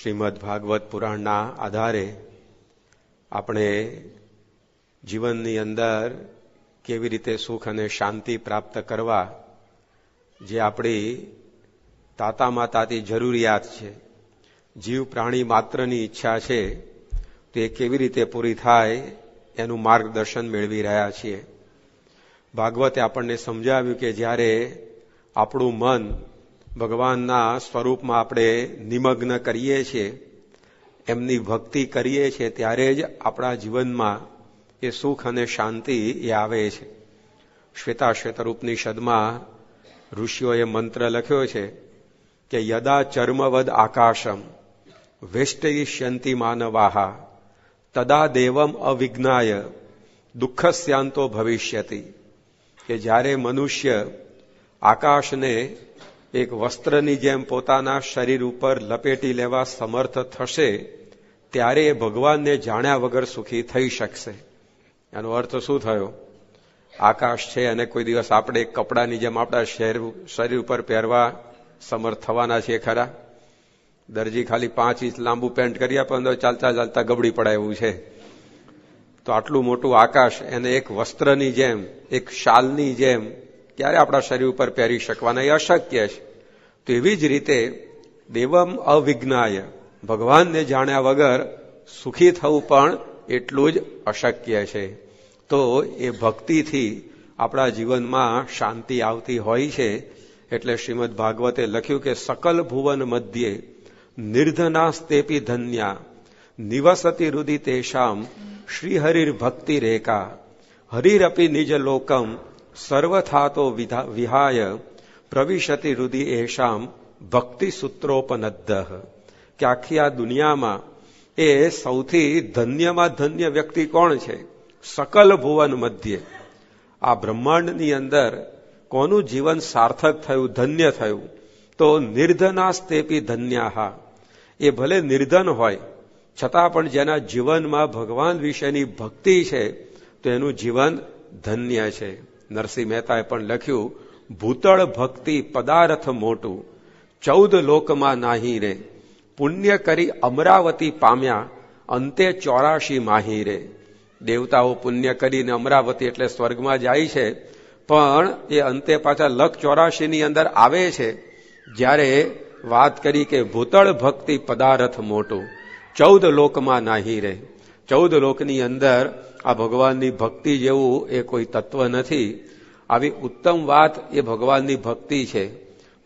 શ્રીમદ ભાગવત પુરાણના આધારે આપણે જીવનની અંદર કેવી રીતે સુખ અને શાંતિ પ્રાપ્ત કરવા, જે આપણી તાતામાં તાતી જરૂરિયાત છે, જીવ પ્રાણી માત્રની ઈચ્છા છે, તે કેવી રીતે પૂરી થાય એનું માર્ગદર્શન મેળવી રહ્યા છીએ. ભાગવતે આપણને સમજાવ્યું કે જ્યારે આપણું મન ભગવાનના સ્વરૂપમાં આપણે નિમગ્ન કરીએ છીએ, એમની ભક્તિ કરીએ છીએ, ત્યારે જ આપણા જીવનમાં એ સુખ અને શાંતિ એ આવે છે. શ્વેતાશ્વેતર ઉપનિષદમાં ઋષિઓએ મંત્ર લખ્યો છે કે યદા ચર્મવદ આકાશમ વેષ્ટયિષ્યંતિ માનવાહા તદા દેવમ અવિજ્ઞાય દુઃખસ્યાંતો ભવિષ્યતિ. કે જ્યારે મનુષ્ય આકાશને એક વસ્ત્રની જેમ પોતાના શરીર ઉપર લપેટી લેવા સમર્થ થશે, ત્યારે એ ભગવાનને જાણ્યા વગર સુખી થઈ શકશે. એનો અર્થ શું થયો? આકાશ છે અને કોઈ દિવસ આપણે કપડાની જેમ આપણા શરીર ઉપર પહેરવા સમર્થ થવાના છીએ ખરા? દરજી ખાલી 5 ઇંચ લાંબુ પેન્ટ કરી આપે તો ચાલતા ચાલતા ગબડી પડાય એવું છે. તો આટલું મોટું આકાશ એને એક વસ્ત્રની જેમ, એક શાલની જેમ ક્યારે આપણા શરીર ઉપર પહેરી શકવાના? એ અશક્ય છે. તો એવી જ રીતે દેવમ અવિજ્ઞાય, ભગવાનને જાણ્યા વગર સુખી થવું પણ એટલું જ અશક્ય છે. તો એ ભક્તિથી આપણા જીવનમાં શાંતિ આવતી હોય છે. એટલે શ્રીમદ ભાગવતે લખ્યું કે સકલ ભુવન મધ્યે નિર્ધનાસ્તેપી ધન્યા નિવસતી રુદિ તેષામ શ્રીહરિર ભક્તિ રેકા હરિરપી નિજ લોકમ સર્વથાતો વિહાય પ્રવિશતિ રુદિ એષામ ભક્તિ સૂત્રોપનદ્ધ. કે આખી આ દુનિયામાં એ સૌથી ધન્યમાં ધન્ય વ્યક્તિ કોણ છે? સકલ ભુવન મધ્યે, આ બ્રહ્માંડની અંદર કોનું જીવન સાર્થક થયું, ધન્ય થયું? તો નિર્ધનાસ્તેપી ધન્યાહા. એ ભલે નિર્ધન હોય છતાં પણ જેના જીવનમાં ભગવાન વિશેની ભક્તિ છે, તો એનું જીવન ધન્ય છે. નરસિંહ મહેતાએ પણ લખ્યું, ભૂતળ ભક્તિ પદાર્થ મોટું 14 લોકમાં નાહી રે, પુણ્ય કરી અમરાવતી પામ્યા અંતે 84 માહી રે. દેવતાઓ પુણ્ય કરીને અમરાવતી એટલે સ્વર્ગમાં જાય છે, પણ એ અંતે પાછા 184 અંદર આવે છે. જ્યારે વાત કરી કે ભૂતળ ભક્તિ પદાર્થ મોટું 14 લોકમાં નાહી રે, 14 લોકની અંદર આ ભગવાનની ભક્તિ જેવું એ કોઈ તત્વ નથી. આવી ઉત્તમ વાત એ ભગવાનની ભક્તિ છે,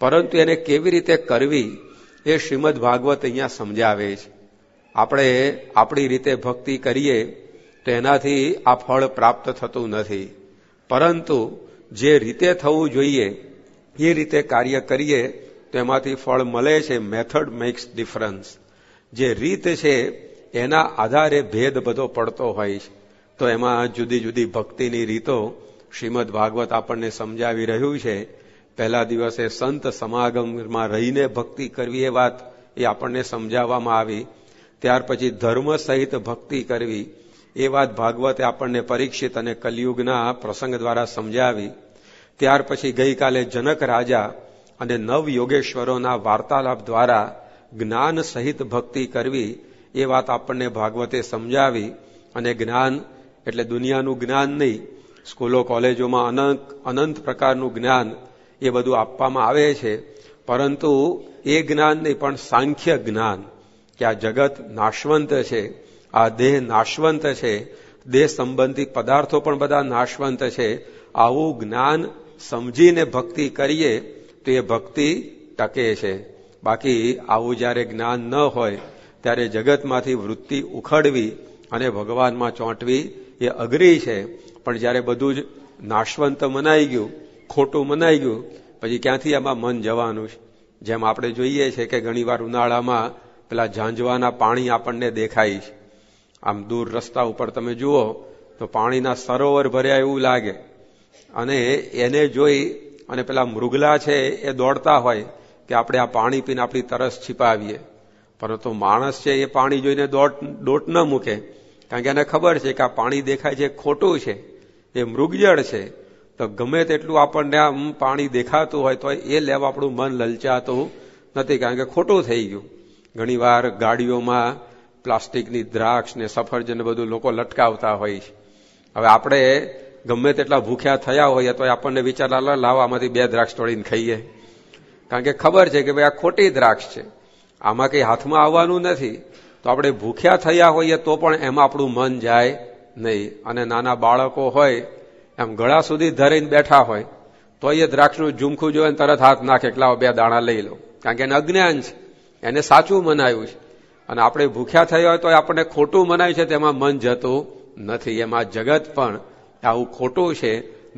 પરંતુ એને કેવી રીતે કરવી એ શ્રીમદ ભાગવત અહીંયા સમજાવે છે. આપણે આપણી રીતે ભક્તિ કરીએ તો એનાથી આ ફળ પ્રાપ્ત થતું નથી, પરંતુ જે રીતે થવું જોઈએ એ રીતે કાર્ય કરીએ તો એમાંથી ફળ મળે છે. Method max difference. જે રીત છે એના આધારે ભેદ બધો પડતો હોય છે. તો એમાં જુદી જુદી ભક્તિની રીતો શ્રીમદ ભાગવત આપણને સમજાવી રહ્યું છે. પહેલા દિવસે સંત સમાગમમાં રહીને ભક્તિ કરવી એ વાત એ આપણને સમજાવવામાં આવી. ત્યાર પછી ધર્મ સહિત ભક્તિ કરવી એ વાત ભાગવતે આપણને પરીક્ષિત અને કલિયુગના પ્રસંગ દ્વારા સમજાવી. ત્યાર પછી ગઈકાલે જનક રાજા અને નવ યોગેશ્વરોના વાર્તાલાપ દ્વારા જ્ઞાન સહિત ભક્તિ કરવી એ વાત આપણને ભાગવતે સમજાવી. અને જ્ઞાન એટલે દુનિયાનું જ્ઞાન નહીં, સ્કૂલો કોલેજોમાં અનંત પ્રકારનું જ્ઞાન એ બધું આપવામાં આવે છે, પરંતુ એ જ્ઞાન નહીં, પણ સાંખ્ય જ્ઞાન, કે આ જગત નાશવંત છે, આ દેહ નાશવંત છે, દેહ સંબંધી પદાર્થો પણ બધા નાશવંત છે. આવું જ્ઞાન સમજીને ભક્તિ કરીએ તો એ ભક્તિ ટકે છે. બાકી આવું જ્યારે જ્ઞાન ન હોય ત્યારે જગતમાંથી વૃત્તિ ઉખડવી અને ભગવાનમાં ચોંટવી એ અઘરી છે. પણ જ્યારે બધું જ નાશવંત મનાઈ ગયું, ખોટું મનાઈ ગયું, પછી ક્યાંથી એમાં મન જવાનું છે? જેમ આપણે જોઈએ છે કે ઘણીવાર ઉનાળામાં પેલા ઝાંઝવાના પાણી આપણને દેખાય છે. આમ દૂર રસ્તા ઉપર તમે જુઓ તો પાણીના સરોવર ભર્યા એવું લાગે, અને એને જોઈ અને પેલા મૃગલા છે એ દોડતા હોય કે આપણે આ પાણી પીને આપણી તરસ छिपाવીએ. પરંતુ માણસ છે એ પાણી જોઈને દોટ ન મૂકે, કારણ કે એને ખબર છે કે આ પાણી દેખાય છે ખોટું છે, એ મૃગજળ છે. તો ગમે તેટલું આપણને આમ પાણી દેખાતું હોય તો એ લેવા આપણું મન લલચાતું નથી, કારણ કે ખોટું થઈ ગયું. ઘણીવાર ગાડીઓમાં પ્લાસ્ટિકની દ્રાક્ષ ને સફરજન બધું લોકો લટકાવતા હોય છે. હવે આપણે ગમે તેટલા ભૂખ્યા થયા હોઈએ તો આપણને વિચાર લાવો આમાંથી 2 દ્રાક્ષ તોડીને ખાઈએ, કારણ કે ખબર છે કે ભાઈ આ ખોટી દ્રાક્ષ છે, આમાં કઈ હાથમાં આવવાનું નથી. તો આપણે ભૂખ્યા થયા હોઈએ તો પણ એમાં આપણું મન જાય નહીં. અને નાના બાળકો હોય એમ ગળા સુધી ધરીને બેઠા હોય તો એ દ્રાક્ષનું ઝુમખું જોઈને તરત હાથ નાખે, લાવો 2 દાણા લઈ લો, કારણ કે એને અજ્ઞાન છે, એને સાચું મનાયું છે. અને આપણે ભૂખ્યા થયા હોય તો આપણને ખોટું મનાયું છે તેમાં મન જતું નથી. એમાં જગત પણ આવું ખોટું છે,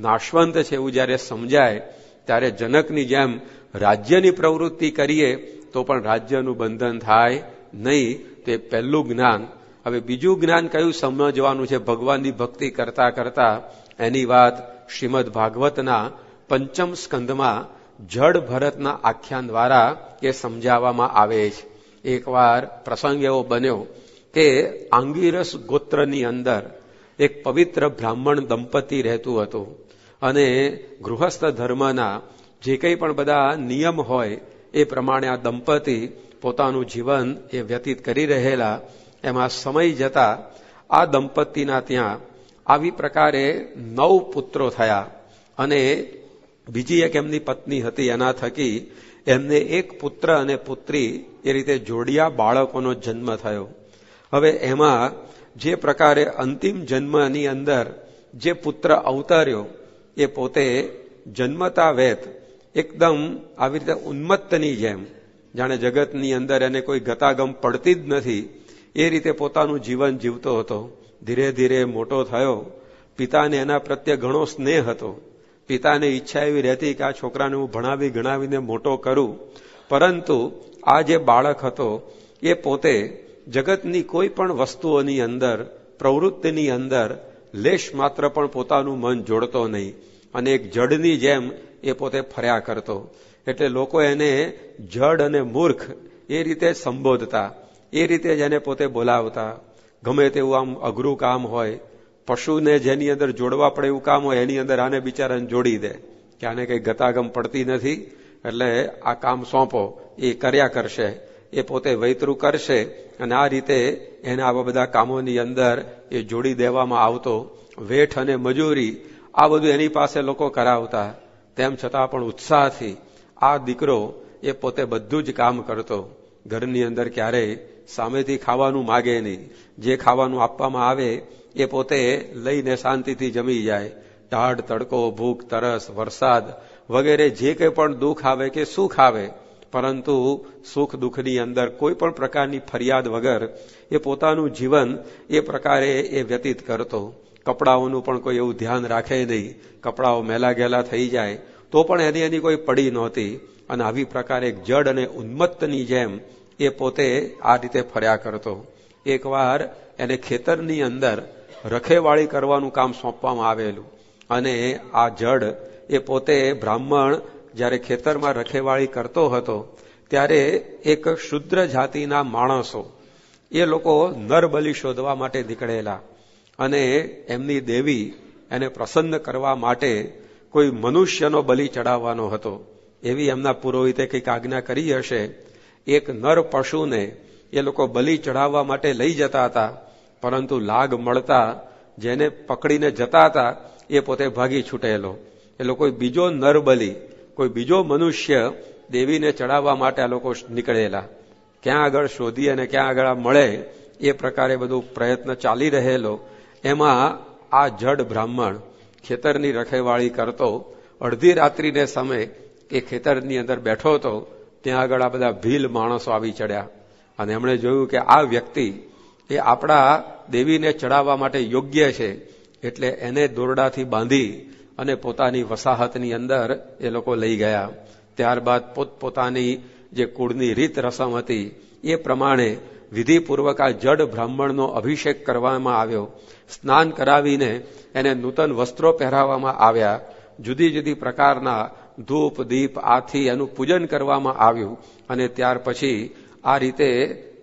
નાશવંત છે એવું જયારે સમજાય ત્યારે જનકની જેમ રાજ્યની પ્રવૃત્તિ કરીએ તો પણ રાજ્યનું બંધન થાય નહીં. તે પહેલું જ્ઞાન. હવે બીજું જ્ઞાન કયું સમજવાનું છે ભગવાનની ભક્તિ કરતા કરતા, એની વાત શ્રીમદ ભાગવતના 5મ સ્કંદમાં જડ ભરતના આખ્યાન દ્વારા એ સમજાવવામાં આવે છે. એકવાર પ્રસંગ એવો બન્યો કે આંગીરસ ગોત્રની અંદર એક પવિત્ર બ્રાહ્મણ દંપતી રહેતું હતું. અને ગૃહસ્થ ધર્મના જે કંઈ પણ બધા નિયમ હોય એ પ્રમાણે આ દંપતી પોતાનું જીવન એ વ્યતીત કરી રહેલા. એમાં સમય જતા આ દંપતીના ત્યાં આવી પ્રકારે 9 પુત્રો થયા. અને બીજી એક એમની પત્ની હતી, એના થકી એમને એક પુત્ર અને પુત્રી એ રીતે જોડિયા બાળકોનો જન્મ થયો. હવે એમાં જે પ્રકારે અંતિમ જન્મની અંદર જે પુત્ર અવતર્યો એ પોતે જન્મતા વેત એકદમ આવી રીતે ઉન્મત્તની જેમ, જાણે જગતની અંદર એને કોઈ ગતાગમ પડતી જ નથી એ રીતે પોતાનું જીવન જીવતો હતો. ધીરે ધીરે મોટો થયો. પિતાને એના પ્રત્યે ઘણો સ્નેહ હતો. પિતાને ઈચ્છા એવી રહેતી કે આ છોકરાને હું ભણાવી ગણાવીને મોટો કરું. પરંતુ આ જે બાળક હતો એ પોતે જગતની કોઈ પણ વસ્તુઓની અંદર, પ્રવૃત્તિની અંદર લેશ માત્ર પણ પોતાનું મન જોડતો નહીં અને એક જડની જેમ એ પોતે ફર્યા કરતો. એટલે લોકો એને જડ અને મૂર્ખ એ રીતે સંબોધતા, એ રીતે જ એને પોતે બોલાવતા. ગમે તેવું આમ અઘરું કામ હોય, પશુને જેની અંદર જોડવા પડે એવું કામ હોય એની અંદર આને બિચારાને જોડી દે કે આને કઈ ગતાગમ પડતી નથી એટલે આ કામ સોંપો, એ કર્યા કરશે, એ પોતે વૈતરું કરશે. અને આ રીતે એને આવા બધા કામોની અંદર એ જોડી દેવામાં આવતો. વેઠ અને મજૂરી આ બધું એની પાસે લોકો કરાવતા. તેમ છતાં પણ ઉત્સાહથી આ દીકરો એ પોતે બધું જ કામ કરતો. ઘરની અંદર ક્યારેય સામેથી ખાવાનું માગે નહીં. જે ખાવાનું આપવામાં આવે એ પોતે લઈને શાંતિથી જમી જાય. ટાઢ, તડકો, ભૂખ, તરસ, વરસાદ વગેરે જે કંઈ પણ દુઃખ આવે કે સુખ આવે, પરંતુ સુખ દુઃખની અંદર કોઈ પણ પ્રકારની ફરિયાદ વગર એ પોતાનું જીવન એ પ્રકારે એ વ્યતીત કરતો. કપડાઓનું પણ કોઈ એવું ધ્યાન રાખે નહીં. કપડાઓ મેલા ગેલા થઈ જાય તો પણ એની કોઈ પડી નહોતી. અને આવી પ્રકારે એક જડ અને ઉન્મત્તની જેમ એ પોતે આ રીતે ફર્યા કરતો. એકવાર એને ખેતરની અંદર રખેવાળી કરવાનું કામ સોંપવામાં આવેલું. અને આ જડ એ પોતે બ્રાહ્મણ જ્યારે ખેતરમાં રખેવાળી કરતો હતો ત્યારે એક શુદ્ર જાતિના માણસો એ લોકો નરબલી શોધવા માટે નીકળેલા. અને એમની દેવી એને પ્રસન્ન કરવા માટે કોઈ મનુષ્યનો બલિ ચડાવવાનો હતો એવી એમના પુરોહિતે કંઈક આજ્ઞા કરી હશે. એક નર પશુને એ લોકો બલિ ચડાવવા માટે લઈ જતા હતા, પરંતુ લાગ મળતા જેને પકડીને જતા હતા એ પોતે ભાગી છૂટેલો. એટલે કોઈ બીજો નર બલિ, કોઈ બીજો મનુષ્ય દેવીને ચડાવવા માટે આ લોકો નીકળેલા. ક્યાં આગળ શોધી અને ક્યાં આગળ મળે એ પ્રકારે બધું પ્રયત્ન ચાલી રહેલો. એમાં આ જડ બ્રાહ્મણ ખેતરની રખેવાળી કરતો. અડધી રાત્રિને સમય એ ખેતરની અંદર બેઠો હતો. ત્યાં આગળ આ બધા ભીલ માણસો આવી ચડ્યા અને એમણે જોયું કે આ વ્યક્તિ એ આપણા દેવીને ચડાવવા માટે યોગ્ય છે, એટલે એને દોરડાથી બાંધી અને પોતાની વસાહતની અંદર એ લોકો લઈ ગયા. ત્યારબાદ પોતપોતાની જે કુળની રીત રસમ હતી એ પ્રમાણે વિધિપૂર્વક આ જડ બ્રાહ્મણનો અભિષેક કરવામાં આવ્યો. સ્નાન કરાવીને એને નૂતન વસ્ત્રો પહેરાવવામાં આવ્યા. જુદી જુદી પ્રકારના ધૂપ દીપ આથી એનું પૂજન કરવામાં આવ્યું. અને ત્યાર પછી આ રીતે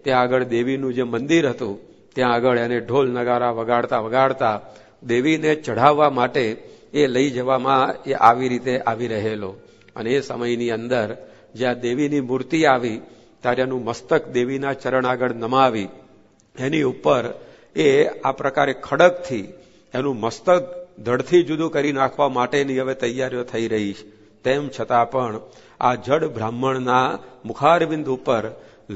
ત્યાં આગળ દેવીનું જે મંદિર હતું ત્યાં આગળ એને ઢોલ નગારા વગાડતા વગાડતા દેવીને ચઢાવવા માટે એ લઈ જવામાં એ આવી રીતે આવી રહેલો. અને એ સમયની અંદર જ્યાં દેવીની મૂર્તિ આવી ત્યારે એનું મસ્તક દેવીના ચરણ આગળ નમાવી એની ઉપર એ આ પ્રકારે ખડકથી એનું મસ્તક ધડથી જુદું કરી નાખવા માટેની હવે તૈયારીઓ થઈ રહી છે. તેમ છતાં પણ આ જડ બ્રાહ્મણના મુખારબિંદ ઉપર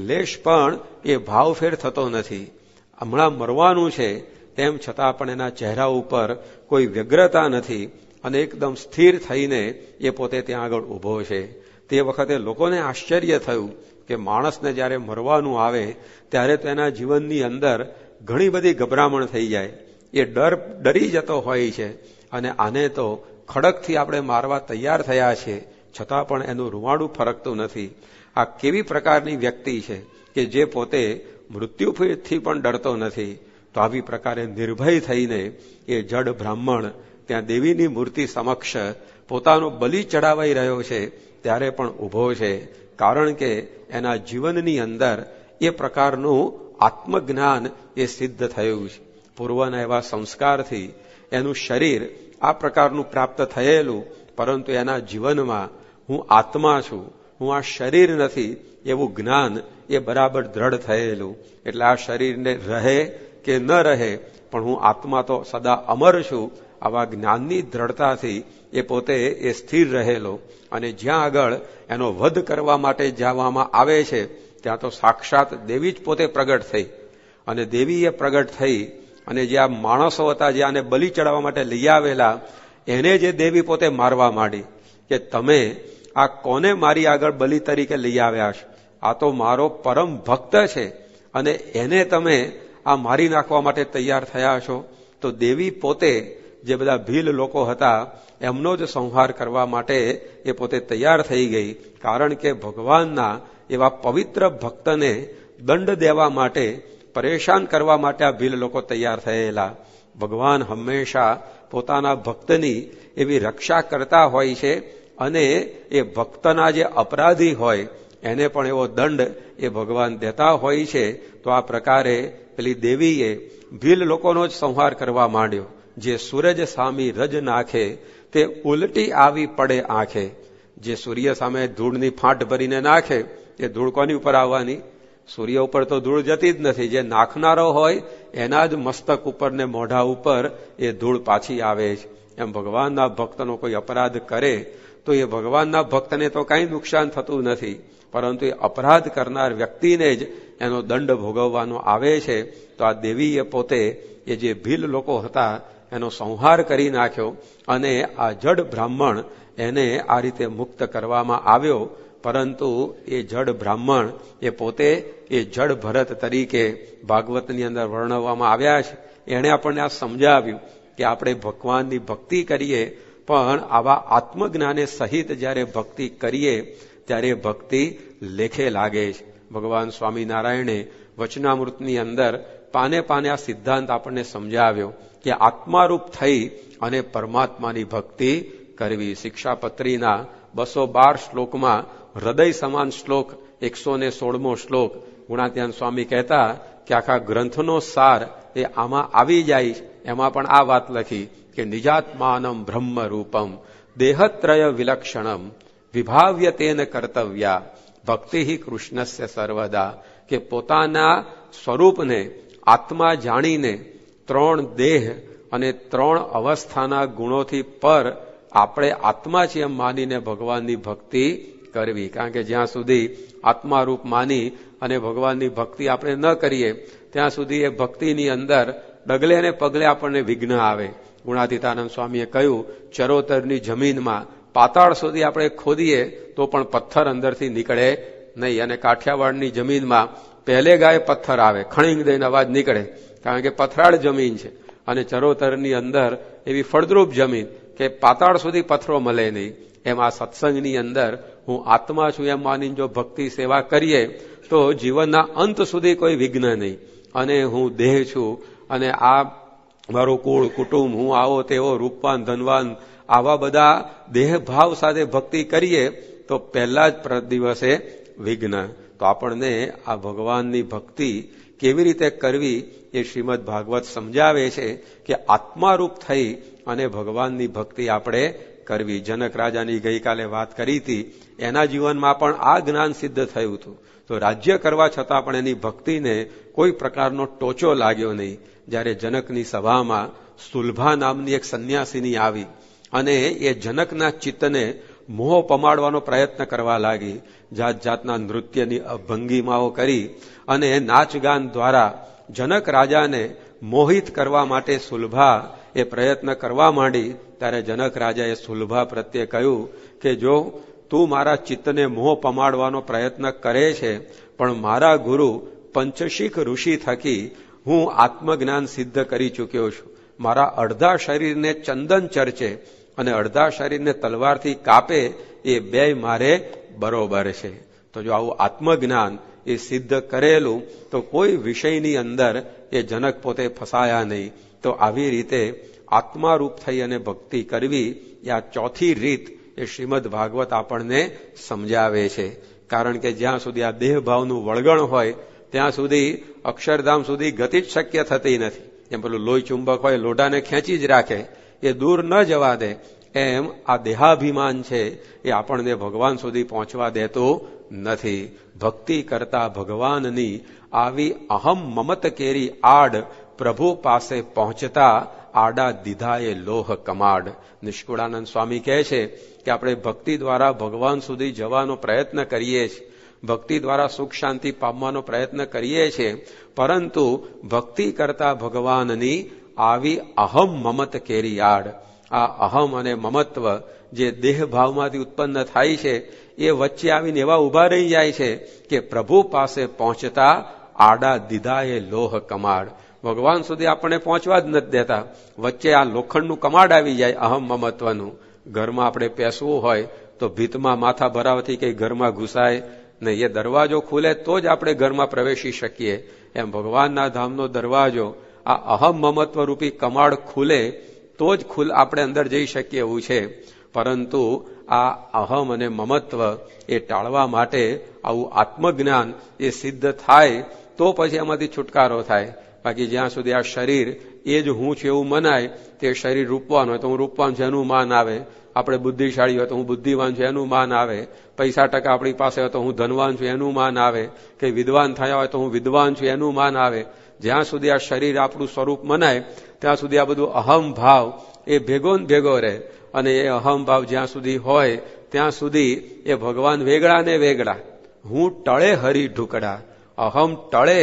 લેશ પણ એ ભાવફેર થતો નથી. હમણાં મરવાનું છે તેમ છતાં પણ એના ચહેરા ઉપર કોઈ વ્યગ્રતા નથી અને એકદમ સ્થિર થઈને એ પોતે ત્યાં આગળ ઊભો છે. તે વખતે લોકોને આશ્ચર્ય થયું કે માણસને જ્યારે મરવાનું આવે ત્યારે તો એના જીવનની અંદર ઘણી બધી ગભરામણ થઈ જાય, એ ડરી જતો હોય છે અને આને તો ખડકથી આપણે મારવા તૈયાર થયા છે છતાં પણ એનું રૂવાડું ફરકતું નથી. આ કેવી પ્રકારની વ્યક્તિ છે કે જે પોતે મૃત્યુથી પણ ડરતો નથી. તો આવી પ્રકારે નિર્ભય થઈને એ જડ બ્રાહ્મણ ત્યાં દેવીની મૂર્તિ સમક્ષ પોતાનો બલિ ચડાવાઈ રહ્યો છે ત્યારે પણ ઊભો છે, કારણ કે એના જીવનની અંદર એ પ્રકારનું આત્મજ્ઞાન એ સિદ્ધ થયું છે. પૂર્વના એવા સંસ્કારથી એનું શરીર આ પ્રકારનું પ્રાપ્ત થયેલું, પરંતુ એના જીવનમાં હું આત્મા છું, હું આ શરીર નથી એવું જ્ઞાન એ બરાબર દ્રઢ થયેલું. એટલે આ શરીરને રહે કે ન રહે પણ હું આત્મા તો સદા અમર છું, આવા જ્ઞાનની દ્રઢતાથી એ પોતે એ સ્થિર રહેલો. અને જ્યાં આગળ એનો વધ કરવા માટે જવામાં આવે છે ત્યાં તો સાક્ષાત દેવી જ પોતે પ્રગટ થઈ અને દેવી એ પ્રગટ થઈ અને જે આ માણસો હતા જે આને બલિ ચડાવવા માટે લઈ આવેલા એને જે દેવી પોતે મારવા માંડી કે તમે આ કોને મારી આગળ બલિ તરીકે લઈ આવ્યા છો? આ તો મારો પરમ ભક્ત છે અને એને તમે આ મારી નાખવા માટે તૈયાર થયા છો. તો દેવી પોતે જે બધા ભીલ લોકો હતા એમનો જ સંહાર કરવા માટે એ પોતે તૈયાર થઈ ગઈ, કારણ કે ભગવાનના એવા પવિત્ર ભક્તને દંડ દેવા માટે, પરેશાન કરવા માટે આ ભીલ લોકો તૈયાર થયેલા. ભગવાન હંમેશા પોતાના ભક્તની એવી રક્ષા કરતા હોય છે અને એ ભક્તના જે અપરાધી હોય એને પણ એવો દંડ એ ભગવાન દેતા હોય છે. તો આ પ્રકારે પેલી દેવીએ ભીલ લોકોનો જ સંહાર કરવા માંડ્યો. જે સૂરજ સામી રજ નાખે તે ઉલટી આવી પડે આંખે. જે સૂર્ય સામે ધૂળની ફાંટ ભરીને નાખે એ ધૂળ કોની ઉપર આવવાની? સૂર્ય ઉપર તો ધૂળ જતી જ નથી. જે નાખનારો હોય એના જ મસ્તક ઉપર ને મોઢા ઉપર એ ધૂળ પાછી આવે છે. એમ ભગવાનના ભક્તનો કોઈ અપરાધ કરે તો એ ભગવાનના ભક્તને તો કાંઈ નુકસાન થતું નથી, પરંતુ એ અપરાધ કરનાર વ્યક્તિને જ એનો દંડ ભોગવવાનો આવે છે. તો આ દેવીએ પોતે એ જે ભીલ લોકો હતા એનો સંહાર કરી નાખ્યો અને આ જડ બ્રાહ્મણ એને આ રીતે મુક્ત કરવામાં આવ્યો. પરંતુ એ જડ બ્રાહ્મણ એ પોતે એ જડ ભરત તરીકે ભાગવતની અંદર વર્ણવવામાં આવ્યા છે. એણે આપણને આ સમજાવ્યું કે આપણે ભગવાનની ભક્તિ કરીએ પણ આવા આત્મજ્ઞાને સહિત જ્યારે ભક્તિ કરીએ ત્યારે ભક્તિ લેખે લાગે છે. ભગવાન સ્વામિનારાયણે વચનામૃતની અંદર પાને પાને આ સિદ્ધાંત આપણને સમજાવ્યો કે આત્મારૂપ થઈ અને પરમાત્માની ભક્તિ કરવી. શિક્ષાપત્રીના 212 શ્લોકમાં હૃદય સમાન શ્લોક 116મો શ્લોક ગુણાત્યાન સ્વામી કહેતા કે આખા ગ્રંથનો સાર એ આમાં આવી જાય. એમાં પણ આ વાત લખી કે નિજાત્માનમ બ્રહ્મ રૂપમ દેહત્રય વિલક્ષણમ વિભાવ્ય તેન કર્તવ્યા ભક્તિ કૃષ્ણસ્ય સર્વદા. કે પોતાના સ્વરૂપને આત્મા જાણીને 3 દેહ અને 3 અવસ્થાના ગુણોથી પર આપણે આત્મા છીએ એમ માનીને ભગવાનની ભક્તિ કરવી. કારણ કે જ્યાં સુધી આત્મારૂપ માની અને ભગવાનની ભક્તિ આપણે ન કરીએ ત્યાં સુધી એ ભક્તિની અંદર ડગલે ને પગલે આપણને વિઘ્ન આવે. ગુણાતીતાનંદ સ્વામીએ કહ્યું ચરોતરની જમીનમાં પાતાળ સુધી આપણે ખોદીએ તો પણ પથ્થર અંદરથી નીકળે નહીં, અને કાઠિયાવાડની જમીનમાં પહેલે ગાય પથ્થર આવે, ખણીંગ દઈને અવાજ નીકળે, કારણ કે પથરાળ જમીન છે. અને ચરોતરની અંદર એવી ફળદ્રુપ જમીન કે પાતાળ સુધી પથ્થરો મળે નહીં. એમ આ સત્સંગની અંદર હું આત્મા છું એમ માનીને જો ભક્તિ સેવા કરીએ તો જીવનના અંત સુધી કોઈ વિઘ્ન નહીં. અને હું દેહ છું અને આ મારું કુળ કુટુંબ, હું આવો તેવો રૂપવાન ધનવાન, આવા બધા દેહભાવ સાથે ભક્તિ કરીએ તો પહેલા જ દિવસે વિઘ્ન. તો આપણને આ ભગવાનની ભક્તિ કેવી રીતે કરવી એ શ્રીમદ ભાગવત સમજાવે છે કે આત્મારૂપ થઈ અને ભગવાનની ભક્તિ આપણે કરવી. જનક રાજાની ગઈકાલે વાત કરી હતી, એના જીવનમાં પણ આ જ્ઞાન સિદ્ધ થયું હતું. તો રાજ્ય કરવા છતાં પણ એની ભક્તિને કોઈ પ્રકારનો ટોચો લાગ્યો નહીં. જ્યારે જનકની સભામાં સુલભા નામની એક સંન્યાસીની આવી અને એ જનકના ચિત્તને મોહ પમાડવાનો પ્રયત્ન કરવા લાગી. જાત જાતના નૃત્યની ભંગીમાઓ કરી અને નાચગાન દ્વારા જનક રાજાને મોહિત કરવા માટે સુલભા એ પ્રયત્ન કરવા માંડી. ત્યારે જનક રાજાએ સુલભા પ્રત્યે કહ્યું કે જો તું મારા ચિત્તને મોહ પમાડવાનો પ્રયત્ન કરે છે, પણ મારા ગુરુ પંચશીખ ઋષિ થકી હું આત્મજ્ઞાન સિદ્ધ કરી ચૂક્યો છું. મારા અડધા શરીરને ચંદન ચર્ચે અને અડધા શરીરને તલવારથી કાપે, એ બે મારે બરોબર છે. તો જો આવું આત્મજ્ઞાન એ સિદ્ધ કરેલું, તો કોઈ વિષયની અંદર એ જનક પોતે ફસાયા નહીં. તો આવી રીતે આત્મારૂપ થઈ અને ભક્તિ કરવી, એ આ ચોથી રીત એ શ્રીમદ ભાગવત આપણને સમજાવે છે. કારણ કે જ્યાં સુધી આ દેહભાવનું વળગણ હોય ત્યાં સુધી અક્ષરધામ સુધી ગતિ જ શક્ય થતી નથી. એમ પેલું લોહી ચુંબક હોય, લોઢાને ખેંચી જ રાખે, એ દૂર ન જવા દે. એમ આ દેહાભિમાન છે એ આપણને ભગવાન સુધી પહોંચવા દેતું નથી. ભક્તિ કરતા ભગવાનની આવી અહમ મમત કેરી આડ પ્રભુ પાસે પહોંચતા આડા દીધા એ લોહ કમાડ. નિષ્કુળાનંદ સ્વામી કહે છે કે આપણે ભક્તિ દ્વારા ભગવાન સુધી જવાનો પ્રયત્ન કરીએ છીએ, ભક્તિ દ્વારા સુખ શાંતિ પામવાનો પ્રયત્ન કરીએ છીએ, પરંતુ ભક્તિ કરતા ભગવાનની આવી અહમ મમત કેરી આડ, આ અહમ અને મમત્વ જે દેહભાવમાંથી ઉત્પન્ન થાય છે, એ વચ્ચે આવીને એવા ઉભા રહી જાય છે કે પ્રભુ પાસે પહોંચતા આડા દીધા એ લોહ કમાડ. ભગવાન સુધી આપણને પહોંચવા જ નથી દેતા. વચ્ચે આ લોખંડનું કમાડ આવી જાય અહમ મમત્વનું. ઘરમાં આપણે પેસવું હોય તો ભીતમાં માથા ભરાવથી કઈ ઘરમાં ઘૂસાય નહીં. એ દરવાજો ખુલે તો જ આપણે ઘરમાં પ્રવેશી શકીએ. એમ ભગવાનના ધામનો દરવાજો આ અહમ મમત્વ રૂપી કમાડ ખુલે તો જ આપણે અંદર જઈ શકીએ એવું છે. પરંતુ આ અહમ અને મમત્વ એ ટાળવા માટે આવું આત્મજ્ઞાન એ સિદ્ધ થાય તો પછી એમાંથી છુટકારો થાય. બાકી જ્યાં સુધી આ શરીર એ જ હું છું એવું મનાય, તે શરીર રૂપવાન હોય તો હું રૂપવાન છું એનું માન આવે, આપણે બુદ્ધિશાળી હોય તો હું બુદ્ધિવાન છું એનું માન આવે, પૈસા ટકા આપણી પાસે હોય તો હું ધનવાન છું એનું માન આવે, કે વિદ્વાન થયા હોય તો હું વિદ્વાન છું એનું માન આવે. જ્યાં સુધી આ શરીર આપણું સ્વરૂપ મનાય ત્યાં સુધી આ બધું અહમ ભાવ એ ભેગો ને ભેગો રહે. અને એ અહમ ભાવ જ્યાં સુધી હોય ત્યાં સુધી એ ભગવાન વેગળા ને વેગળા. હું ટળે હરી ઢુકડા, અહમ ટળે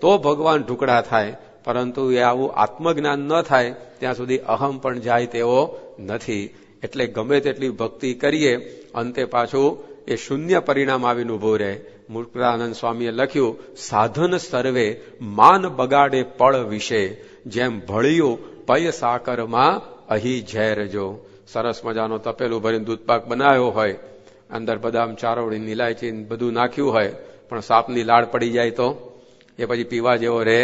તો ભગવાન ઢુકડા થાય. પરંતુ એ આવું આત્મજ્ઞાન ન થાય ત્યાં સુધી અહમ પણ જાય તેવો નથી. એટલે ગમે તેટલી ભક્તિ કરીએ, અંતે પાછું એ શૂન્ય પરિણામ આવીને ઉભું રહે. મુક્તાનંદ સ્વામીએ લખ્યું, સાધન સર્વે માન બગાડે પળ વિશે, જેમ ભળ્યું પય સાકરમાં અહીં ઝેર જો. સરસ મજાનો તપેલું ભરીને દૂધપાક બનાવ્યો હોય, અંદર બદામ ચારોળી ઇલાયચી બધું નાખ્યું હોય, પણ સાપની લાળ પડી જાય તો એ પછી પીવા જેવો રહે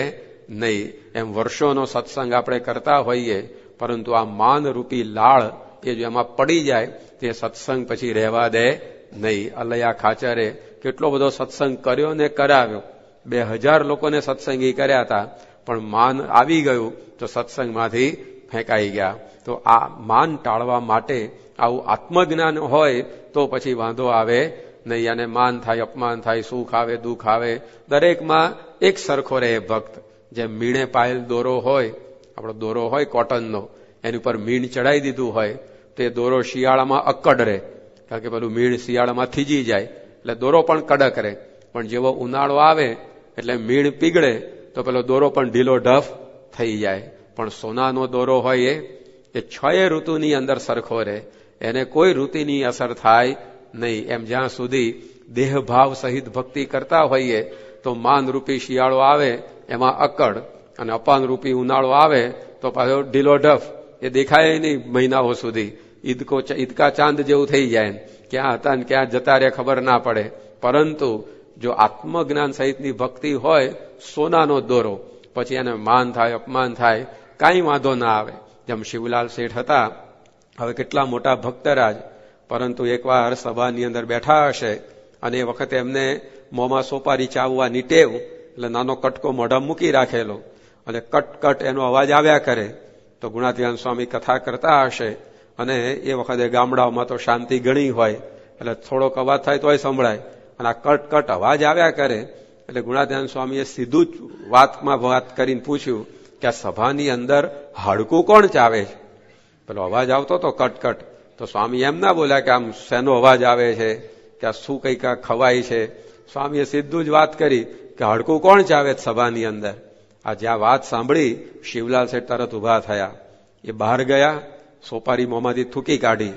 નહીં. એમ વર્ષોનો સત્સંગ આપણે કરતા હોઈએ, પરંતુ આ માનરૂપી લાળ એ જો એમાં પડી જાય તે સત્સંગ પછી રહેવા દે નહીં. અલૈયા ખાચરે કેટલો બધો સત્સંગ કર્યો ને કરાવ્યો, 2000 લોકોને સત્સંગી કર્યા હતા, પણ માન આવી ગયું તો સત્સંગમાંથી ફેંકાઈ ગયા. તો આ માન ટાળવા માટે આવું આત્મજ્ઞાન હોય તો પછી વાંધો આવે નહીં. અને માન થાય, અપમાન થાય, સુખ આવે, દુઃખ આવે, દરેકમાં એક સરખો રહે ભક્ત. જેમ મીણે પાયેલ દોરો હોય, આપણો દોરો હોય કોટનનો, એની ઉપર મીણ ચડાવી દીધું હોય તો એ દોરો શિયાળામાં અક્કડ રહે, કારણ કે પેલું મીણ શિયાળામાં થીજી જાય એટલે દોરો પણ કડક રહે. પણ જેવો ઉનાળો આવે એટલે મીણ પીગળે તો પેલો દોરો પણ ઢીલો ઢફ થઈ જાય. પણ સોનાનો દોરો હોય એ 6 ઋતુની અંદર સરખો રહે, એને કોઈ ઋતુની અસર થાય નહીં. એમ જ્યાં સુધી દેહભાવ સહિત ભક્તિ કરતા હોઈએ તો માનરૂપી શિયાળો આવે એમાં અક્કડ, અને અપાનરૂપી ઉનાળો આવે તો પાછો ઢીલો ઢફ, એ દેખાય નહીં મહિનાઓ સુધી. ઈદકા ચાંદ જેવું થઈ જાય, ક્યાં હતા ને ક્યાં જતા રહે ખબર ના પડે. પરંતુ જો આત્મજ્ઞાન સહિતની ભક્તિ હોય, સોનાનો દોરો, પછી એને માન થાય, અપમાન થાય, કાંઈ વાંધો ના આવે. જેમ શિવલાલ શેઠ હતા, હવે કેટલા મોટા ભક્તરાજ, પરંતુ એકવાર સભાની અંદર બેઠા હશે અને એ વખતે એમને મોંમાં સોપારી ચાવવાની ટેવ, એટલે નાનો કટકો મોઢા મૂકી રાખેલો અને કટ કટ એનો અવાજ આવ્યા કરે. તો ગુણાતીતાનંદ સ્વામી કથા કરતા હશે અને એ વખતે ગામડાઓમાં તો શાંતિ ઘણી હોય એટલે થોડોક અવાજ થાય તોય સંભળાય, અને આ કટ કટ અવાજ આવ્યા કરે. એટલે ગુણાત્યાન સ્વામીએ સીધું જ વાતમાં વાત કરીને પૂછ્યું કે આ સભાની અંદર હાડકું કોણ ચાવે છે? પેલો અવાજ આવતો હતો કટકટ, તો સ્વામી એમ ના બોલ્યા કે આમ શેનો અવાજ આવે છે, કે આ શું કંઈક ખવાય છે. સ્વામીએ સીધું જ વાત કરી કે હાડકું કોણ ચાવે સભાની અંદર. આ જ્યાં વાત સાંભળી શિવલાલ શેઠ તરત ઉભા થયા. એ બહાર ગયા, સોપારી મોંમાંથી થૂકી કાઢી,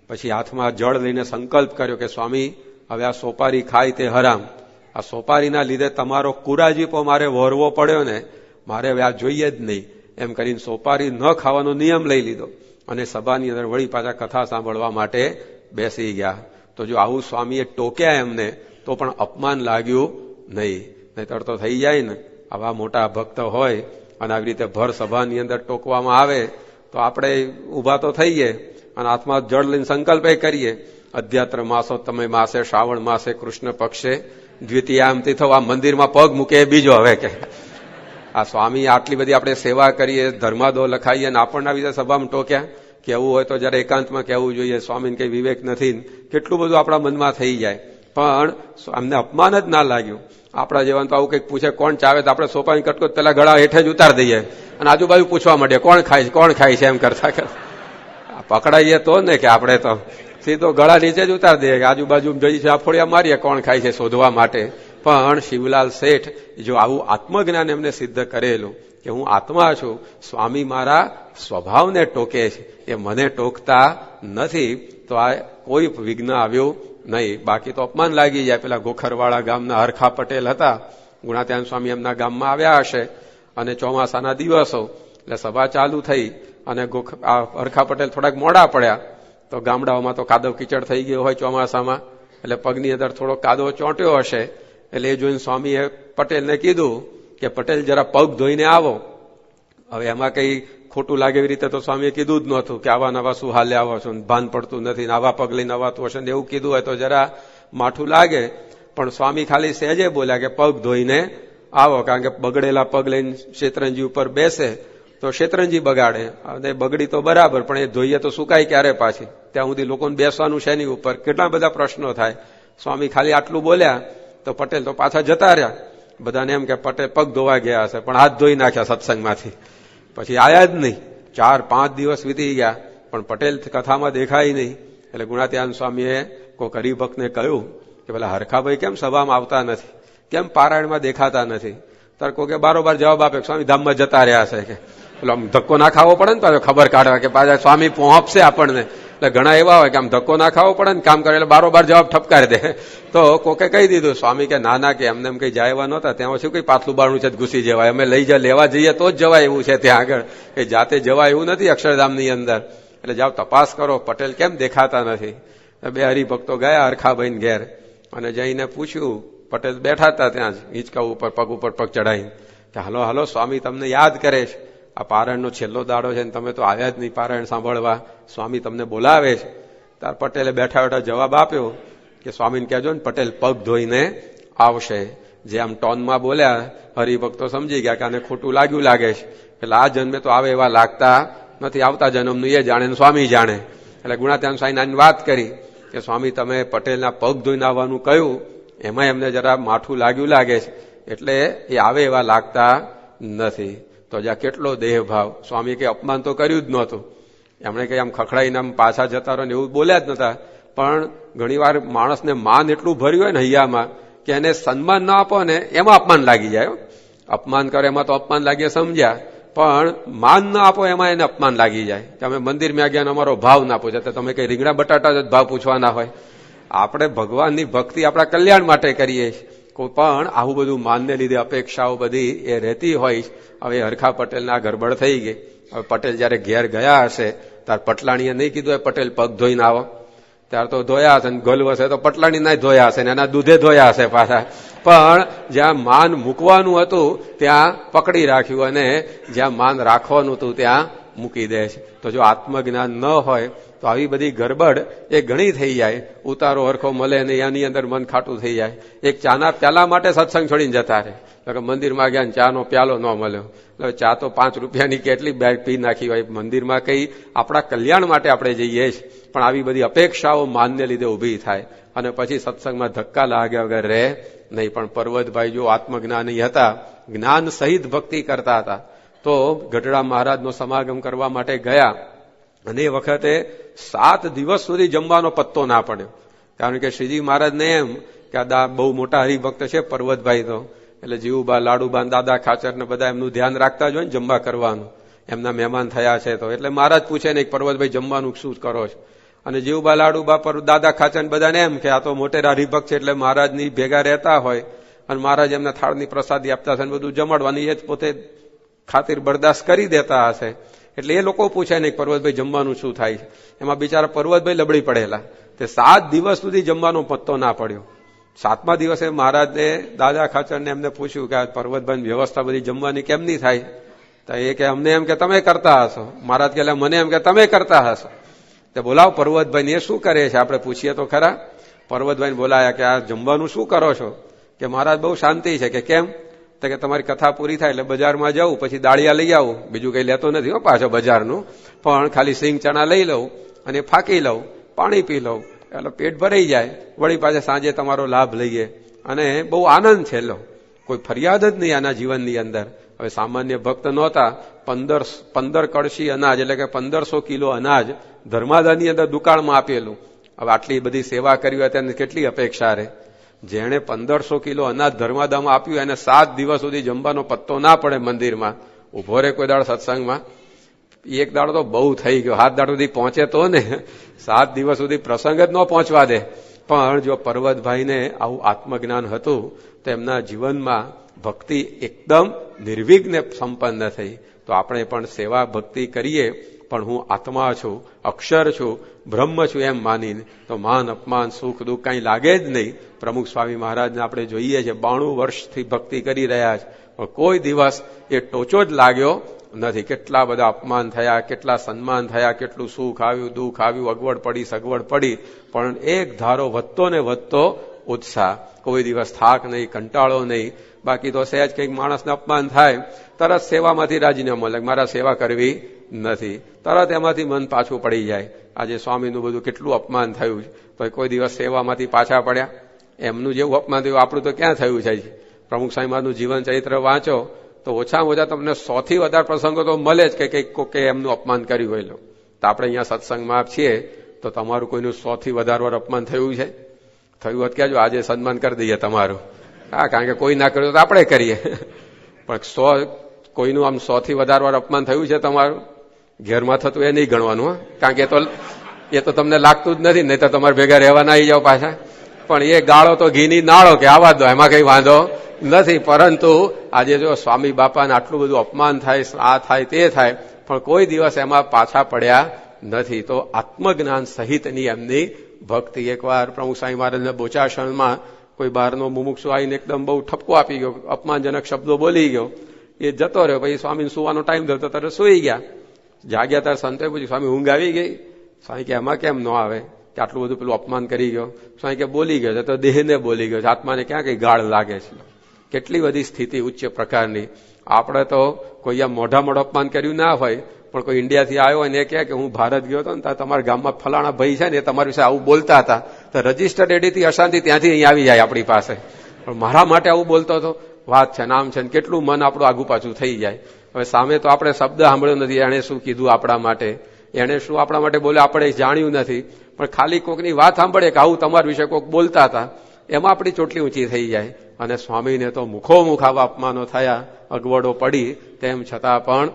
પછી હાથમાં જળ લઈને સંકલ્પ કર્યો કે સ્વામી, હવે આ સોપારી ખાય તે હરામ. આ સોપારીના લીધે તમારો કુરાજીપો મારે વહોરવો પડ્યો ને, મારે હવે આ જોઈએ જ નહીં. એમ કરીને સોપારી ન ખાવાનો નિયમ લઈ લીધો અને સભાની અંદર વળી પાછા કથા સાંભળવા માટે બેસી ગયા. તો જો આવું સ્વામીએ ટોક્યા એમને તો પણ અપમાન લાગ્યું નહીં. નહીતર તો થઈ જાય ને, આવા મોટા ભક્ત હોય અને આવી રીતે ભર સભાની અંદર ટોકવામાં આવે તો આપણે ઉભા તો થઈએ અને હાથમાં જળ લઈને સંકલ્પ કરીએ, અધ્યાત્ર માસો તમે માસે શ્રાવણ માસે કૃષ્ણ પક્ષે દ્વિતીયામ તીથો. આ મંદિરમાં પગ મૂકે બીજો. હવે કે આ સ્વામી આટલી બધી આપણે સેવા કરીએ, ધર્માદો લખાઈએ અને આપણના વિશે સભામાં ટોક્યા. કેવું હોય તો જયારે એકાંતમાં કહેવું જોઈએ, સ્વામીને કઈ વિવેક નથી, કેટલું બધું આપણા મનમાં થઈ જાય. પણ અમને અપમાન જ ના લાગ્યું. આપણા જેવાનું તો આવું કંઈક પૂછે કોણ ચાવે તો આપણે સોપાની કટકો પેલા ગળા હેઠે જ ઉતાર દઈએ અને આજુબાજુ પૂછવા માંડીએ કોણ ખાય છે એમ કરતા કરતા પકડાઈએ તો ને કે આપણે તો સીધો ગળા નીચે જ ઉતાર દઈએ, આજુબાજુ જઈ છે ફોડિયા મારીએ કોણ ખાય છે શોધવા માટે. પણ શિવલાલ શેઠ જો આવું આત્મજ્ઞાન એમને સિદ્ધ કરેલું કે હું આત્મા છું, સ્વામી મારા સ્વભાવને ટોકે છે, એ મને ટોકતા નથી, તો આ કોઈ વિઘ્ન આવ્યું નહીં. બાકી તો અપમાન લાગી જાય. પેલા ગોખરવાળા ગામના હરખા પટેલ હતા, ગુણાત્યાન સ્વામી એમના ગામમાં આવ્યા હશે અને ચોમાસાના દિવસો એટલે સભા ચાલુ થઈ અને હરખા પટેલ થોડાક મોડા પડ્યા. તો ગામડાઓમાં તો કાદવ કીચડ થઈ ગયો હોય ચોમાસામાં, એટલે પગની અંદર થોડો કાદવ ચોંટ્યો હશે. એટલે એ જોઈને સ્વામીએ પટેલને કીધું કે પટેલ જરા પગ ધોઈને આવો. હવે એમાં કઈ ખોટું લાગે એવી રીતે તો સ્વામીએ કીધું જ નહોતું કે આવા નવા શું હાલે આવો છો, ભાન પડતું નથી, આવા પગ લઈને અવાતું હશે ને એવું કીધું હોય તો જરા માઠું લાગે. પણ સ્વામી ખાલી સહેજે બોલ્યા કે પગ ધોઈને આવો, કારણ કે બગડેલા પગ લઈને શેતરંજી ઉપર બેસે તો શેતરંજી બગાડે, અને બગડી તો બરાબર પણ એ ધોઈએ તો સુકાય ક્યારે પાછી, ત્યાં સુધી લોકોને બેસવાનું છે એની ઉપર, કેટલા બધા પ્રશ્નો થાય. સ્વામી ખાલી આટલું બોલ્યા તો પટેલ તો પાછા જતા રહ્યા. બધાને એમ કે પટેલ પગ ધોવા ગયા હશે, પણ હાથ ધોઈ નાખ્યા સત્સંગમાંથી. પછી આયા જ નહીં. 4-5 દિવસ વીતી ગયા પણ પટેલ કથામાં દેખાય નહીં. એટલે ગુણાત્યાન સ્વામીએ કોઈક હરિભક્તને કહ્યું કે પેલા હરખાભાઈ કેમ સભામાં આવતા નથી, કેમ પારાયણમાં દેખાતા નથી? તાર કોકે બારોબાર જવાબ આપે સ્વામી ધામમાં જતા રહ્યા છે. કે પેલો આમ ધક્કો ના ખાવો પડે ને પાછો ખબર કાઢવા કે પાછા સ્વામી પહોંચશે આપણને. એટલે ઘણા એવા હોય કે આમ ધક્કો ના ખાવો પડે ને કામ કરે એટલે બારોબાર જવાબ ઠપકારી દે. તો કોકે કહી દીધું સ્વામી કે ના કે એમને એમ કઈ જાય એવા નહોતા, ત્યાં શું કઈ પાછલું બારણું છે ઘૂસી જવાય, અમે લેવા જઈએ તો જ જવાય એવું છે ત્યાં આગળ, કે જાતે જવાય એવું નથી અક્ષરધામની અંદર. એટલે જાઓ તપાસ કરો પટેલ કેમ દેખાતા નથી. બે હરિભક્તો ગયા હરખાભાઈને ઘેર અને જઈને પૂછ્યું. પટેલ બેઠા હતા ત્યાં જ હિંચકા ઉપર પગ ચડાવીને કે હાલો સ્વામી તમને યાદ કરે છે, આ પારાયણનો છેલ્લો દાડો છે ને તમે તો આવ્યા જ નહીં પારાયણ સાંભળવા, સ્વામી તમને બોલાવે છે. તાર પટેલે બેઠા જવાબ આપ્યો કે સ્વામીને કહેજો ને પટેલ પગ ધોઈને આવશે. જે આમ ટોનમાં બોલ્યા હરિભક્તો સમજી ગયા કે આને ખોટું લાગ્યું લાગે છે, એટલે આ જન્મે તો આવે એવા લાગતા નથી, આવતા જન્મનું એ જાણે ને સ્વામી જાણે. એટલે ગુણાત્યાન સ્વામી વાત કરી કે સ્વામી તમે પટેલના પગ ધોઈને આવવાનું કહ્યું, એમાં એમને જરા માઠું લાગ્યું લાગે છે, એટલે એ આવે એવા લાગતા નથી. તો જ્યાં કેટલો દેહભાવ. સ્વામી કઈ અપમાન તો કર્યું જ નહોતું, એમણે કઈ આમ ખખડાઈને આમ પાછા જતા રહો ને એવું બોલ્યા જ નતા. પણ ઘણીવાર માણસને માન એટલું ભર્યું હોય ને હૈયામાં કે એને સન્માન ન આપો ને એમાં અપમાન લાગી જાય. અપમાન કરે એમાં તો અપમાન લાગીએ સમજ્યા, પણ માન ન આપો એમાં એને અપમાન લાગી જાય. કે અમે મંદિરમાં ગયા અમારો ભાવ ના પૂછે, તમે કઈ રીંગણા બટાટા જ ભાવ પૂછવાના હોય. આપણે ભગવાનની ભક્તિ આપણા કલ્યાણ માટે કરીએ છીએ, કોઈ પણ આવું બધું માનને લીધે અપેક્ષાઓ બધી એ રહેતી હોય. હવે હરખા પટેલના ગરબડ થઈ ગઈ. હવે પટેલ જયારે ઘેર ગયા હશે ત્યારે પટલાણીએ નહીં કીધું પટેલ પગ ધોઈને આવો, ત્યારે તો ધોયા હશે, ગોલ હશે તો પટલાણી ના ધોયા હશે ને એના દૂધે ધોયા હશે પાછા. પણ જ્યાં માન મૂકવાનું હતું ત્યાં પકડી રાખ્યું અને જ્યાં માન રાખવાનું હતું ત્યાં મૂકી દે છે. તો જો આત્મજ્ઞાન ન હોય તો આવી બધી ગરબડ એ ઘણી થઈ જાય. ઉતારો હરખો મળે ને એની અંદર મન ખાટું થઈ જાય. એક ચાના પ્યાલા માટે સત્સંગ છોડીને જતા રહે, મંદિરમાં ગયા ચાનો પ્યાલો ન મળ્યો, એટલે ચા તો 5 રૂપિયાની કેટલી પી નાખી હોય. મંદિરમાં કઈ આપણા કલ્યાણ માટે આપણે જઈએ છીએ, પણ આવી બધી અપેક્ષાઓ માનને લીધે ઉભી થાય અને પછી સત્સંગમાં ધક્કા લાગ્યા વગર રહે નહીં. પણ પર્વતભાઈ જો આત્મજ્ઞાની હતા, જ્ઞાન સહિત ભક્તિ કરતા હતા, તો ગઢડા મહારાજનો સમાગમ કરવા માટે ગયા અને એ વખતે 7 દિવસ સુધી જમવાનો પત્તો ના પડ્યો. કારણ કે શ્રીજી મહારાજને એમ કે આ બહુ મોટા હરિભક્ત છે પર્વતભાઈ, તો એટલે જીવુબા, લાડુબા, દાદા ખાચર ને બધા એમનું ધ્યાન રાખતા જ હોય ને જમવા કરવાનું, એમના મહેમાન થયા છે તો. એટલે મહારાજ પૂછે ને પર્વતભાઈ જમવાનું શું કરો છો? અને જીવુબા, લાડુબા, દાદા ખાચર બધાને એમ કે આ તો મોટેરા હરિભક્ત છે એટલે મહારાજની ભેગા રહેતા હોય અને મહારાજ એમને થાળની પ્રસાદી આપતા હશે, બધું જમાડવાની એ જ પોતે ખાतिर બરદાસ્ત કરી દેતા હશે. એટલે એ લોકો પૂછે ને પર્વતભાઈ જમવાનું શું થાય છે? એમાં બિચારા પર્વતભાઈ લબડી પડેલા. તે 7 દિવસ સુધી જમવાનો પત્તો ના પડ્યો. 7મા દિવસે મહારાજને દાદા ખાચરને એમને પૂછ્યું કે આ પર્વતભાઈ વ્યવસ્થા બધી જમવાની કેમ નહીં થાય? તો એ કે અમને એમ કે તમે કરતા હશો. મહારાજ કે મને એમ કે તમે કરતા હશો. તે બોલાવો પર્વતભાઈ, એ શું કરે છે આપણે પૂછીએ તો ખરા. પર્વતભાઈને બોલાયા કે આ જમવાનું શું કરો છો? કે મહારાજ બહુ શાંતિ છે. કે કેમ? તો કે તમારી કથા પૂરી થાય એટલે બજારમાં જાઉં, પછી દાળિયા લઈ આવું, બીજું કઈ લેતો નથી હો પાછો બજારનું, પણ ખાલી સિંગ ચણા લઈ લઉં અને ફાંકી લઉં, પાણી પી લઉં, એટલે પેટ ભરાઈ જાય. વળી પાછા સાંજે તમારો લાભ લઈએ અને બહુ આનંદ છે. લો, કોઈ ફરિયાદ જ નહીં આના જીવનની અંદર. હવે સામાન્ય ભક્ત નહોતા. 15 કળશી અનાજ એટલે કે 1500 કિલો અનાજ ધર્માદાની અંદર દુકાળમાં આપેલું. હવે આટલી બધી સેવા કરી હોય તેને કેટલી અપેક્ષા રહે? જેણે 1500 કિલો અનાજ ધર્માદામાં આપ્યું એને 7 દિવસ સુધી જમવાનો પત્તો ના પડે મંદિરમાં. ઉભો રહે કોઈ દાડો સત્સંગમાં? એક દાડો તો બહુ થઈ ગયો, 7 દાડો સુધી પહોંચે તો ને. 7 દિવસ સુધી પ્રસંગ જ ન પહોંચવા દે. પણ જો પર્વતભાઈને આવું આત્મજ્ઞાન હતું તો એમના જીવનમાં ભક્તિ એકદમ નિર્વિઘ્ને સંપન્ન થઈ. તો આપણે પણ સેવા ભક્તિ કરીએ, પણ હું આત્મા છું, અક્ષર છું, બ્રહ્મ છું એમ માનીને, તો માન અપમાન સુખ દુઃખ કઈ લાગે જ નહીં. પ્રમુખ સ્વામી મહારાજને આપણે જોઈએ છે 92 વર્ષથી ભક્તિ કરી રહ્યા છે, પણ કોઈ દિવસ એ ટોચો જ લાગ્યો નથી. કેટલા બધા અપમાન થયા, કેટલા સન્માન થયા, કેટલું સુખ આવ્યું, દુઃખ આવ્યું, અગવડ પડી, સગવડ પડી, પણ એક ધારો વધતો ને વધતો ઉત્સાહ. કોઈ દિવસ થાક નહીં, કંટાળો નહીં. બાકી તો સહેજ કંઈક માણસને અપમાન થાય તરત સેવામાંથી રાજીનામું મળે, મારા સેવા કરવી નથી, તરત એમાંથી મન પાછું પડી જાય. આજે સ્વામીનું બધું કેટલું અપમાન થયું છે, તો કોઈ દિવસ સેવામાંથી પાછા પડ્યા? એમનું જેવું અપમાન થયું આપણું તો ક્યાં થયું છે? પ્રમુખ સ્વામી મહારાજનું જીવન ચરિત્ર વાંચો તો ઓછામાં ઓછા તમને 100થી વધારે પ્રસંગો તો મળે જ કે કંઈક કોકે એમનું અપમાન કર્યું હોય. તો આપણે અહીંયા સત્સંગમાં છીએ તો તમારું કોઈનું 100થી વધારે વાર અપમાન થયું છે? થયું હોત કહેજો, આજે સન્માન કરી દઈએ તમારું. હા, કારણ કે કોઈ ના કર્યું તો આપણે કરીએ. પણ 100 કોઈનું આમ 100થી વધારે વાર અપમાન થયું છે તમારું? ઘેરમાં થતું એ નહીં ગણવાનું, કારણ કે એ તો તમને લાગતું જ નથી, નહીં તો તમારે ભેગા રહેવાના આવી જાઓ પાછા. પણ એ ગાળો તો ઘીની નાળો કે આવા દો, એમાં કઈ વાંધો નથી. પરંતુ આજે જો સ્વામી બાપાને આટલું બધું અપમાન થાય, આ થાય તે થાય, પણ કોઈ દિવસ એમાં પાછા પડ્યા નથી. તો આત્મજ્ઞાન સહિતની એમની ભક્તિ. એકવાર પ્રમુખ સ્વામી મહારાજના બોચાસણમાં કોઈ બહારનો મુમુક્ષુ આવીને એકદમ બહુ ઠપકો આપી ગયો, અપમાનજનક શબ્દો બોલી ગયો, એ જતો રહ્યો. પછી સ્વામીને સુવાનો ટાઈમ થયો તો તરત સુઈ ગયા. જાગ્યા ત્યારે સંતોએ પૂછ્યું, સ્વામી ઊંઘ આવી ગઈ? સ્વામી કે એમાં કેમ ન આવે, કે આટલું બધું પેલું અપમાન કરી ગયો. સ્વામી કે બોલી ગયો છે તો દેહને બોલી ગયો છે, આત્માને ક્યાં કઈ ગાળ લાગે છે. કેટલી બધી સ્થિતિ ઉચ્ચ પ્રકારની. આપણે તો કોઈ આમ મોઢા મોઢ અપમાન કર્યું ના હોય, પણ કોઈ ઇન્ડિયાથી આવ્યો હોય ને એ કહે કે હું ભારત ગયો હતો ને ત્યાં તમારા ગામમાં ફલાણા ભાઈ છે ને એ તમારી વિશે આવું બોલતા હતા, તો રજીસ્ટર્ડ એડીથી અશાંતિ ત્યાંથી અહીં આવી જાય આપણી પાસે. પણ મારા માટે આવું બોલતો હતો, વાત છે, નામ છે, કેટલું મન આપણું આગુ પાછું થઈ જાય. હવે સામે તો આપણે શબ્દ સાંભળ્યો નથી, એણે શું કીધું આપણા માટે, એણે શું આપણા માટે બોલે આપણે જાણ્યું નથી, પણ ખાલી કોકની વાત સાંભળે કે આવું તમારા વિશે કોક બોલતા હતા, એમાં આપણી ચોટલી ઊંચી થઈ જાય. અને સ્વામીને તો મુખોમુખ આવા અપમાનો થયા, અગવડો પડી, તેમ છતાં પણ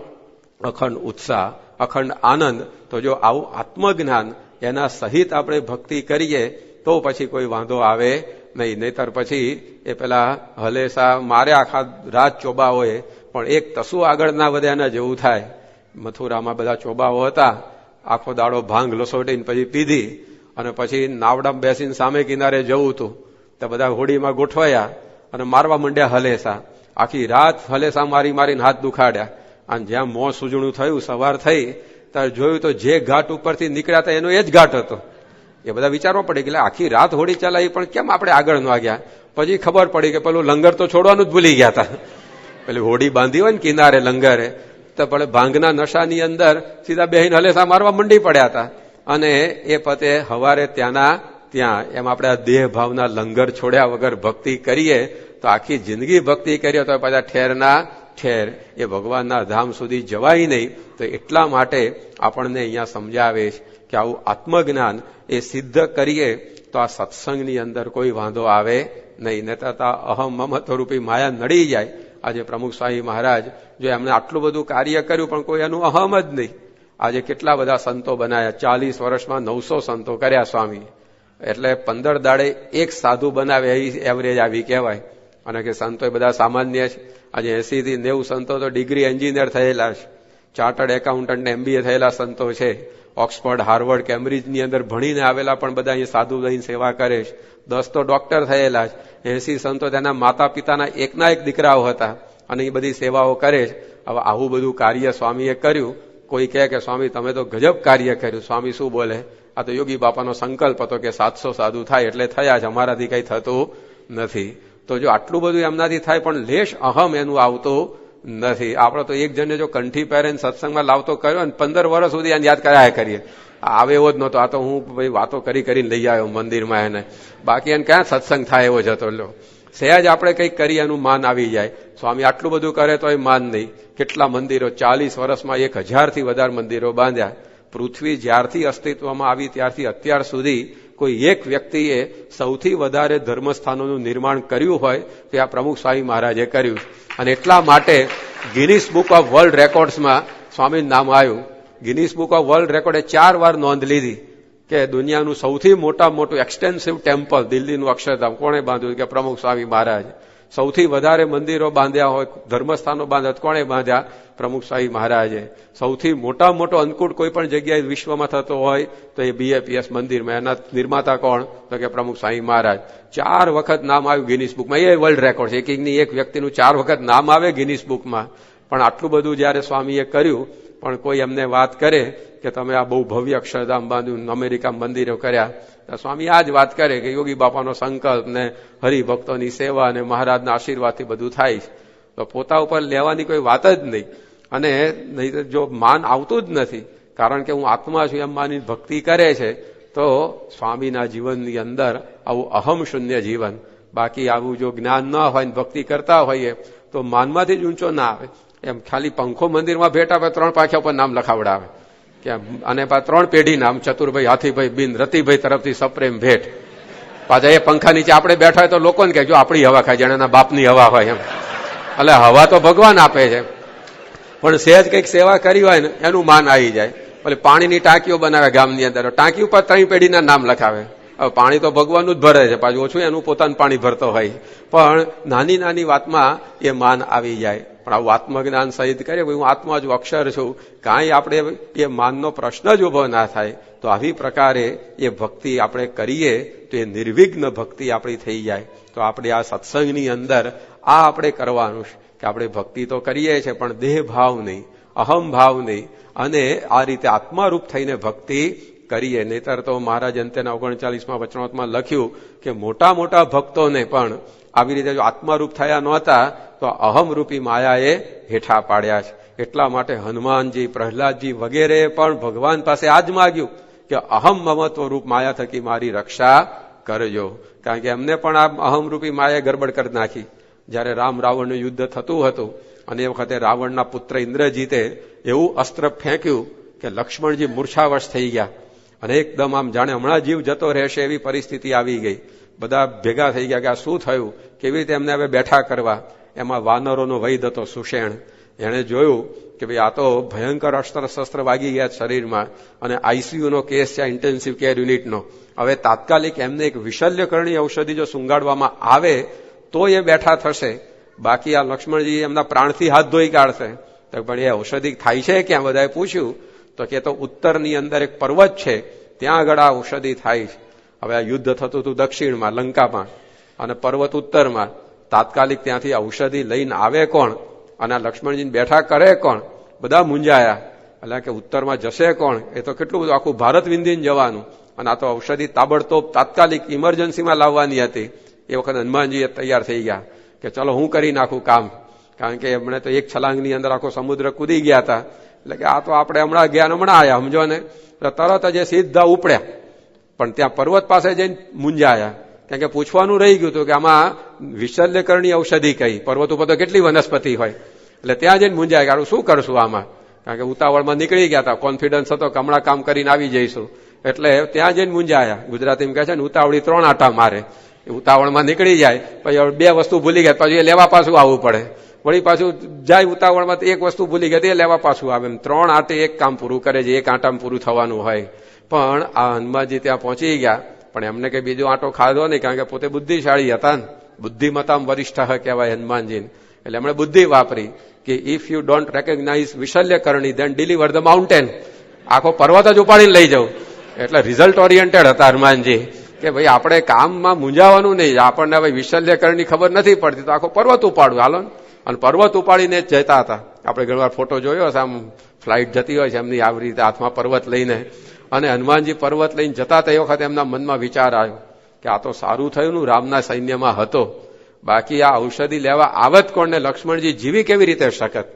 અખંડ ઉત્સાહ, અખંડ આનંદ. તો જો આવું આત્મજ્ઞાન એના સહિત આપણે ભક્તિ કરીએ તો પછી કોઈ વાંધો આવે નહીં. નહીતર પછી એ પેલા હલેસા મારે આખા રાત ચોબાઓએ, પણ એક તસુ આગળ ના વધે એના જેવું થાય. મથુરામાં બધા ચોબાઓ હતા, આખો દાડો ભાંગ લસોટીને પછી પીધી અને પછી નાવડામાં બેસીને સામે કિનારે જવું હતું, તો બધા હોડીમાં ગોઠવાયા અને મારવા માંડ્યા હલેસા. આખી રાત હલેસા મારી મારીને હાથ દુખાડ્યા. અને જ્યાં મોં સૂજણું થયું, સવાર થઈ ત્યારે જોયું તો જે ઘાટ ઉપરથી નીકળ્યા હતા એનો એ જ ઘાટ હતો. એ બધા વિચારવા પડે કે આખી રાત હોડી ચલાવી પણ કેમ આપણે આગળ ન ગયા. પછી ખબર પડી કે પેલું લંગર તો છોડવાનું જ ભૂલી ગયા હતા. પેલી હોડી બાંધી હોય ને કિનારે લંગરે, તો પણ ભાંગના નશાની અંદર સીધા બેહીને હલેસા મારવા મંડી પડ્યા હતા. અને એ પતે હવારે ત્યાંના ત્યાં એમ આપણે આ દેહ ભાવના લંગર છોડ્યા વગર ભક્તિ કરીએ તો આખી જિંદગી ભક્તિ કરીએ તો પાછા ઠેરના ઠેર એ ભગવાનના ધામ સુધી જવાય નહીં. તો એટલા માટે આપણને અહીંયા સમજાવે કે આવું આત્મજ્ઞાન એ સિદ્ધ કરીએ તો આ સત્સંગની અંદર કોઈ વાંધો આવે નહીં. નહીતર અહમ મમત્વ રૂપી માયા નડી જાય. આજે પ્રમુખ સ્વામી મહારાજ જો એમને આટલું બધું કાર્ય કર્યું પણ કોઈ એનું અહમ જ નહીં. આજે કેટલા બધા સંતો બનાવ્યા, 40 વર્ષમાં 900 સંતો કર્યા સ્વામી. એટલે 15 દાડે એક સાધુ બનાવે એ એવરેજ આવી કહેવાય. અને કે સંતો બધા સામાન્ય છે. આજે 80 થી 90 સંતો તો ડિગ્રી એન્જિનિયર થયેલા છે, ચાર્ટર્ડ એકાઉન્ટન્ટ ને MBA થયેલા સંતો છે. ઓક્સફર્ડ, હાર્વર્ડ, કેમ્બ્રિજની અંદર ભણીને આવેલા પણ બધા અહીં સાધુ લઈને સેવા કરે છે. 10 તો ડોક્ટર થયેલા છે. 80 સંતો તેના માતા પિતાના એકના એક દીકરાઓ હતા અને એ બધી સેવાઓ કરે છે. હવે આવું બધું કાર્ય સ્વામીએ કર્યું. કોઈ કહે કે સ્વામી તમે તો ગજબ કાર્ય કર્યું. સ્વામી શું બોલે, આ તો યોગી બાપાનો સંકલ્પ હતો કે 700 સાધુ થાય એટલે થયા જ, અમારાથી કઈ થતું નથી. તો જો આટલું બધું એમનાથી થાય પણ લેશ અહમ એનું આવતું નથી. આપણે તો એક જણને જો કંઠી પહેરીને સત્સંગમાં લાવતો કર્યો ને 15 વર્ષ સુધી એને યાદ કર્યા કરીએ. આવે એવો જ નહોતો. આ તો હું ભાઈ વાતો કરીને લઈ આવ્યો મંદિરમાં એને, બાકી એને ક્યાં સત્સંગ થાય એવો જતો. લો સહેજ આપણે કંઈક કરી એનું માન આવી જાય. સ્વામી આટલું બધું કરે તો એ માન નહીં. કેટલા મંદિરો, 40 વર્ષમાં 1000થી વધારે મંદિરો બાંધ્યા. પૃથ્વી જ્યારથી અસ્તિત્વમાં આવી ત્યારથી અત્યાર સુધી કોઈ એક વ્યક્તિએ સૌથી વધારે ધર્મસ્થાનોનું નિર્માણ કર્યું હોય તે આ પ્રમુખ સ્વામી મહારાજે કર્યું. અને એટલા માટે ગિનિસ બુક ઓફ વર્લ્ડ રેકોર્ડ્સમાં સ્વામીનું નામ આવ્યું. ગિનિસ બુક ઓફ વર્લ્ડ રેકોર્ડે 4 વાર નોંધ લીધી કે દુનિયાનું સૌથી મોટું એક્સટેન્સિવ ટેમ્પલ દિલ્હીનું અક્ષરધામ કોણે બાંધ્યું કે પ્રમુખ સ્વામી મહારાજ. સૌથી વધારે મંદિરો બાંધ્યા હોય, ધર્મસ્થાનો બાંધ્યા કોણે બાંધ્યા? પ્રમુખ સ્વામી મહારાજે. સૌથી મોટો અંકુટ કોઈ પણ જગ્યાએ વિશ્વમાં થતો હોય તો એ BAPS મંદિરમાં. એના નિર્માતા કોણ? તો કે પ્રમુખ સ્વામી મહારાજ. 4 વખત નામ આવ્યું ગિનિસ બુકમાં. એ વર્લ્ડ રેકોર્ડ છે. એક વ્યક્તિનું 4 વખત નામ આવે ગિનિસ બુકમાં. પણ આટલું બધું જયારે સ્વામીએ કર્યું પણ કોઈ એમને વાત કરે કે તમે આ બહુ ભવ્ય અક્ષરધામ બાંધ્યું, અમેરિકા મંદિરો કર્યા, સ્વામી આ જ વાત કરે કે યોગી બાપાનો સંકલ્પ ને હરિભક્તોની સેવા અને મહારાજના આશીર્વાદથી બધું થાય. તો પોતા ઉપર લેવાની કોઈ વાત જ નહીં. અને નહીં જો માન આવતું જ નથી, કારણ કે હું આત્મા છું એમ માની ભક્તિ કરે છે તો સ્વામીના જીવનની અંદર આવું અહમ શૂન્ય જીવન. બાકી આવું જો જ્ઞાન ન હોય ને ભક્તિ કરતા હોઈએ તો માનમાંથી જ ઊંચો ના આવે. એમ ખાલી પંખો મંદિરમાં ભેટ આપે, 3 પાંખ્યા પર નામ લખાવડાવે કે અને 3 પેઢી નામ, ચતુરભાઈ, હાથીભાઈ, બિન, રતિભાઈ તરફથી સપ્રેમ ભેટ. પાછા એ પંખા નીચે આપણે બેઠા હોય તો લોકોને કહે જો આપણી હવા ખાય, જેના બાપની હવા હોય એમ. એટલે હવા તો ભગવાન આપે છે, પણ સહેજ કંઈક સેવા કરી હોય ને એનું માન આવી જાય. એટલે પાણીની ટાંકીઓ બનાવે ગામની અંદર, ટાંકી ઉપર 3 પેઢીના નામ લખાવે. હવે પાણી તો ભગવાનનું જ ભરે છે, પાછું ઓછું એનું પોતાનું પાણી ભરતો હોય, પણ નાની વાતમાં એ માન આવી જાય. પણ આવું આત્મજ્ઞાન સહિત કરીએ, હું આત્મા જ અક્ષર છું, કાંઈ આપણે એ માનનો પ્રશ્ન જ ઉભો ના થાય. તો આવી પ્રકારે એ ભક્તિ આપણે કરીએ તો એ નિર્વિઘ્ન ભક્તિ આપણી થઈ જાય. તો આપણે આ સત્સંગની અંદર આ આપણે કરવાનું છે કે આપણે ભક્તિ તો કરીએ છીએ પણ દેહ ભાવ નહીં, અહમ ભાવ નહીં, અને આ રીતે આત્મારૂપ થઈને ભક્તિ કરીએ. નહીતર તો મહારાજ અંત્યના 39માં વચનામૃતમાં લખ્યું કે મોટા ભક્તોને પણ આવી રીતે જો આત્મારૂપ થયા નહોતા તો અહમરૂપી માયાએ હેઠા પાડ્યા છે. એટલા માટે હનુમાનજી, પ્રહલાદજી વગેરે પણ ભગવાન પાસે આ જ માગ્યું કે અહમ મમત્વ રૂપ માયા થકી મારી રક્ષા કરજો. કારણ કે એમને પણ આ અહમરૂપી માયાએ ગરબડ કરી નાખી. જયારે રામ રાવણનું યુદ્ધ થતું હતું અને એ વખતે રાવણના પુત્ર ઇન્દ્રજીતે એવું અસ્ત્ર ફેંક્યું કે લક્ષ્મણજી મૂર્છાવશ થઈ ગયા અને એકદમ આમ જાણે હમણાં જીવ જતો રહેશે એવી પરિસ્થિતિ આવી ગઈ. બધા ભેગા થઈ ગયા કે આ શું થયું, કેવી રીતે એમને હવે બેઠા કરવા. એમાં વાનરોનો વૈદ હતો સુષેણ. એણે જોયું કે ભાઈ આ તો ભયંકર અસ્ત્ર શસ્ત્ર વાગી ગયા શરીરમાં અને ICUનો કેસ છે, ઇન્ટેન્સિવ કેર યુનિટનો. હવે તાત્કાલિક એમને એક વિશલ્યકરણી ઔષધિ જો સુંગાડવામાં આવે તો એ બેઠા થશે, બાકી આ લક્ષ્મણજી એમના પ્રાણથી હાથ ધોઈ કાઢશે. તો પણ એ ઔષધિ થાય છે ક્યાં? બધાએ પૂછ્યું તો કે તો ઉત્તરની અંદર એક પર્વત છે, ત્યાં આગળ આ ઔષધિ થાય છે. હવે આ યુદ્ધ થતું હતું દક્ષિણમાં, લંકામાં, અને પર્વત ઉત્તરમાં. તાત્કાલિક ત્યાંથી ઔષધિ લઈને આવે કોણ અને લક્ષ્મણજીને બેઠા કરે કોણ? બધા મૂંઝાયા. એટલે કે ઉત્તરમાં જશે કોણ? એ તો કેટલું બધું આખું ભારત વિંધીને જવાનું. અને આ તો ઔષધિ તાબડતોબ તાત્કાલિક ઇમરજન્સીમાં લાવવાની હતી. એ વખત હનુમાનજી તૈયાર થઈ ગયા કે ચલો હું કરી નાખું કામ, કારણ કે એમણે તો એક છલાંગની અંદર આખો સમુદ્ર કૂદી ગયા હતા. એટલે કે આ તો આપણે હમણાં ગયા હમણાં આવ્યા, સમજો ને. તરત જ સીધા ઉપડ્યા, પણ ત્યાં પર્વત પાસે જઈને મૂંઝાયા, કારણ કે પૂછવાનું રહી ગયું હતું કે આમાં વિશલ્યકરણી ઔષધિ કઈ, પર્વત ઉપર તો કેટલી વનસ્પતિ હોય. એટલે ત્યાં જઈને મૂંઝાય કે શું કરશું આમાં, કારણ કે ઉતાવળમાં નીકળી ગયા હતા, કોન્ફિડન્સ હતો કે હમણાં કામ કરીને આવી જઈશું. એટલે ત્યાં જઈને મૂંઝાયા. ગુજરાતીમાં કહે છે ને ઉતાવળી 3 આંટા મારે. ઉતાવળમાં નીકળી જાય, પછી 2 વસ્તુ ભૂલી ગયા, પછી એ લેવા પાછું આવવું પડે. વળી પાછું જાય ઉતાવળમાં, એક વસ્તુ ભૂલી ગયા એ લેવા પાછું આવે. એમ 3 આંટે એક કામ પૂરું કરે છે, 1 આંટામાં પૂરું થવાનું હોય. પણ આ હનુમાનજી ત્યાં પહોંચી ગયા, પણ એમને કઈ બીજો આંટો ખાધો નહીં, કારણ કે પોતે બુદ્ધિશાળી હતા ને, બુદ્ધિમતામ વરિષ્ઠ કહેવાય હનુમાનજી. એટલે એમણે બુદ્ધિ વાપરી કે ઇફ યુ ડોન્ટ રેકોગ્નાઇઝ વિશલ્યકરણી ધેન ડિલિવર ધ માઉન્ટેન, આખો પર્વત જ ઉપાડીને લઈ જાઉં. એટલે રિઝલ્ટ ઓરિએન્ટેડ હતા હનુમાનજી કે ભાઈ આપણે કામમાં મૂંઝાવાનું નહીં, આપણને હવે વિશલ્યકરણની ખબર નથી પડતી તો આખો પર્વત ઉપાડું હાલો. અને પર્વત ઉપાડીને જ જતા હતા. આપણે ઘણીવાર ફોટો જોયો હશે, આમ ફ્લાઇટ જતી હોય છે એમની આવી રીતે હાથમાં પર્વત લઈને, અને હનુમાનજી પર્વત લઈને જતા તે વખતે એમના મનમાં વિચાર આવ્યો કે આ તો સારું થયું રામના સૈન્યમાં હતો, બાકી આ ઔષધિ લેવા આવત કોણને, લક્ષ્મણજી જીવી કેવી રીતે શકત.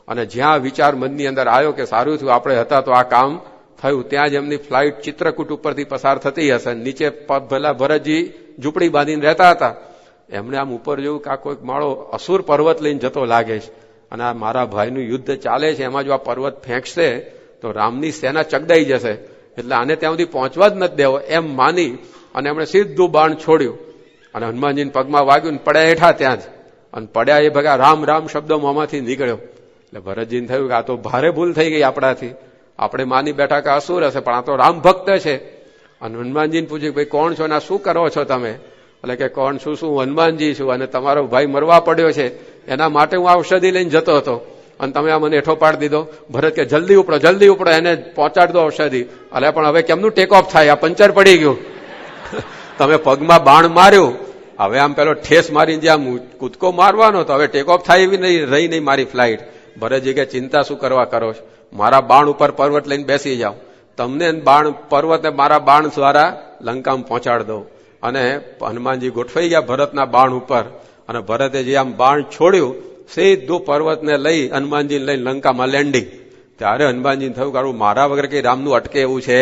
અને જ્યાં વિચાર મનની અંદર આવ્યો કે સારું થયું આપણે હતા તો આ કામ થયું, ત્યાં જ એમની ફ્લાઇટ ચિત્રકૂટ ઉપરથી પસાર થતી હશે. નીચે ભલા ભરતજી ઝૂંપડી બાંધીને રહેતા હતા. એમણે આમ ઉપર જોયું કે આ કોઈક માળો અસુર પર્વત લઈને જતો લાગે છે, અને આ મારા ભાઈનું યુદ્ધ ચાલે છે, એમાં જો આ પર્વત ફેંકશે તો રામની સેના ચગદાઈ જશે, એટલે આને ત્યાં સુધી પહોંચવા જ નથી દેવો એમ માની અને એમણે સીધું બાણ છોડ્યું અને હનુમાનજીને પગમાં વાગ્યું ને પડ્યા હેઠા ત્યાં જ. અને પડ્યા એ ભગા રામ રામ શબ્દો મોંમાંથી નીકળ્યો. એટલે ભરતજીને થયું કે આ તો ભારે ભૂલ થઈ ગઈ આપણાથી, આપણે માની બેઠા કે અસુર હશે, પણ આ તો રામ ભક્ત છે. અને હનુમાનજીને પૂછ્યું ભાઈ કોણ છો ને શું કરો છો તમે? એટલે કે કોણ છું, શું હનુમાનજી છું, અને તમારો ભાઈ મરવા પડ્યો છે એના માટે હું ઔષધિ લઈને જતો હતો અને તમે આ મને હેઠો પાડી દીધો. ભરત કે જલ્દી ઉપડો, એને પહોંચાડ દો ઔષધિ. એટલે પણ હવે કેમનું ટેક ઓફ થાય, આ પંચર પડી ગયું. તમે પગમાં બાણ માર્યું, હવે આમ પેલો ઠેસ મારીને જે આમ કૂદકો મારવાનો તો હવે ટેક ઓફ થાય એવી નહીં રહી નહીં મારી ફ્લાઇટ. ભરતજી કે ચિંતા શું કરવા કરો છો, મારા બાણ ઉપર પર્વત લઈને બેસી જાઓ, તમને બાણ પર્વતને મારા બાણ દ્વારા લંકામાં પહોંચાડ દો. અને હનુમાનજી ગોઠવાઈ ગયા ભરતના બાણ ઉપર, અને ભરતે જે આમ બાણ છોડ્યું સીધું પર્વતને લઈ હનુમાનજીને લઈને લંકામાં લેન્ડિંગ. ત્યારે હનુમાનજીને થયું કે મારા વગર કઈ રામનું અટકે એવું છે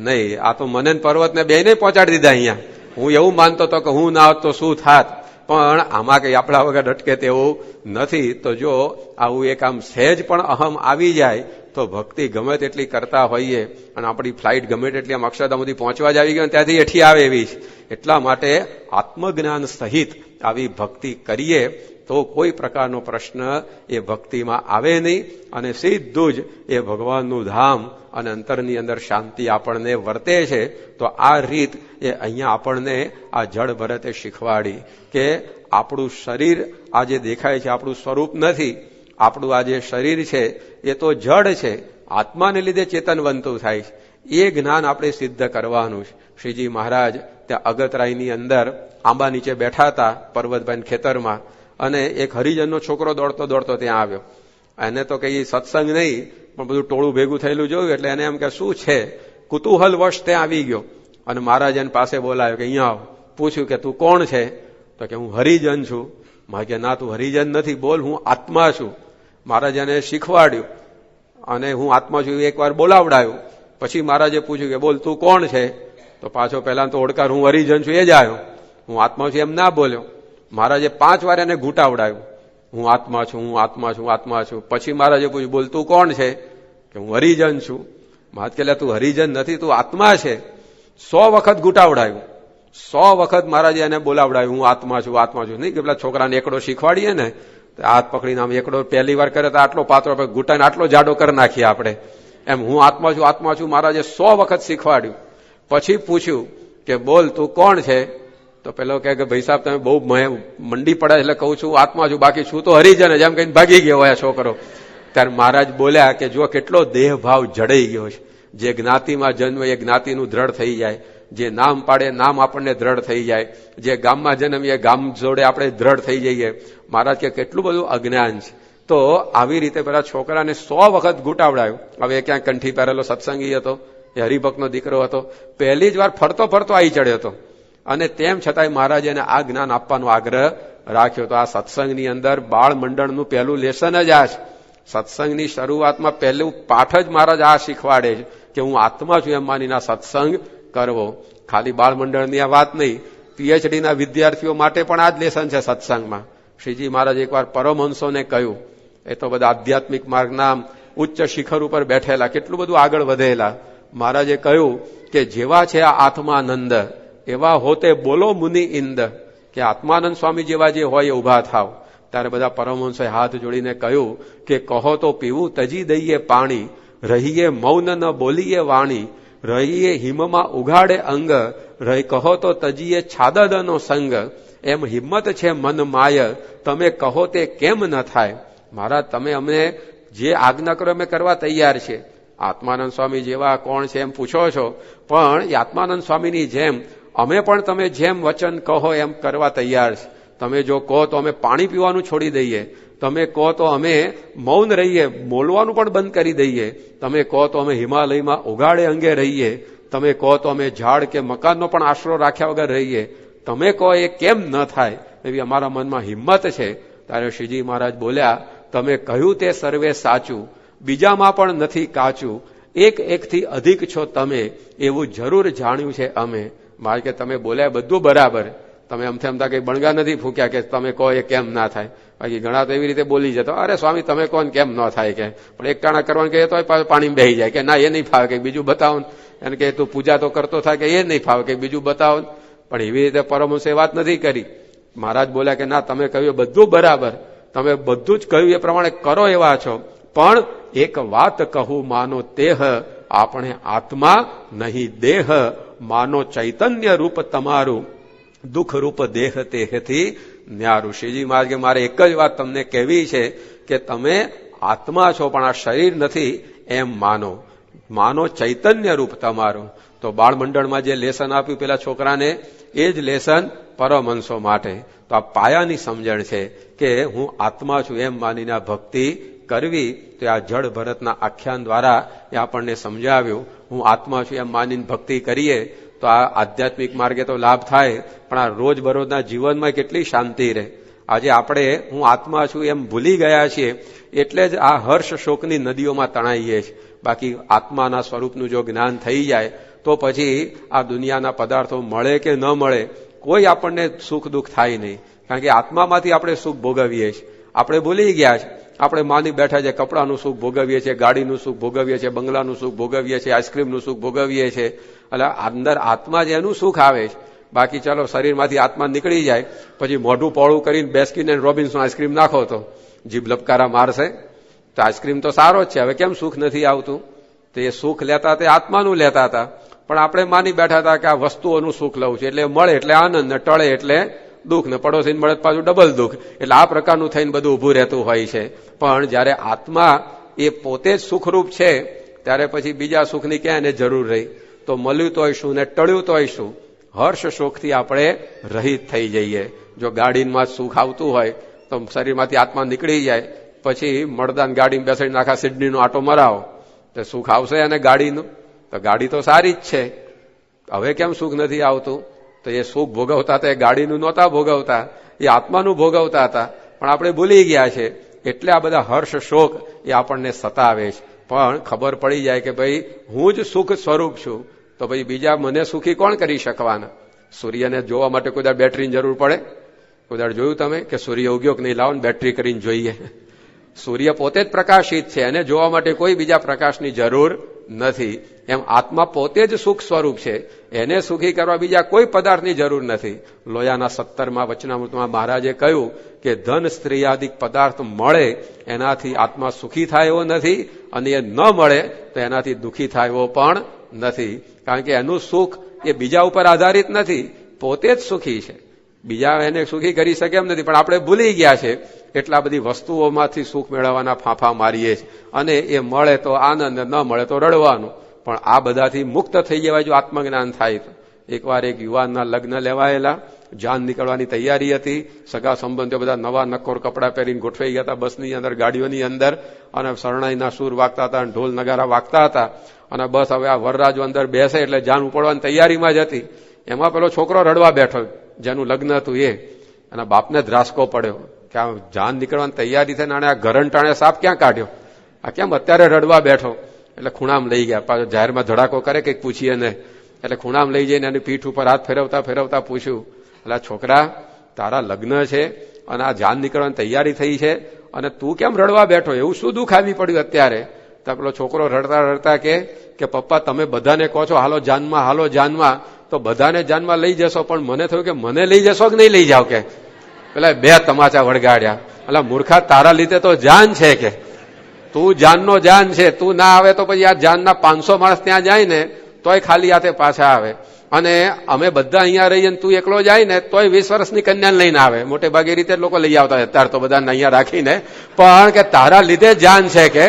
નહીં, આ તો મને પર્વતને બેને પહોંચાડી દીધા અહીંયા. હું એવું માનતો હતો કે હું ના હોત તો શું થાત, પણ આમાં કઈ આપણા વગર અટકે તેવું નથી. તો જો આવું એક આમ સહેજ પણ અહમ આવી જાય તો ભક્તિ ગમે તેટલી કરતા હોઈએ, અને આપણી ફ્લાઇટ ગમે તેટલી આમ અક્ષરધામ સુધી પહોંચવા જ આવી ગઈ ત્યાંથી એઠી આવે એવી. એટલા માટે આત્મજ્ઞાન સહિત આવી ભક્તિ કરીએ તો કોઈ પ્રકારનો પ્રશ્ન એ ભક્તિમાં આવે નહીં, અને સીધું જ એ ભગવાનનું ધામ અને અંતરની અંદર શાંતિ આપણને વર્તે છે. તો આ રીત એ અહીંયા આપણને આ જળ ભરતે શીખવાડી કે આપણું શરીર આ જે દેખાય છે આપણું સ્વરૂપ નથી, આપણું આ જે શરીર છે એ તો જડ છે, આત્માને લીધે ચેતનવંતું થાય છે. એ જ્ઞાન આપણે સિદ્ધ કરવાનું છે. શ્રીજી મહારાજ ત્યાં અગતરાયની અંદર આંબા નીચે બેઠા હતા પર્વતભાઈ ખેતરમાં, અને એક હરિજનનો છોકરો દોડતો દોડતો ત્યાં આવ્યો. એને તો કઈ સત્સંગ નહીં, પણ બધું ટોળું ભેગું થયેલું જોયું એટલે એને એમ કે શું છે, કુતૂહલ વશ ત્યાં આવી ગયો અને મહારાજ એને પાસે બોલાયો કે અહીંયા આવ. પૂછ્યું કે તું કોણ છે? તો કે હું હરિજન છું. મા કે ના તું હરિજન નથી, બોલ હું આત્મા છું. મહારાજ એને શીખવાડ્યું અને હું આત્મા છું એકવાર બોલાવડાયું. પછી મહારાજે પૂછ્યું કે બોલ તું કોણ છે? તો પાછો પહેલા તો ઓળકાર હું હરિજન છું એ જ આવ્યો, હું આત્મા છું એમ ના બોલ્યો. મહારાજે 5 વાર એને ઘૂંટાવડાયું, હું આત્મા છું, હું આત્મા છું, આત્મા છું. પછી મહારાજે પૂછ્યું બોલ તું કોણ છે? કે હું હરિજન છું. મહારાજ કે તું હરિજન નથી, તું આત્મા છે. 100 વખત ઘૂંટાવડાયું, 100 વખત મહારાજે એને બોલાવડાયું, હું આત્મા છું, આત્મા છું. નહીં કે પેલા છોકરાને એકડો શીખવાડીએ ને, હાથ પકડીને આમ એકડો પહેલી વાર કરે તો આટલો પાત્રો ઘૂંટાઈને આટલો જાડો કરી નાખીએ આપણે, એમ હું આત્મા છું, આત્મા છું મહારાજે 100 વખત શીખવાડ્યું. પછી પૂછ્યું કે બોલ તું કોણ છે? તો પેલો કહે કે ભાઈ સાહેબ તમે બહુ મંડી પડે એટલે કહું છું આત્મા છું, બાકી છું તો હરિજન જ, એમ કહીને ભાગી ગયો હોય છોકરો. ત્યારે મહારાજ બોલ્યા કે જો કેટલો દેહ ભાવ જડાઈ ગયો છે, જે જ્ઞાતિમાં જન્મ એ જ્ઞાતિનું દ્રઢ થઈ જાય, જે નામ પાડે નામ આપણને દ્રઢ થઈ જાય, જે ગામમાં જન્મીએ ગામ જોડે આપણે દ્રઢ થઈ જઈએ. મહારાજ કે કેટલું બધું અજ્ઞાન છે. તો આવી રીતે પેલા છોકરાને 100 વખત ઘૂંટાવડાયું. હવે ક્યાંક કંઠી પહેરેલો સત્સંગી હતો એ હરિભક્તનો દીકરો હતો. પહેલી જ વાર ફરતો ફરતો આવી ચડ્યો હતો અને તેમ છતાંય મહારાજે એને આ જ્ઞાન આપવાનો આગ્રહ રાખ્યો. તો આ સત્સંગની અંદર બાળ મંડળનું પહેલું લેસન જ આ છે. સત્સંગની શરૂઆતમાં પહેલું પાઠ જ મહારાજ આ શીખવાડે છે કે હું આત્મા છું એમ માનીને સત્સંગ કરવો. ખાલી બાળ મંડળની આ વાત નહીં, પીએચડીના વિદ્યાર્થીઓ માટે પણ આ જ લેસન છે સત્સંગમાં. શ્રીજી મહારાજ એકવાર પરમહંસોને કહ્યું, એ તો બધા આધ્યાત્મિક માર્ગના ઉચ્ચ શિખર ઉપર બેઠેલા, કેટલું બધું આગળ વધેલા. મહારાજે કહ્યું કે જેવા છે આ આત્માનંદ એવા હોતે બોલો મુનિ ઇંદ, કે આત્માનંદ સ્વામી જેવા જે હોય એ ઉભા થાવ. ત્યારે બધા પરમહંસોએ હાથ જોડીને કહ્યું કે કહો તો પીવું તજી દઈએ પાણી, રહીએ મૌન ન બોલીએ વાણી, રહીએ હિમમાં ઉઘાડે અંગ, રહી કહો તો તજીએ છાદદનો સંગ, એમ હિંમત છે મન માય, તમે કહો તે કેમ ન થાય. મહારાજ તમે અમને જે આજ્ઞા કરો અમે કરવા તૈયાર છે. આત્માનંદ સ્વામી જેવા કોણ છે એમ પૂછો છો, પણ એ આત્માનંદ સ્વામીની જેમ અમે પણ તમે જેમ વચન કહો એમ કરવા તૈયાર છે. તમે જો કહો તો અમે પાણી પીવાનું છોડી દઈએ, તમે કહો તો અમે મૌન રહીએ, બોલવાનું પણ બંધ કરી દઈએ, તમે કહો તો અમે હિમાલયમાં ઉઘાડે અંગે રહીએ, તમે કહો તો અમે ઝાડ કે મકાનનો પણ આશરો રાખ્યા વગર રહીએ, તમે કહો એ કેમ ન થાય એવી અમારા મનમાં હિંમત છે. ત્યારે શ્રીજી મહારાજ બોલ્યા, તમે કહ્યું તે સર્વે સાચું, બીજામાં પણ નથી કાચું, એક એકથી અધિક છો તમે, એવું જરૂર જાણ્યું છે અમે. મારે કે તમે બોલ્યા બધું બરાબર, તમે અમથા કઈ બણગા નથી ફૂક્યા કે તમે કહો એ કેમ ના થાય. બાકી ઘણા તો એવી રીતે બોલી જતો, અરે સ્વામી તમે કહો ને કેમ ન થાય, કે પણ એક ટાણા કરવાનું કહે તો પાણી બેહી જાય કે ના એ નહીં ફાવે, કે બીજું બતાવો, એને કે તું પૂજા તો કરતો થાય કે એ નહીં ફાવે, કે બીજું બતાવો. પણ એવી રીતે પરમહંસે વાત નથી કરી. મહારાજ બોલ્યા કે ના તમે કહ્યું બધું બરાબર, તમે બધું જ કહ્યું એ પ્રમાણે કરો એવા છો, પણ એક વાત કહું માનો તેહ, આપણે આત્મા નહીં દેહ, માનો ચૈતન્ય રૂપ તમારું, દુઃખ રૂપ દેહ તેહથી ન્યારું. શ્રીજી મહારાજ કે મારે એક જ વાત તમને કહેવી છે કે તમે આત્મા છો પણ આ શરીર નથી એમ માનો, માનો ચૈતન્ય રૂપ તમારું. તો બાળ મંડળમાં જે લેસન આપ્યું પેલા છોકરાને, એ જ લેસન પરમહંસો માટે. તો આ પાયાની સમજણ છે કે હું આત્મા છું એમ માનીને ભક્તિ કરવી. તો આ જળ ભરતના આખ્યાન દ્વારા એ આપણને સમજાવ્યું. હું આત્મા છું એમ માનીને ભક્તિ કરીએ તો આ આધ્યાત્મિક માર્ગે તો લાભ થાય, પણ આ રોજબરોજના જીવનમાં કેટલી શાંતિ રહે. આજે આપણે હું આત્મા છું એમ ભૂલી ગયા છીએ, એટલે જ આ હર્ષ શોકની નદીઓમાં તણાઈએ છીએ. બાકી આત્માના સ્વરૂપનું જો જ્ઞાન થઈ જાય તો પછી આ દુનિયાના પદાર્થો મળે કે ન મળે કોઈ આપણને સુખ દુઃખ થાય નહીં. કારણ કે આત્મામાંથી આપણે સુખ ભોગવીએ છીએ. આપણે ભૂલી ગયા છે, આપણે માની બેઠા છે કપડાનું સુખ ભોગવીએ છીએ, ગાડીનું સુખ ભોગવીએ છીએ, બંગલાનું સુખ ભોગવીએ છીએ, આઈસ્ક્રીમનું સુખ ભોગવીએ છીએ. એટલે અંદર આત્મા જે એનું સુખ આવે છે. બાકી ચાલો શરીરમાંથી આત્મા નીકળી જાય પછી મોઢું પોળું કરીને બેસ્કિન એન્ડ રોબિન્સનો આઈસ્ક્રીમ નાખો તો જીભ લપકારા મારશે. તો આઈસ્ક્રીમ તો સારો જ છે, હવે કેમ સુખ નથી આવતું? તો એ સુખ લેતા તે આત્માનું લેતા હતા, પણ આપણે માની બેઠા હતા કે આ વસ્તુઓનું સુખ લઉં છું, એટલે મળે એટલે આનંદ, ને ટળે એટલે દુઃખ, ને પડોશીને મળે પાછું ડબલ દુઃખ. એટલે આ પ્રકારનું થઈને બધું ઉભું રહેતું હોય છે. પણ જયારે આત્મા એ પોતે જ સુખરૂપ છે ત્યારે પછી બીજા સુખની ક્યાં એને જરૂર રહી? તો મળ્યું તોય શું ને ટળ્યું તોય શું, હર્ષ શોકથી આપણે રહિત થઈ જઈએ. જો ગાડીમાં સુખ આવતું હોય તો શરીરમાંથી આત્મા નીકળી જાય, પછી મળદાન ગાડીમાં બેસાડીને આખા સિડનીનો આટો મરાવો તો સુખ આવશે અને ગાડીનું? તો ગાડી તો સારી જ છે, હવે કેમ સુખ નથી આવતું? તો એ સુખ ભોગવતા હતા એ ગાડીનું નહોતા ભોગવતા, એ આત્માનું ભોગવતા હતા. પણ આપણે ભૂલી ગયા છે, એટલે આ બધા હર્ષ શોક એ આપણને સતાવે છે. પણ ખબર પડી જાય કે ભાઈ હું જ સુખ સ્વરૂપ છું, તો ભાઈ બીજા મને સુખી કોણ કરી શકવાના? સૂર્યને જોવા માટે કોઈ દર બેટરીની જરૂર પડે? કોઈ દર જોયું તમે કે સૂર્ય ઉગ્યો કે નહીં, લાવો ને બેટરી કરીને જોઈએ? સૂર્ય પોતે જ પ્રકાશિત છે, એને જોવા માટે કોઈ બીજા પ્રકાશની જરૂર નથી. એમ આત્મા પોતે જ સુખ સ્વરૂપ છે, એને સુખી કરવા બીજા કોઈ પદાર્થની જરૂર નથી. લોયાના 17મા વચનામૃતમાં મહારાજે કહ્યું કે ધન સ્ત્રી આદિક પદાર્થ મળે એનાથી આત્મા સુખી થાય એવો નથી, અને એ ન મળે તો એનાથી દુઃખી થાય એવો પણ નથી. કારણ કે એનું સુખ એ બીજા ઉપર આધારિત નથી, પોતે જ સુખી છે, બીજા એને સુખી કરી શકે એમ નથી. પણ આપણે ભૂલી ગયા છે, એટલા બધી વસ્તુઓમાંથી સુખ મેળવવાના ફાંફા મારીએ છીએ, અને એ મળે તો આનંદ, ન મળે તો રડવાનું. પણ આ બધાથી મુક્ત થઈ જવાય જો આત્મજ્ઞાન થાય તો. એકવાર એક યુવાનના લગ્ન લેવાયેલા, જાન નીકળવાની તૈયારી હતી, સગા સંબંધીઓ બધા નવા નક્કોર કપડાં પહેરીને ગોઠવાઈ ગયા હતા બસની અંદર, ગાડીઓની અંદર, અને શરણાઈના સૂર વાગતા હતા, ઢોલ નગારા વાગતા હતા, અને બસ હવે આ વરરાજો અંદર બેસે એટલે જાન ઉપડવાની તૈયારીમાં જ હતી. એમાં પેલો છોકરો રડવા બેઠો, જેનું લગ્ન હતું એ, અને બાપને ધ્રાસકો પડ્યો કે આ જાન નીકળવાની તૈયારી થઈને આને આ ઘરંટાણે સાપ ક્યાં કાઢ્યો, આ કેમ અત્યારે રડવા બેઠો? એટલે ખૂણામ લઈ ગયા. પાછો જાહેરમાં ધડાકો કરે કંઈક પૂછીએ ને, એટલે ખૂણામ લઈ જઈને એની પીઠ ઉપર હાથ ફેરવતા ફેરવતા પૂછ્યું, એટલે છોકરા, તારા લગ્ન છે અને આ જાન નીકળવાની તૈયારી થઈ છે અને તું કેમ રડવા બેઠો? એવું શું દુઃખ આવી પડ્યું અત્યારે? તો પેલો છોકરો રડતા રડતા કે પપ્પા, તમે બધાને કહો છો હાલો જાનમાં, હાલો જાનમાં, તો બધાને જાનમાં લઈ જશો, પણ મને થયું કે મને લઈ જશો કે નહીં લઈ જાવ? કે પેલા બે તમાચા વળગાડ્યા. એટલે મૂર્ખા, તારા લીધે તો જાન છે, કે તું જાનનો જાન છે, તું ના આવે તો પછી આ જાનના 500 માણસ ત્યાં જાય ને તોય ખાલી હાથે પાછા આવે, અને અમે બધા અહીંયા રહીએ તું એકલો જાય ને તોય 20 વર્ષની કન્યાને લઈને આવે. મોટે ભાગે રીતે લોકો લઈ આવતા હોય અત્યારે તો બધાને અહીંયા રાખીને, પણ કે તારા લીધે જાન છે, કે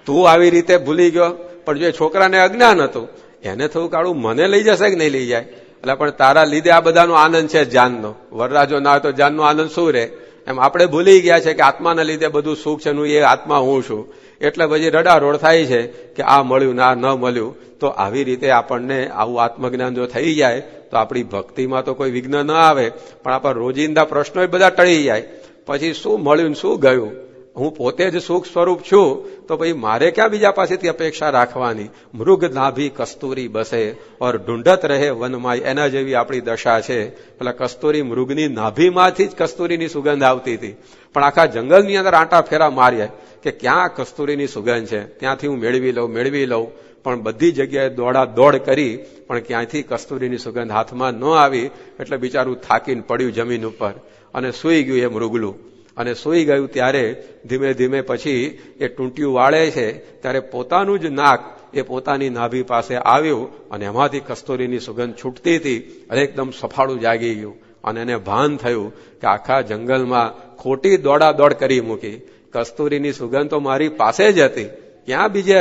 તું આવી રીતે ભૂલી ગયો. પણ જો છોકરાને અજ્ઞાન હતું, એને થયું કાળું મને લઈ જશે કે નહીં લઈ જાય? એટલે પણ તારા લીધે આ બધાનો આનંદ છે જાનનો. વરરાજો ના હોય તો જાનનો આનંદ શું રહે? એમ આપણે ભૂલી ગયા છે કે આત્માના લીધે બધું સુખ છે, એ આત્મા હું છું. એટલે પછી રડારોડ થાય છે કે આ મળ્યું ને આ ન મળ્યું. તો આવી રીતે આપણને આવું આત્મજ્ઞાન જો થઈ જાય તો આપણી ભક્તિમાં તો કોઈ વિઘ્ન ન આવે, પણ આપણા રોજિંદા પ્રશ્નો બધા ટળી જાય. પછી શું મળ્યું શું ગયું? હું પોતે જ સુખ સ્વરૂપ છું, તો પછી મારે ક્યાં બીજા પાસેથી અપેક્ષા રાખવાની? મૃગ નાભી કસ્તુરી બસે ઓર ઢૂંઢત રહે વનમાય, એના જેવી આપણી દશા છે. પેલા કસ્તુરી મૃગની નાભીમાંથી જ કસ્તુરીની સુગંધ આવતી હતી, પણ આખા જંગલની અંદર આંટા ફેરા માર્યા કે ક્યાં કસ્તુરીની સુગંધ છે, ત્યાંથી હું મેળવી લઉં, પણ બધી જગ્યાએ દોડા દોડ કરી પણ ક્યાંયથી કસ્તુરીની સુગંધ હાથમાં ન આવી. એટલે બિચારું થાકીને પડ્યું જમીન ઉપર અને સૂઈ ગયું એ મૃગલું. અને સૂઈ ગયું ત્યારે ધીમે ધીમે પછી એ ટૂંટિયું વાળે છે ત્યારે પોતાનું જ નાક એ પોતાની નાભી પાસે આવ્યું અને એમાંથી કસ્તુરીની સુગંધ છૂટતી હતી. અને એકદમ સફાળું જાગી ગયું અને એને ભાન થયું કે આખા જંગલમાં ખોટી દોડાદોડ કરી મૂકી. કસ્તુરીની સુગંધ તો મારી પાસે જ હતી, ક્યાં બીજે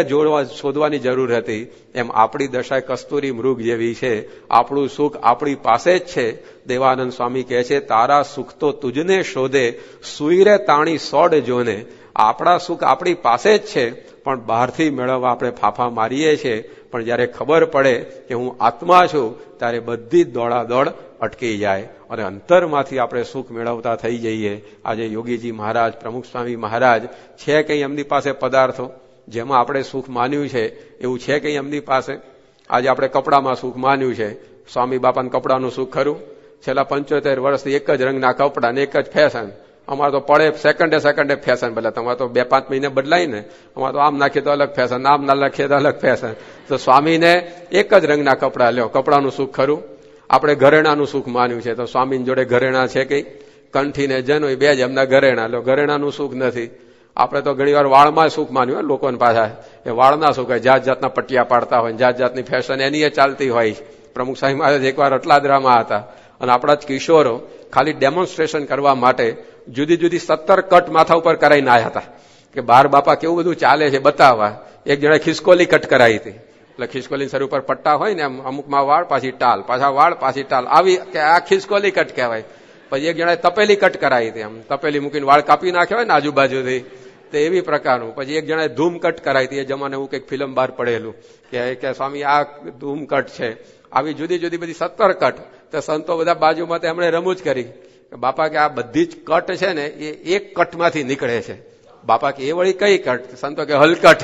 શોધવાની જરૂર હતી? એમ આપણી દશા કસ્તુરી મૃગ જેવી છે. આપણું સુખ આપણી પાસે જ છે. દેવાનંદ સ્વામી કહે છે, તારા સુખ તો તુજને શોધે, સુઈરે તાણી સોડ જોને. આપણા સુખ આપણી પાસે જ છે, પણ બહારથી મેળવવા આપણે ફાફા મારીએ છીએ. પણ જયારે ખબર પડે કે હું આત્મા છું, ત્યારે બધી જ દોડાદોડ અટકી જાય અને અંતરમાંથી આપણે સુખ મેળવતા થઈ જઈએ. આજે યોગીજી મહારાજ, પ્રમુખ સ્વામી મહારાજ છે કંઈ એમની પાસે પદાર્થો જેમાં આપણે સુખ માન્યું છે? એવું છે કંઈ એમની પાસે? આજે આપણે કપડામાં સુખ માન્યું છે. સ્વામી બાપાને કપડાનું સુખ ખરું? છેલ્લા 75 વર્ષથી એક જ રંગના કપડા ને એક જ ફેશન. અમારે તો પડે સેકન્ડે ફેશન. ભલે તમારે તો 2-5 મહિને બદલાય ને, અમારે તો આમ નાખીએ તો અલગ ફેશન, આમ ના નાખીએ તો અલગ ફેશન. તો સ્વામીને એક જ રંગના કપડા લ્યો, કપડાનું સુખ ખરું? આપણે ઘરેણાનું સુખ માન્યું છે, તો સ્વામીની જોડે ઘરેણા છે કઈ? કંઠીને જનોય બે જ એમના ઘરેણા લ્યો, ઘરેણાનું સુખ નથી. આપણે તો ઘણી વાર વાળમાં સુખ માન્યું લોકોને પાછા, એ વાળના સુખ હોય, જાત જાતના પટિયા પાડતા હોય, જાત જાતની ફેશન એની એ ચાલતી હોય. પ્રમુખ સાહેબ મહારાજ એકવાર અટલાદરામાં હતા અને આપણા જ કિશોરો ખાલી ડેમોન્સ્ટ્રેશન કરવા માટે જુદી જુદી 17 કટ માથા ઉપર કરાઈને આવ્યા હતા કે બાર બાપા કેવું બધું ચાલે છે બતાવવા. એક જણાએ ખિસકોલી કટ કરાવી હતી. એટલે ખિસકોલી શરીર ઉપર પટ્ટા હોય ને, અમુકમાં વાળ પાછી ટાલ, પાછા વાળ પાછી ટાલ, આવી કે આ ખિસકોલી કટ કહેવાય. પછી એક જણાએ તપેલી કટ કરાવી હતી, આમ તપેલી મૂકીને વાળ કાપી નાખ્યા હોય ને આજુબાજુથી, તો એવી પ્રકારનું. પછી એક જણાએ ધૂમ કટ કરાવી હતી. એ જમાને એવું કંઈક ફિલ્મ બહાર પડેલું કે સ્વામી આ ધૂમ કટ છે. આવી જુદી જુદી બધી 17 કટ. તો સંતો બધા બાજુમાં એમણે રમૂજ કરી કે બાપા કે આ બધી જ કટ છે ને એ એક કટમાંથી નીકળે છે. બાપા કે એ વળી કઈ કટ? સંતો કે હલકટ.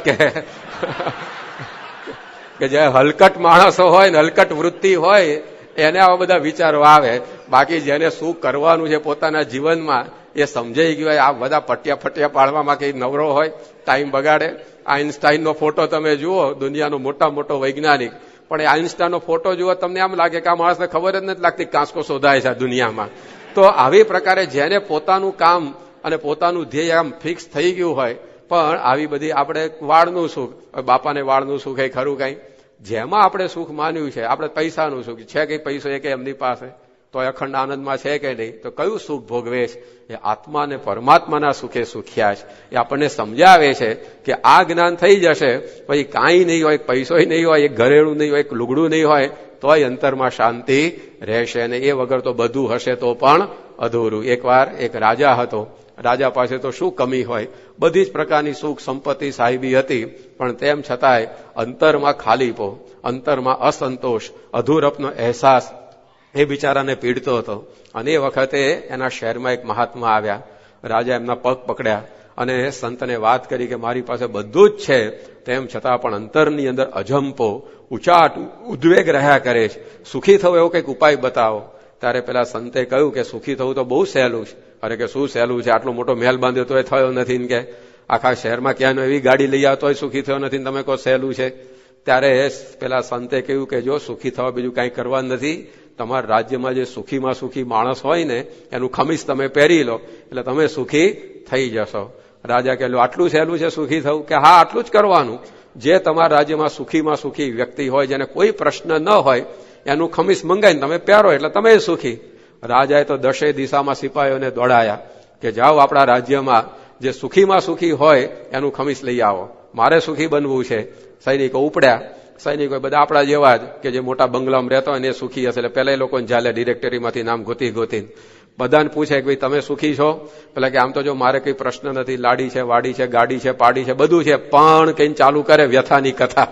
કે જે હલકટ માણસો હોય ને, હલકટ વૃત્તિ હોય, એને આવા બધા વિચારો આવે. બાકી જેને શું કરવાનું છે પોતાના જીવનમાં એ સમજાઈ ગયું હોય, આ બધા પટિયા ફટિયા પાડવામાં કઈ નવરો હોય, ટાઈમ બગાડે. આઇન્સ્ટાઈનનો ફોટો તમે જુઓ, દુનિયાનો મોટો વૈજ્ઞાનિક, પણ એ આઇન્સ્ટાઈનનો ફોટો જુઓ તમને આમ લાગે કે આ માણસને ખબર જ નથી લાગતી કાંસકો શોધાય છે આ દુનિયામાં. તો આવી પ્રકારે જેને પોતાનું કામ અને પોતાનું ધ્યેય આમ ફિક્સ થઈ ગયું હોય, પણ આવી બધી આપણે વાળનું સુખ, બાપાને વાળનું સુખ એ ખરું કઈ? જેમાં આપણે સુખ માન્યું છે, આપણે પૈસાનું સુખ છે કે પૈસો એ કે એમની પાસે તો અખંડ આનંદમાં છે કે નહીં? તો કયું સુખ ભોગવે છે? એ આત્મા અને પરમાત્માના સુખે સુખ્યા છે. એ આપણને સમજાવે છે કે આ જ્ઞાન થઈ જશે પછી કાંઈ નહીં હોય, પૈસોય નહીં હોય, એક ઘરેણું નહીં હોય, એક લુગડું નહીં હોય, તોય અંતરમાં શાંતિ રહેશે, અને એ વગર તો બધું હશે તો પણ અધૂરું. એકવાર એક રાજા હતો. રાજા પાસે તો શું કમી હોય, બધી જ પ્રકારની સુખ સંપત્તિ સાહેબી હતી, પણ તેમ છતાંય અંતરમાં ખાલીપો, અંતરમાં અસંતોષ, અધૂરપનો અહેસાસ એ બિચારાને પીડતો હતો. અને એ વખતે એના શહેરમાં એક મહાત્મા આવ્યા. રાજા એમના પગ પકડ્યા અને સંતને વાત કરી કે મારી પાસે બધું જ છે, તેમ છતાં પણ અંતરની અંદર અજંપો, ઉચાટ, ઉદ્વેગ રહ્યા કરે છે. સુખી થવું એવો કંઈક ઉપાય બતાવો. ત્યારે પેલા સંતે કહ્યું કે સુખી થવું તો બહુ સહેલું છે. અરે કે શું સહેલું છે, આટલો મોટો મહેલ બાંધ્યો તોય થયો નથી ને, કે આખા શહેરમાં ક્યાં એવી ગાડી લઈ આવતો હોય સુખી થયો નથી, તમે કહો સહેલું છે. ત્યારે પેલા સંતે કહ્યું કે જો સુખી થવા બીજું કાંઈ કરવા નથી, તમારા રાજ્યમાં જે સુખીમાં સુખી માણસ હોય ને એનું ખમીસ તમે પહેરી લો એટલે તમે સુખી થઈ જશો. રાજા કહેલું આટલું સહેલું છે સુખી થવું? કે હા, આટલું જ કરવાનું. જે તમારા રાજ્યમાં સુખીમાં સુખી વ્યક્તિ હોય, જેને કોઈ પ્રશ્ન ન હોય, એનું ખમીસ મંગાઈને તમે પહેરો એટલે તમે સુખી. રાજાએ તો 10 દિશામાં સિપાહીઓને દોડાયા કે જાઓ આપણા રાજ્યમાં જે સુખીમાં સુખી હોય એનું ખમીસ લઈ આવો, મારે સુખી બનવું છે. સૈનિકો ઉપડ્યા. સૈનિકો બધા આપણા જેવા જ કે જે મોટા બંગલામાં રહેતા હોય ને એ સુખી હશે, એટલે પેલા એ લોકોને ચાલે ડિરેક્ટરીમાંથી નામ ગોતીને બધાને પૂછે કે ભાઈ તમે સુખી છો? પેલા કે આમ તો જો મારે કઈ પ્રશ્ન નથી, લાડી છે, વાડી છે, ગાડી છે, પાડી છે, બધું છે, પણ કઈ ચાલુ કરે વ્યથાની કથા.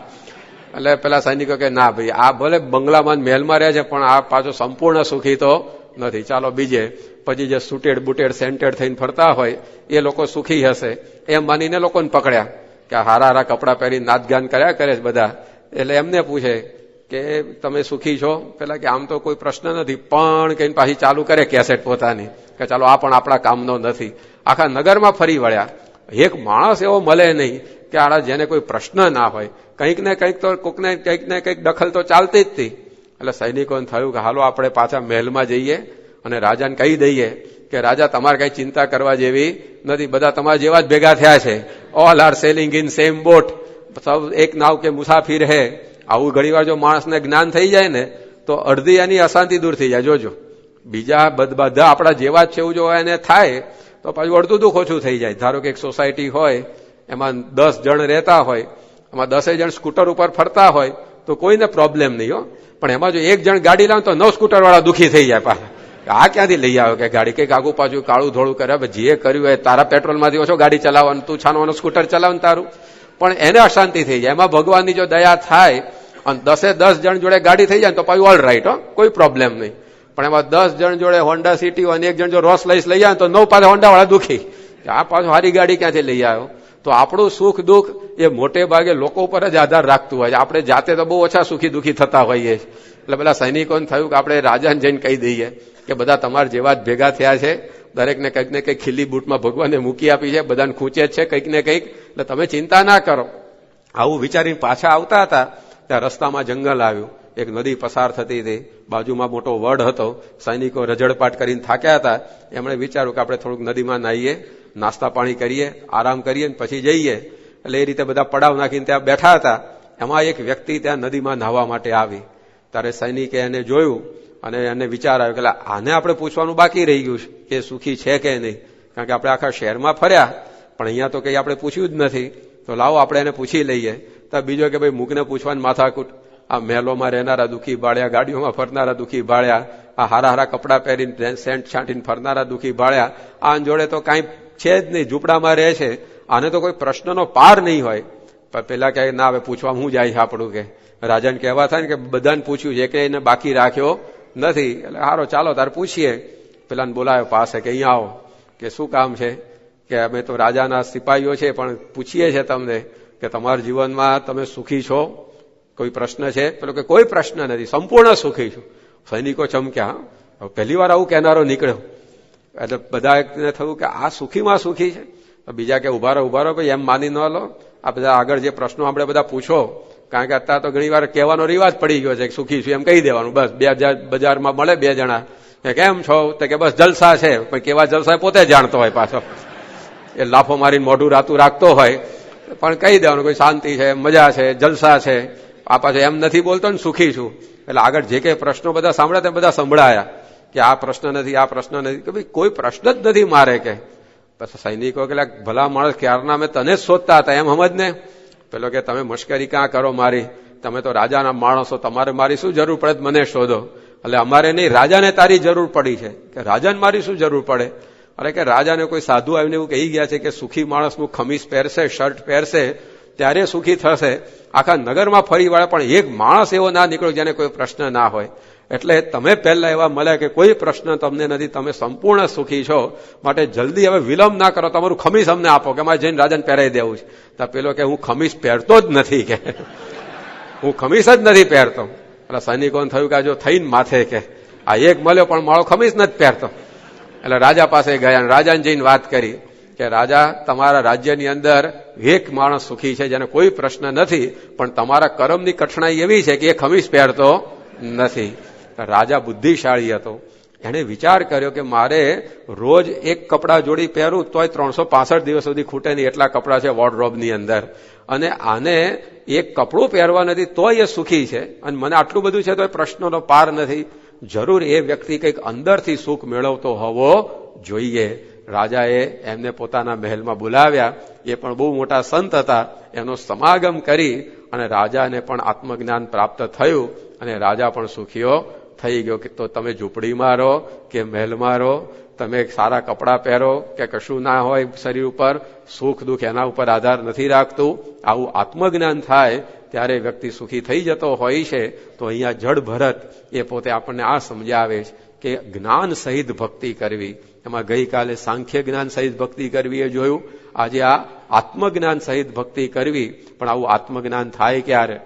એટલે પેલા સૈનિકો કે ના ભાઈ, આ ભલે બંગલામાં મહેલમાં રહે છે પણ આ પાછો સંપૂર્ણ સુખી તો નથી, ચાલો બીજે. પછી જે સુટેડ બુટેડ સેન્ટેડ થઈને ફરતા હોય એ લોકો સુખી હશે એમ માનીને લોકોને પકડ્યા કે હારા હારા કપડાં પહેરી નાચગાન કર્યા કરે છે બધા. એટલે એમને પૂછે કે તમે સુખી છો? પેલા કે આમ તો કોઈ પ્રશ્ન નથી, પણ કઈ પાછી ચાલુ કરે કેસેટ પોતાની કે ચાલો આ પણ આપણા કામનો નથી. આખા નગરમાં ફરી વળ્યા. એક માણસ એવો મળે નહીં કે આ જેને કોઈ પ્રશ્ન ના હોય. કંઈક ને કંઈક તો કોકને કંઈક ને કંઈક દખલ તો ચાલતી જ હતી. એટલે સૈનિકોને થયું કે હાલો આપણે પાછા મહેલમાં જઈએ અને રાજાને કહી દઈએ કે રાજા તમારે કઈ ચિંતા કરવા જેવી નથી, બધા તમારા જેવા જ ભેગા થયા છે. All are sailing in same boat, સૌ એક નાવ કે મુસાફિર હે. આવું ઘણીવાર જો માણસને જ્ઞાન થઈ જાય ને તો અડધી એની અશાંતિ દૂર થઈ જાય. જોજો, બીજા બધા આપણા જેવા જ છે એવું જો એને થાય તો પાછું અડધું દુઃખ ઓછું થઈ જાય. ધારો કે એક સોસાયટી હોય, એમાં 10 જણ રહેતા હોય, એમાં 10 જણ સ્કૂટર ઉપર ફરતા હોય તો કોઈને પ્રોબ્લેમ નહીં હો. પણ એમાં જો એક જણ ગાડી લાવે તો 9 સ્કૂટર વાળા દુઃખી થઈ જાય. પાછા આ ક્યાંથી લઈ આવ્યો કે ગાડી, કઈક આગુ પાછું કાળું ધોળું કરે. જે કર્યું હોય તારા પેટ્રોલમાંથી ઓછો ગાડી ચલાવવાનું, તું છાનવાનું સ્કૂટર ચલાવવાનું તારું, પણ એને અશાંતિ થઈ જાય. એમાં ભગવાનની જો દયા થાય અને 10 જણ જોડે ગાડી થઈ જાય તો પાછું ઓલ રાઈટ, કોઈ પ્રોબ્લેમ નહીં. પણ એમાં 10 જણ જોડે હોન્ડા સિટી અને એક જણ જો રોસ લઈશ લઈ આવે તો 9 પાછા હોન્ડા વાળા દુઃખી. આ પાછું હારી ગાડી ક્યાંથી લઈ આવ્યો? તો આપણું સુખ દુઃખ એ મોટે ભાગે લોકો ઉપર જ આધાર રાખતું હોય છે. આપણે જાતે તો બહુ ઓછા સુખી દુઃખી થતા હોઈએ. એટલે પેલા સૈનિકોને થયું કે આપણે રાજાને જઈને કહી દઈએ કે બધા તમારા જેવા જ ભેગા થયા છે, દરેકને કંઈક ને કંઈક ખીલી બૂટમાં ભગવાને મૂકી આપી છે, બધાને ખૂંચે જ છે કંઈક ને કંઈક, એટલે તમે ચિંતા ના કરો. આવું વિચારીને પાછા આવતા હતા ત્યાં રસ્તામાં જંગલ આવ્યું. એક નદી પસાર થતી હતી, બાજુમાં મોટો વડ હતો. સૈનિકો રજડપાટ કરીને થાક્યા હતા. એમણે વિચાર્યું કે આપણે થોડુંક નદીમાં નાહીએ, નાસ્તા પાણી કરીએ, આરામ કરીએ ને પછી જઈએ. એટલે એ રીતે બધા પડાવ નાખીને ત્યાં બેઠા હતા. એમાં એક વ્યક્તિ ત્યાં નદીમાં નાહવા માટે આવી. ત્યારે સૈનિકે એને જોયું અને એને વિચાર આવ્યો કે આને આપણે પૂછવાનું બાકી રહી ગયું છે કે સુખી છે કે નહીં, કારણ કે આપણે આખા શહેરમાં ફર્યા પણ અહીંયા તો કઈ આપણે પૂછ્યું જ નથી, તો લાવો આપણે એને પૂછી લઈએ. તો બીજો કે ભાઈ મૂકને પૂછવાનું માથાકૂટ, આ મહેલોમાં રહેનારા દુઃખી ભાળ્યા, ગાડીઓમાં ફરનારા દુઃખી ભાળ્યા, આ હારા હારા કપડાં પહેરીને સેન્ટ છાંટીને ફરનારા દુઃખી ભાળ્યા, આ જોડે તો કાંઈ છે જ નહીં, ઝૂંપડામાં રહે છે, આને તો કોઈ પ્રશ્નનો પાર નહીં હોય. પેલા કહે ના હવે પૂછવા હું જાય આપણું, કે રાજાને કહેવા થાય ને કે બધાને પૂછ્યું છે કે એને બાકી રાખ્યો નથી. એટલે હારો ચાલો તાર પૂછીએ. પેલાને બોલાયો પાસે કે અહીંયા આવો, કે શું કામ છે? કે અમે તો રાજાના સિપાહીઓ છે પણ પૂછીએ છે તમને કે તમારા જીવનમાં તમે સુખી છો, કોઈ પ્રશ્ન છે? પેલો કે કોઈ પ્રશ્ન નથી, સંપૂર્ણ સુખી છું. સૈનિકો ચમક્યા. પહેલી વાર આવું કહેનારો નીકળ્યો. એટલે બધાને થયું કે આ સુખીમાં સુખી છે. બીજા કે ઉભા રહો ભાઈ, એમ માની ન લો, આ બધા આગળ જે પ્રશ્નો આપણે બધા પૂછો, કારણ કે અત્યારે તો ઘણી વાર કહેવાનો રિવાજ પડી ગયો છે કે સુખી છું એમ કહી દેવાનું. બસ બજારમાં મળે 2 જણા કે કેમ છો, તો કે બસ જલસા છે, પણ કેવા જલસા પોતે જાણતો હોય પાછો, એ લાફો મારીને મોઢું રાતું રાખતો હોય, પણ કહી દેવાનું કોઈ શાંતિ છે, મજા છે, જલસા છે. આ પાછો એમ નથી બોલતો ને સુખી છું. એટલે આગળ જે કઈ પ્રશ્નો બધા સાંભળ્યા તે બધા સંભળાયા કે આ પ્રશ્ન નથી, આ પ્રશ્ન નથી, કે ભાઈ કોઈ પ્રશ્ન જ નથી મારે. કે પછી સૈનિકો કે ભલા માણસ ક્યારના મેં તને જ શોધતા હતા એમ સમજ ને. પેલો કે તમે મશ્કરી ક્યાં કરો મારી, તમે તો રાજાના માણસો, તમારે મારી શું જરૂર પડે, મને શોધો. એટલે અમારે નહીં, રાજાને તારી જરૂર પડી છે. કે રાજાને મારી શું જરૂર પડે? અરે કે રાજાને કોઈ સાધુ આવીને એવું કહી ગયા છે કે સુખી માણસનું ખમીસ પહેરશે, શર્ટ પહેરશે ત્યારે સુખી થશે. આખા નગરમાં ફરી વાળે પણ એક માણસ એવો ના નીકળ્યો જેને કોઈ પ્રશ્ન ના હોય. એટલે તમે પહેલા એવા મળ્યા કે કોઈ પ્રશ્ન તમને નથી, તમે સંપૂર્ણ સુખી છો. માટે જલ્દી હવે વિલંબ ના કરો, તમારું ખમીસ અમને આપો કે અમારે જઈને રાજાને પહેરાવી દેવું છે. તો પેલો કે હું ખમીસ પહેરતો જ નથી, કે હું ખમીસ જ નથી પહેરતો. એટલે સૈનિકોને થયું કે જો થઈને માથે કે આ એક મળ્યો પણ મારો ખમીસ નથી પહેરતો. એટલે રાજા પાસે ગયા, રાજાને જઈને વાત કરી કે રાજા, તમારા રાજ્યની અંદર એક માણસ સુખી છે જેને કોઈ પ્રશ્ન નથી, પણ તમારા કર્મની કઠણાઈ એવી છે કે એ ખમીસ પહેરતો નથી. રાજા બુદ્ધિશાળી હતો. એને વિચાર કર્યો કે મારે રોજ એક કપડા જોડી પહેરું તોય 365 દિવસ સુધી ખૂટે નહીં, એટલા કપડા છે વોર્ડરોબની અંદર. અને આને એક કપડું પહેરવા નથી તોય એ સુખી છે, અને મને આટલું બધું છે તોય પ્રશ્નોનો પાર નથી. જરૂર એ વ્યક્તિ કંઈક અંદરથી સુખ મેળવતો હોવો જોઈએ. રાજાએ એમને પોતાના મહેલમાં બોલાવ્યા. એ પણ બહુ મોટા સંત હતા. એનો સમાગમ કરી અને રાજાને પણ આત્મજ્ઞાન પ્રાપ્ત થયું અને રાજા પણ સુખીઓ થઈ ગયો. કે તો તમે ઝૂંપડીમાં રહો કે મહેલમાં રહો, તમે સારા કપડાં પહેરો કે કશું ના હોય શરીર ઉપર, સુખ દુઃખ એના ઉપર આધાર નથી રાખતું. આવું આત્મજ્ઞાન થાય ત્યારે વ્યક્તિ સુખી થઈ જતો હોય છે. તો અહીંયા જડ ભરત એ પોતે આપણને આ સમજાવે છે કે જ્ઞાન સહિત ભક્તિ કરવી. એમાં ગઈકાલે સાંખ્ય જ્ઞાન સહિત ભક્તિ કરવી એ જોયું, આજે આ આત્મજ્ઞાન સહિત ભક્તિ કરવી. પણ આવું આત્મજ્ઞાન થાય ક્યારે?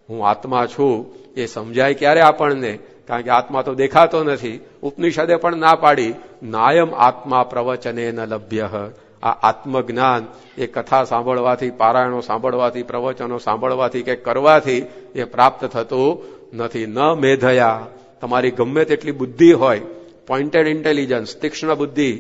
હું આત્મા છું એ સમજાય ક્યારે આપણને? કારણ કે આત્મા તો દેખાતો નથી. ઉપનિષદે પણ ના પાડી, નાયમ આત્મા પ્રવચને ન લભ્ય. આ આત્મજ્ઞાન એ કથા સાંભળવાથી, પારાયણો સાંભળવાથી, પ્રવચનો સાંભળવાથી કે કરવાથી એ પ્રાપ્ત થતું નથી. ન મેધયા, તમારી ગમે તેટલી બુદ્ધિ હોય, પોઇન્ટેડ ઇન્ટેલિજન્સ, તીક્ષ્ણ બુદ્ધિ,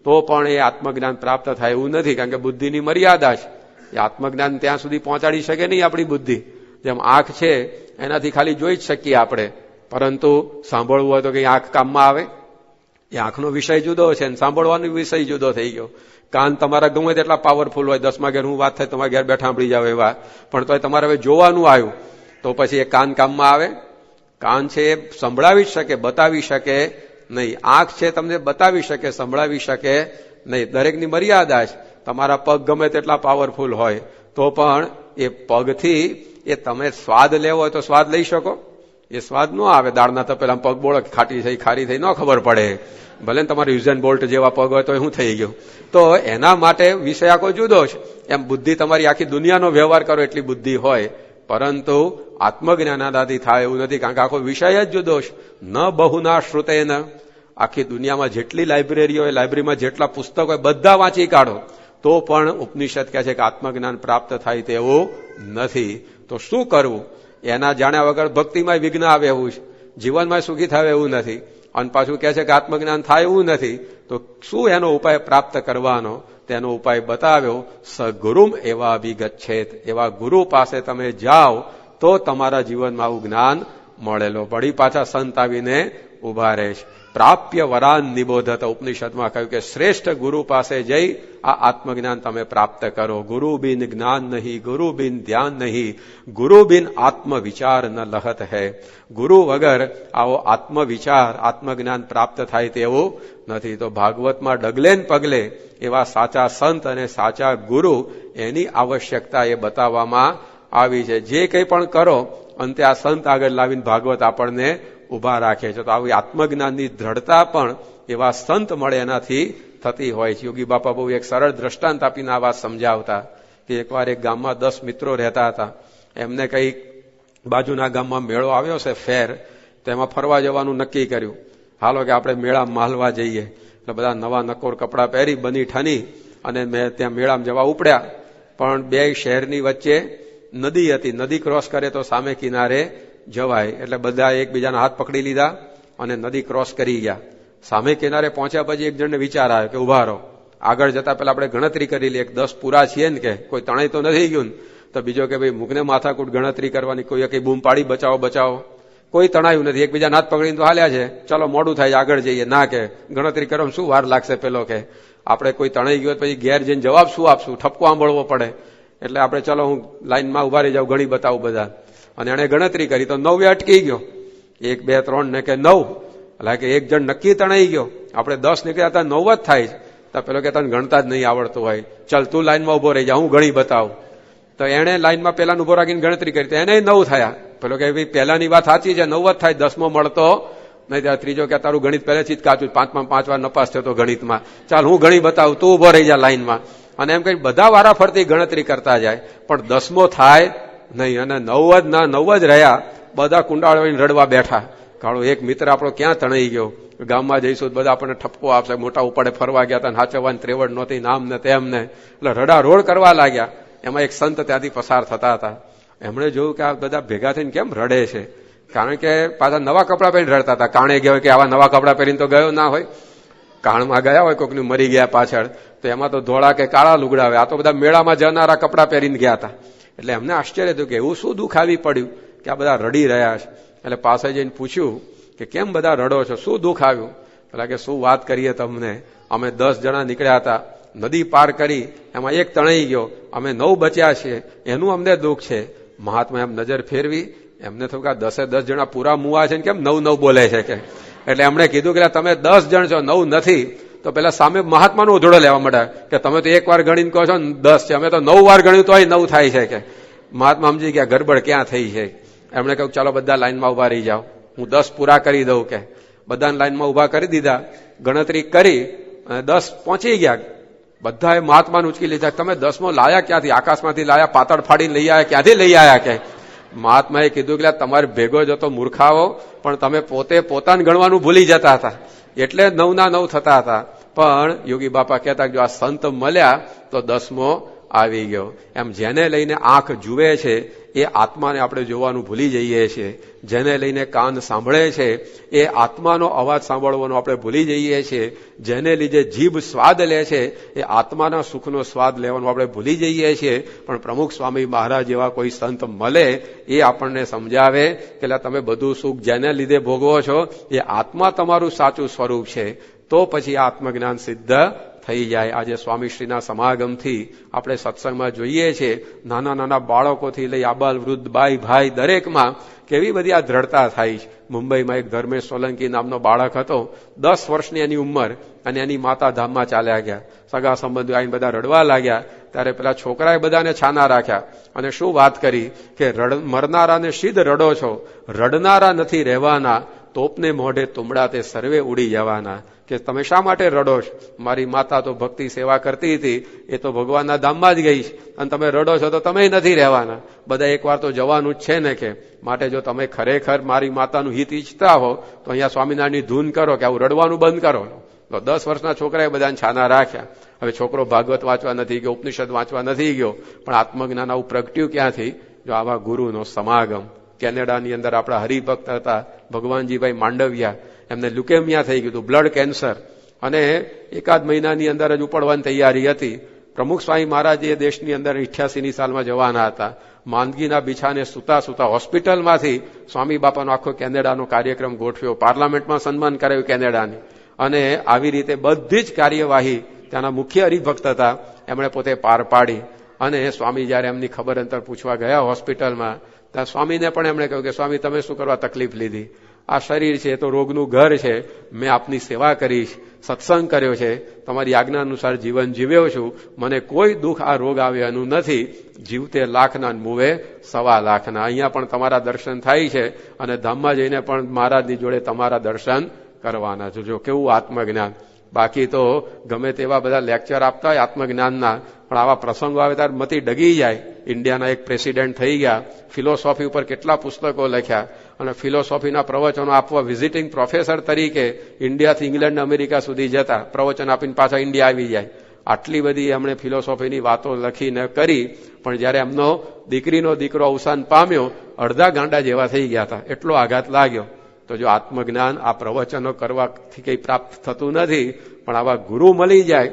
તો પણ એ આત્મજ્ઞાન પ્રાપ્ત થાય એવું નથી. કારણ કે બુદ્ધિની મર્યાદા છે. એ આત્મજ્ઞાન ત્યાં સુધી પહોંચાડી શકે નહીં આપણી બુદ્ધિ. જેમ આંખ છે એનાથી ખાલી જોઈ જ શકીએ આપણે, પરંતુ સાંભળવું હોય તો કઈ આંખ કામમાં આવે? એ આંખનો વિષય જુદો છે અને સાંભળવાનો વિષય જુદો થઈ ગયો. કાન તમારા ગમે તેટલા પાવરફુલ હોય, 10માં ઘેર હું વાત થાય તમારા ઘેર બેઠા સાંભળી જાવ એવા, પણ તો તમારે હવે જોવાનું આવ્યું તો પછી એ કાન કામમાં આવે? કાન છે એ સંભળાવી શકે, બતાવી શકે નહીં. આંખ છે તમને બતાવી શકે, સંભળાવી શકે નહીં. દરેકની મર્યાદા છે. તમારા પગ ગમે તેટલા પાવરફુલ હોય તો પણ એ પગથી એ તમે સ્વાદ લેવો હોય તો સ્વાદ લઈ શકો? એ સ્વાદ ન આવે. દાળના તપેલા પગ બોળો ખાટી થઈ ખારી થઈ ન ખબર પડે. ભલે ને તમારે યુઝેન બોલ્ટ જેવા પગ હોય તો શું થઈ ગયું? તો એના માટે વિષય આખો જુદો છે. એમ બુદ્ધિ તમારી આખી દુનિયાનો વ્યવહાર કરો એટલી બુદ્ધિ હોય, પરંતુ આત્મજ્ઞાનાદાથી થાય એવું નથી. કારણ કે આખો વિષય જ જુદો છે. ન બહુના શ્રુતેન, આખી દુનિયામાં જેટલી લાઇબ્રેરી હોય, લાઇબ્રેરીમાં જેટલા પુસ્તક હોય બધા વાંચી કાઢો તો પણ ઉપનિષદ કહે છે કે આત્મજ્ઞાન પ્રાપ્ત થાય તેવું નથી. તો શું કરવું? એના જાણ્યા વગર ભક્તિમાં વિઘ્ન આવે એવું છે, જીવનમાં સુખી થાય એવું નથી. અને પાછું કહે છે કે આત્મજ્ઞાન થાય એવું નથી. તો શું એનો ઉપાય પ્રાપ્ત કરવાનો? તેનો ઉપાય બતાવ્યો. સગુરુમ એવા વિગચ્છેત, એવા ગુરુ પાસે તમે જાઓ તો તમારા જીવનમાં આવું જ્ઞાન મળેલો. વળી પાછા સંત આવીને ઉભા રહે છે. પ્રાપ્ય વરાન નિબોધત, ઉપનિષદમાં કહ્યું કે શ્રેષ્ઠ ગુરુ પાસે જઈ આ આત્મજ્ઞાન તમે પ્રાપ્ત કરો. ગુરુ બિન જ્ઞાન નહીં, ગુરુ બિન ધ્યાન નહીં, ગુરુ બિન આત્મવિચાર ન લહત હૈ. ગુરુ વગર આવો આત્મવિચાર, આત્મજ્ઞાન પ્રાપ્ત થાય તેવું નથી. તો ભાગવતમાં ડગલે ને પગલે એવા સાચા સંત અને સાચા ગુરુ એની આવશ્યકતા એ બતાવવામાં આવી છે. જે કંઈ પણ કરો અંતે આ સંત આગળ લાવીને ભાગવત આપણને ઉભા રાખે છે. તો આવી આત્મજ્ઞાનની દ્રઢતા પણ એવા સંત મળે એનાથી થતી હોય છે. યોગી બાપા બહુ એક સરળ દ્રષ્ટાંત આપીને આ વાત સમજાવતા કે એકવાર એક ગામમાં 10 મિત્રો રહેતા હતા. એમને કંઈક બાજુના ગામમાં મેળો આવ્યો છે, ફેર, તો એમાં ફરવા જવાનું નક્કી કર્યું. હાલો કે આપણે મેળામાં માલવા જઈએ. એટલે બધા નવા નકોર કપડાં પહેરી બની ઠની અને મેં ત્યાં મેળામાં જવા ઉપડ્યા. પણ બે શહેરની વચ્ચે નદી હતી. નદી ક્રોસ કરે તો સામે કિનારે જવાય. એટલે બધા એકબીજાના હાથ પકડી લીધા અને નદી ક્રોસ કરી ગયા. સામે કિનારે પહોંચ્યા પછી એક જણને વિચાર આવ્યો કે ઉભા રહો, આગળ જતા પેલા આપણે ગણતરી કરી લઈએ. 10 પૂરા છીએ ને, કે કોઈ તણાઈ તો નથી ગયું. તો બીજો કે ભાઈ મુકને માથાકૂટ ગણતરી કરવાની, કોઈ કઈ બૂમ પાડી બચાવો બચાવો, કોઈ તણાયું નથી. એકબીજાના હાથ પકડીને તો હાલ્યા છે. ચલો મોડું થાય આગળ જઈએ. ના કે ગણતરી કરવામાં શું વાર લાગશે? પેલો કે આપણે કોઈ તણાઈ ગયો પછી ઘેર જઈને જવાબ શું આપશું? ઠપકો સાંભળવો પડે. એટલે આપણે ચલો હું લાઈનમાં ઉભા રહી જાઉં, ઘણી બતાવું બધા. અને એને ગણતરી કરી તો 9 અટકી ગયો. 1, 2, 3 ને કે 9, એટલે કે એક જણ નક્કી તણાઈ ગયો. આપણે 10 નીકળ્યા હતા 9 જ થાય તો પેલો કે તને ગણતા જ નહીં આવડતું હોય, ચાલ તું લાઈનમાં ઉભો રહી જા, હું ગણી બતાવું. તો એને લાઈનમાં પેલા ઉભો રાખીને ગણતરી કરી તો એને 9 થયા. પેલો કે ભાઈ પહેલાની વાત સાચી છે, 9 જ થાય, 10મો મળતો નહીં. ત્યાં ત્રીજો કે તારું ગણિત પહેલેથી જ કાચું, 5માં 5 વાર નપાસ થયો તો ગણિતમાં, ચાલ હું ગણી બતાવું, તું ઉભો રહી જા લાઈનમાં. અને એમ કઈ બધા વારા ફરતી ગણતરી કરતા જાય, પણ 10મો થાય નહીં. અને 9 જ રહ્યા. બધા કુંડાળીને રડવા બેઠા. કાળો એક મિત્ર આપણો ક્યાં તણાઈ ગયો, ગામમાં જઈશું બધા આપણને ઠપકો આપશે, મોટા ઉપાડે ફરવા ગયા હતા, હાચવવાની ત્રેવડ નહોતી, નામ ને તેમ ને, એટલે રડારોડ કરવા લાગ્યા. એમાં એક સંત ત્યાંથી પસાર થતા હતા. એમણે જોયું કે આ બધા ભેગા થઈને કેમ રડે છે, કારણ કે પાછા નવા કપડા પહેરીને રડતા હતા. કાણે ગયા હોય કે આવા નવા કપડા પહેરીને તો ગયો ના હોય, કાણમાં ગયા હોય, કોઈકનું મરી ગયા પાછળ, તો એમાં તો ધોળા કે કાળા લુગડા આવે. આ તો બધા મેળામાં જનારા કપડા પહેરીને ગયા હતા. એટલે એમને આશ્ચર્ય થયું કે એવું શું દુઃખ આવી પડ્યું કે આ બધા રડી રહ્યા છે. એટલે પાસે જઈને પૂછ્યું કે કેમ બધા રડો છો, શું દુઃખ આવ્યું? એટલે કે શું વાત કરીએ તમને, અમે 10 જણા નીકળ્યા હતા, નદી પાર કરી, એમાં એક તણાઈ ગયો, અમે 9 બચ્યા છીએ, એનું અમને દુઃખ છે. મહાત્મા એમ નજર ફેરવી, એમને થયું કે 10 જણા પૂરા મુવા છે ને કેમ 9 બોલે છે કે. એટલે એમણે કીધું કે તમે 10 જણ છો, 9 નથી. તો પેલા સામે મહાત્માનો ઉધડો લેવા માંડ્યા કે તમે તો 1 વાર ગણીને કહો છો ને 10 છે, અમે તો 9 વાર ગણ્યું તો 9 થાય છે કે. મહાત્મા સમજી ગયા ગરબડ ક્યાં થઈ છે. એમણે કહ્યું ચાલો બધા લાઈનમાં ઉભા રહી જાઓ, હું 10 પૂરા કરી દઉં કે. બધાને લાઈનમાં ઉભા કરી દીધા, ગણતરી કરી, 10 પહોંચી ગયા. બધાએ મહાત્માને ઉચકી લીધા, તમે 10મો લાયા ક્યાંથી? આકાશમાંથી લાયા, પાતળ ફાડીને લઈ આવ્યા, ક્યાંથી લઈ આવ્યા કે. મહાત્માએ કીધું કે તમારે ભેગો જતો મૂર્ખાઓ, પણ તમે પોતે પોતાને ગણવાનું ભૂલી જતા હતા, એટલે 9ના 9 થતા હતા. પણ યોગી બાપા કહેતા જો આ સંત મળ્યા તો 10મો આવી ગયો. એમ જેને લઈને આંખ જુએ છે એ આત્માને આપણે જોવાનું ભૂલી જઈએ છીએ, જેને લઈને કાન સાંભળે છે એ આત્માનો અવાજ સાંભળવાનો આપણે ભૂલી જઈએ છીએ, જેને લીધે જીભ સ્વાદ લે છે એ આત્માના સુખનો સ્વાદ લેવાનું આપણે ભૂલી જઈએ છીએ. પણ પ્રમુખ સ્વામી મહારાજ જેવા કોઈ સંત મળે એ આપણને સમજાવે કે તમે બધું સુખ જેને લીધે ભોગવો છો એ આત્મા તમારું સાચું સ્વરૂપ છે, તો પછી આત્મજ્ઞાન સિદ્ધ થઈ જાય. આજે સ્વામીશ્રીના સમાગમથી આપણે સત્સંગમાં જોઈએ છીએ, નાના નાના બાળકોથી લઈ આબાલ વૃદ્ધ બાઈ ભાઈ દરેકમાં કેવી બધી આ દ્રઢતા થાય છે. મુંબઈમાં એક ધર્મેશ સોલંકી નામનો બાળક હતો, 10 વર્ષની એની ઉંમર, અને એની માતા ધામમાં ચાલ્યા ગયા. સગા સંબંધીઓ આવીને બધા રડવા લાગ્યા. ત્યારે પેલા છોકરાએ બધાને છાના રાખ્યા અને શું વાત કરી કે મરનારાને સિદ્ધ રડો છો, રડનારા નથી રહેવાના, તોપને મોઢે તુમડા તે સર્વે ઉડી જવાના. કે તમે શા માટે રડો છો? મારી માતા તો ભક્તિ સેવા કરતી હતી, એ તો ભગવાનના ધામમાં જ ગઈ, અને તમે રડો છો તો તમે નથી રહેવાના. બધા એકવાર તો જવાનું જ છે ને કે. માટે જો તમે ખરેખર મારી માતાનું હિત ઈચ્છતા હો તો અહીંયા સ્વામિનારાયણની ધૂન કરો, કે આવું રડવાનું બંધ કરો. તો 10 વર્ષના છોકરાએ બધાને છાના રાખ્યા. હવે છોકરો ભાગવત વાંચવા નથી ગયો, ઉપનિષદ વાંચવા નથી ગયો, પણ આત્મજ્ઞાન આવું પ્રગટ્યું ક્યાંથી? જો આવા ગુરુનો સમાગમ. કેનેડાની અંદર આપણા હરિભક્ત હતા ભગવાનજીભાઈ માંડવિયા, એમને લ્યુકેમિયા થઈ ગયું હતું, બ્લડ કેન્સર, અને 1 મહિનાની અંદર જ ઉપડવાની તૈયારી હતી. પ્રમુખ સ્વામી મહારાજ એ દેશની અંદર 88ની સાલમાં જવાના હતા. માંદગીના બિછાને સુતા સુતા હોસ્પિટલમાંથી સ્વામી બાપાનો આખો કેનેડાનો કાર્યક્રમ ગોઠવ્યો, પાર્લામેન્ટમાં સન્માન કરાયું કેનેડાની, અને આવી રીતે બધી જ કાર્યવાહી ત્યાંના મુખ્ય હરિભક્ત હતા એમણે પોતે પાર પાડી. અને સ્વામી જયારે એમની ખબર અંતર પૂછવા ગયા હોસ્પિટલમાં, ત્યાં સ્વામીને પણ એમણે કહ્યું કે સ્વામી તમે શું કરવા તકલીફ લીધી? આ શરીર છે એ તો રોગનું ઘર છે, મેં આપની સેવા કરીશ, સત્સંગ કર્યો છે, તમારી આજ્ઞા અનુસાર જીવન જીવ્યો છું, મને કોઈ દુઃખ આ રોગ આવ્યાનું નથી. જીવતે લાખના મુવે 1.25 લાખના. અહીંયા પણ તમારા દર્શન થાય છે, અને ધામમાં જઈને પણ મહારાજની જોડે તમારા દર્શન કરવાના છે. જો કેવું આત્મજ્ઞાન! બાકી તો ગમે તેવા બધા લેક્ચર આપતા હોય આત્મજ્ઞાનના, પણ આવા પ્રસંગો આવે ત્યારે મતી ડગી જાય. ઇન્ડિયાના એક પ્રેસિડેન્ટ થઈ ગયા, ફિલોસોફી ઉપર કેટલા પુસ્તકો લખ્યા, અને ફિલોસોફીના પ્રવચનો આપવા વિઝિટિંગ પ્રોફેસર તરીકે ઇન્ડિયાથી ઇંગ્લેન્ડ અમેરિકા સુધી જતા, પ્રવચન આપીને પાછા ઇન્ડિયા આવી જાય. આટલી બધી એમણે ફિલોસોફીની વાતો લખીને કરી, પણ જયારે એમનો દીકરીનો દીકરો અવસાન પામ્યો, અડધા ગાંડા જેવા થઈ ગયા હતા, એટલો આઘાત લાગ્યો. તો જો આત્મજ્ઞાન આ પ્રવચનો કરવાથી કંઈ પ્રાપ્ત થતું નથી, પણ આવા ગુરુ મળી જાય,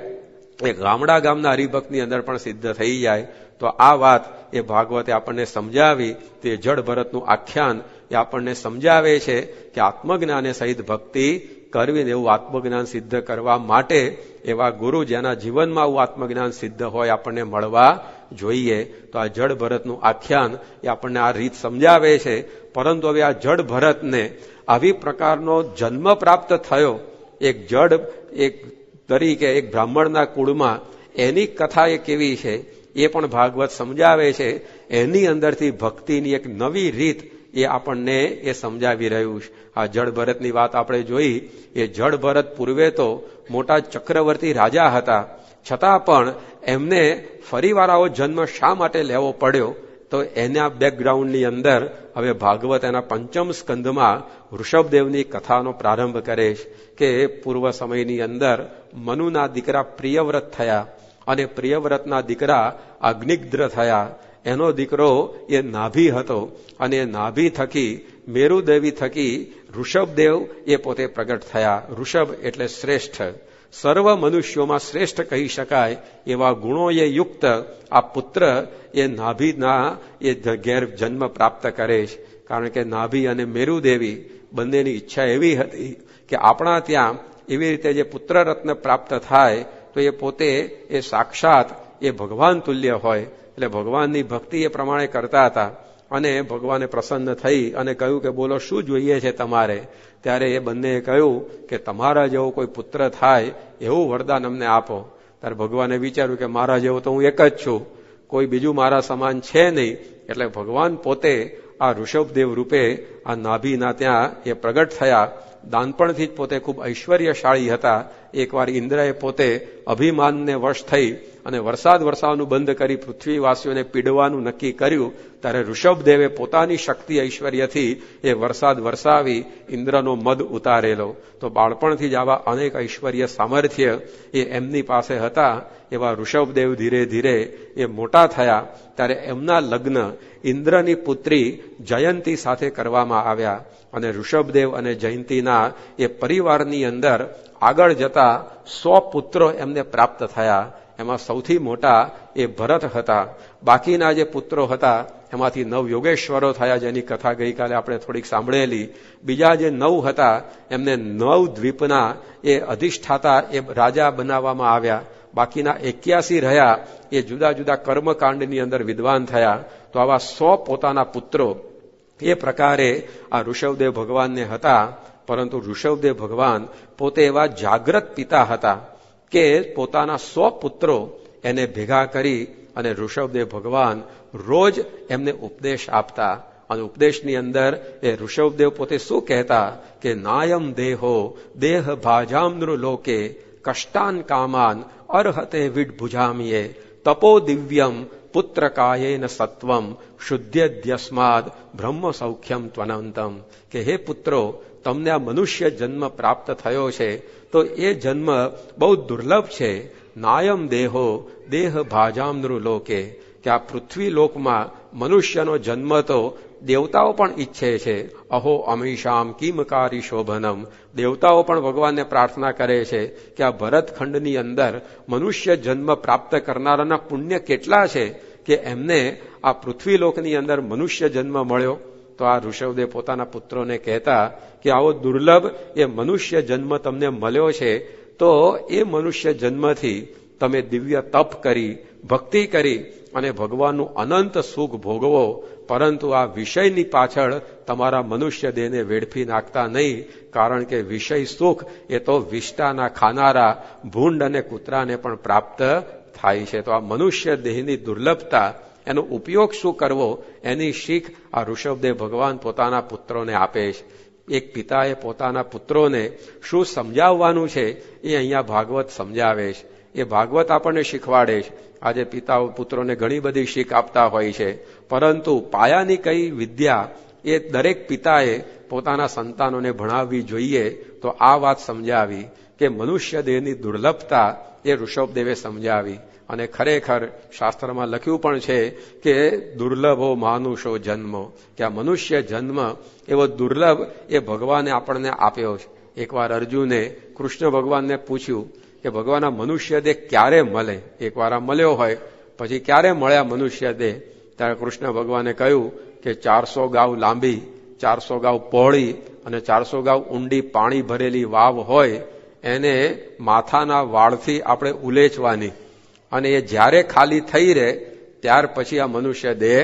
એ ગામના હરિભક્તની અંદર પણ સિદ્ધ થઈ જાય. તો આ વાત એ ભાગવતે આપણને સમજાવી, તે જળ ભરતનું આખ્યાન એ આપણને સમજાવે છે કે આત્મજ્ઞાને સહિત ભક્તિ કરવીને એવું આત્મજ્ઞાન સિદ્ધ કરવા માટે એવા ગુરુ જેના જીવનમાં આવું આત્મજ્ઞાન સિદ્ધ હોય આપણને મળવા જોઈએ તો આ જડ ભરતનું આખ્યાન એ આપણને આ રીત સમજાવે છે. પરંતુ હવે આ જડ ભરતને આવી પ્રકારનો જન્મ પ્રાપ્ત થયો એક જડ એક તરીકે એક બ્રાહ્મણના કુળમાં, એની કથા એ કેવી છે એ પણ ભાગવત સમજાવે છે. એની અંદરથી ભક્તિની એક નવી રીત એ આપણને એ સમજાવી રહ્યું છે. આ જડ ભરતની વાત આપણે જોઈ. એ જડ ભરત પૂર્વે તો મોટા ચક્રવર્તી રાજા હતા, છતાં પણ એમને ફરીવાર આવો જન્મ શા માટે લેવો પડ્યો? તો એના બેકગ્રાઉન્ડની અંદર હવે ભાગવત એના 5મ સ્કંધમાં ઋષભદેવની કથાનો પ્રારંભ કરે છે કે પૂર્વ સમયની અંદર મનુના દીકરા પ્રિયવ્રત થયા અને પ્રિયવ્રતના દીકરા અગ્નિદ્ર થયા. એનો દીકરો એ નાભી હતો અને નાભી થકી મેરુદેવી થકી ઋષભદેવ એ પોતે પ્રગટ થયા. ઋષભ એટલે શ્રેષ્ઠ, સર્વ મનુષ્યોમાં શ્રેષ્ઠ કહી શકાય એવા ગુણોએ યુક્ત આ પુત્ર એ નાભીના એ ઘેર જન્મ પ્રાપ્ત કરે છે. કારણ કે નાભી અને મેરુદેવી બંનેની ઈચ્છા એવી હતી કે આપણા ત્યાં એવી રીતે જે પુત્ર રત્ન પ્રાપ્ત થાય તો એ પોતે એ સાક્ષાત એ ભગવાન તુલ્ય હોય. એટલે ભગવાનની ભક્તિ એ પ્રમાણે કરતા હતા અને ભગવાને પ્રસન્ન થઈ અને કહ્યું કે બોલો શું જોઈએ છે તમારે? ત્યારે એ બંનેએ કહ્યું કે તમારા જેવો કોઈ પુત્ર થાય એવું વરદાન અમને આપો. ત્યારે ભગવાને વિચાર્યું કે મારા જેવો તો હું એક જ છું, કોઈ બીજું મારા સમાન છે નહીં. એટલે ભગવાન પોતે આ ઋષભદેવ રૂપે આ નાભીના ત્યાં એ પ્રગટ થયા. દાનપણથી જ પોતે ખૂબ ઐશ્વર્યશાળી હતા. એકવાર ઇન્દ્રએ પોતે અભિમાનને વશ થઈ અને વરસાદ વરસાવવાનું બંધ કરી પૃથ્વીવાસીઓને પીડવાનું નક્કી કર્યું. ત્યારે ઋષભદેવે પોતાની શક્તિ ઐશ્વર્યથી એ વરસાદ વરસાવી ઇન્દ્રનો મદ ઉતારેલો. તો બાળપણથી જ આવા અનેક ઐશ્વર્ય સામર્થ્ય એ એમની પાસે હતા. એવા ઋષભદેવ ધીરે ધીરે એ મોટા થયા. ત્યારે એમના લગ્ન ઇન્દ્રની પુત્રી જયંતી સાથે કરવામાં આવ્યા અને ઋષભદેવ અને જયંતીના એ પરિવારની અંદર આગળ જતા 100 પુત્રો એમને પ્રાપ્ત થયા. એમાં સૌથી મોટા એ ભરત હતા. બાકીના જે પુત્રો હતા એમાંથી 9 યોગેશ્વરો થયા, જેની કથા ગઈકાલે આપણે થોડીક સાંભળેલી. બીજા જે 9 હતા એમને 9 દ્વીપના એ અધિષ્ઠાતા એ રાજા બનાવવામાં આવ્યા. બાકીના 81 રહ્યા એ જુદા જુદા કર્મકાંડની અંદર વિદ્વાન થયા. તો આવા 100 પોતાના પુત્રો એ પ્રકારે આ ઋષભદેવ ભગવાનને હતા. પરંતુ ઋષભદેવ ભગવાન પોતે એવા જાગ્રત પિતા હતા કે પોતાના 100 પુત્રો એને ભેગા કરી અને ઋષભદેવ ભગવાન રોજ એમને ઉપદેશ આપતા. અને ઉપદેશની અંદર એ ઋષભદેવ પોતે શું કહેતા કે નાયમ દેહો દેહ ભાજામ નૃલોકે કષ્ટાન કામાન અર્હતે વિડભુજામીએ તપો દિવ્યમ પુત્ર કાયેન સત્વમ શુદ્ધ્યસ્માદ બ્રહ્મ સૌખ્યમ ત્વનંતમ. કે હે પુત્રો, તમને આ મનુષ્ય જન્મ પ્રાપ્ત થયો છે તો એ જન્મ બહુ દુર્લભ છે. નાયમ દેહો દેહ ભાજામ નૃલોકે, કે આ પૃથ્વી લોકમાં મનુષ્યનો જન્મ તો દેવતાઓ પણ ઈચ્છે છે. અહો અમીશામ કિમકારી શોભનમ. દેવતાઓ પણ ભગવાનને પ્રાર્થના કરે છે કે આ ભરતખંડની અંદર મનુષ્ય જન્મ પ્રાપ્ત કરનારાના પુણ્ય કેટલા છે કે એમને આ પૃથ્વી લોકની અંદર મનુષ્ય જન્મ મળ્યો. તો આ ઋષભદેવ પોતાના પુત્રોને કહેતા કે આવો દુર્લભ એ મનુષ્ય જન્મ તમને મળ્યો છે તો એ મનુષ્ય જન્મથી તમે દિવ્ય તપ કરી ભક્તિ કરી અને ભગવાનનું અનંત સુખ ભોગવો. પરંતુ આ વિષયની પાછળ તમારા મનુષ્ય દેહને વેડફી નાખતા નહીં, કારણ કે વિષય સુખ એ તો વિષ્ટાના ખાનારા ભૂંડ અને કૂતરાને પણ પ્રાપ્ત થાય છે. તો આ મનુષ્ય દેહની દુર્લભતા, એનો ઉપયોગ શું કરવો એની શીખ આ ઋષભદેવ ભગવાન પોતાના પુત્રોને આપે છે. એક પિતાએ પોતાના પુત્રોને શું સમજાવવાનું છે એ અહીંયા ભાગવત સમજાવે છે. એ ભાગવત આપણને શીખવાડે છે. આજે પિતાઓ પુત્રોને ઘણી બધી શીખ આપતા હોય છે, પરંતુ પાયાની કઈ વિદ્યા એ દરેક પિતાએ પોતાના સંતાનોને ભણાવવી જોઈએ. તો આ વાત સમજાવી કે મનુષ્ય દેહની દુર્લભતા એ ઋષભદેવે સમજાવી. અને ખરેખર શાસ્ત્રમાં લખ્યું પણ છે કે દુર્લભો માનુષો જન્મ, કે આ મનુષ્ય જન્મ એવો દુર્લભ એ ભગવાને આપણને આપ્યો છે. એકવાર અર્જુને કૃષ્ણ ભગવાનને પૂછ્યું કે ભગવાન આ મનુષ્ય દેહ ક્યારે મળે? એકવાર આ મળ્યો હોય પછી ક્યારે મળ્યા મનુષ્ય દેહ? ત્યારે કૃષ્ણ ભગવાને કહ્યું કે 400 ગાઉ લાંબી, 400 ગાઉ પહોળી અને 400 ગાઉ ઊંડી પાણી ભરેલી વાવ હોય, એને માથાના વાળથી આપણે ઉલેચવાની અને એ જ્યારે ખાલી થઈ રહે ત્યાર પછી આ મનુષ્ય દેહ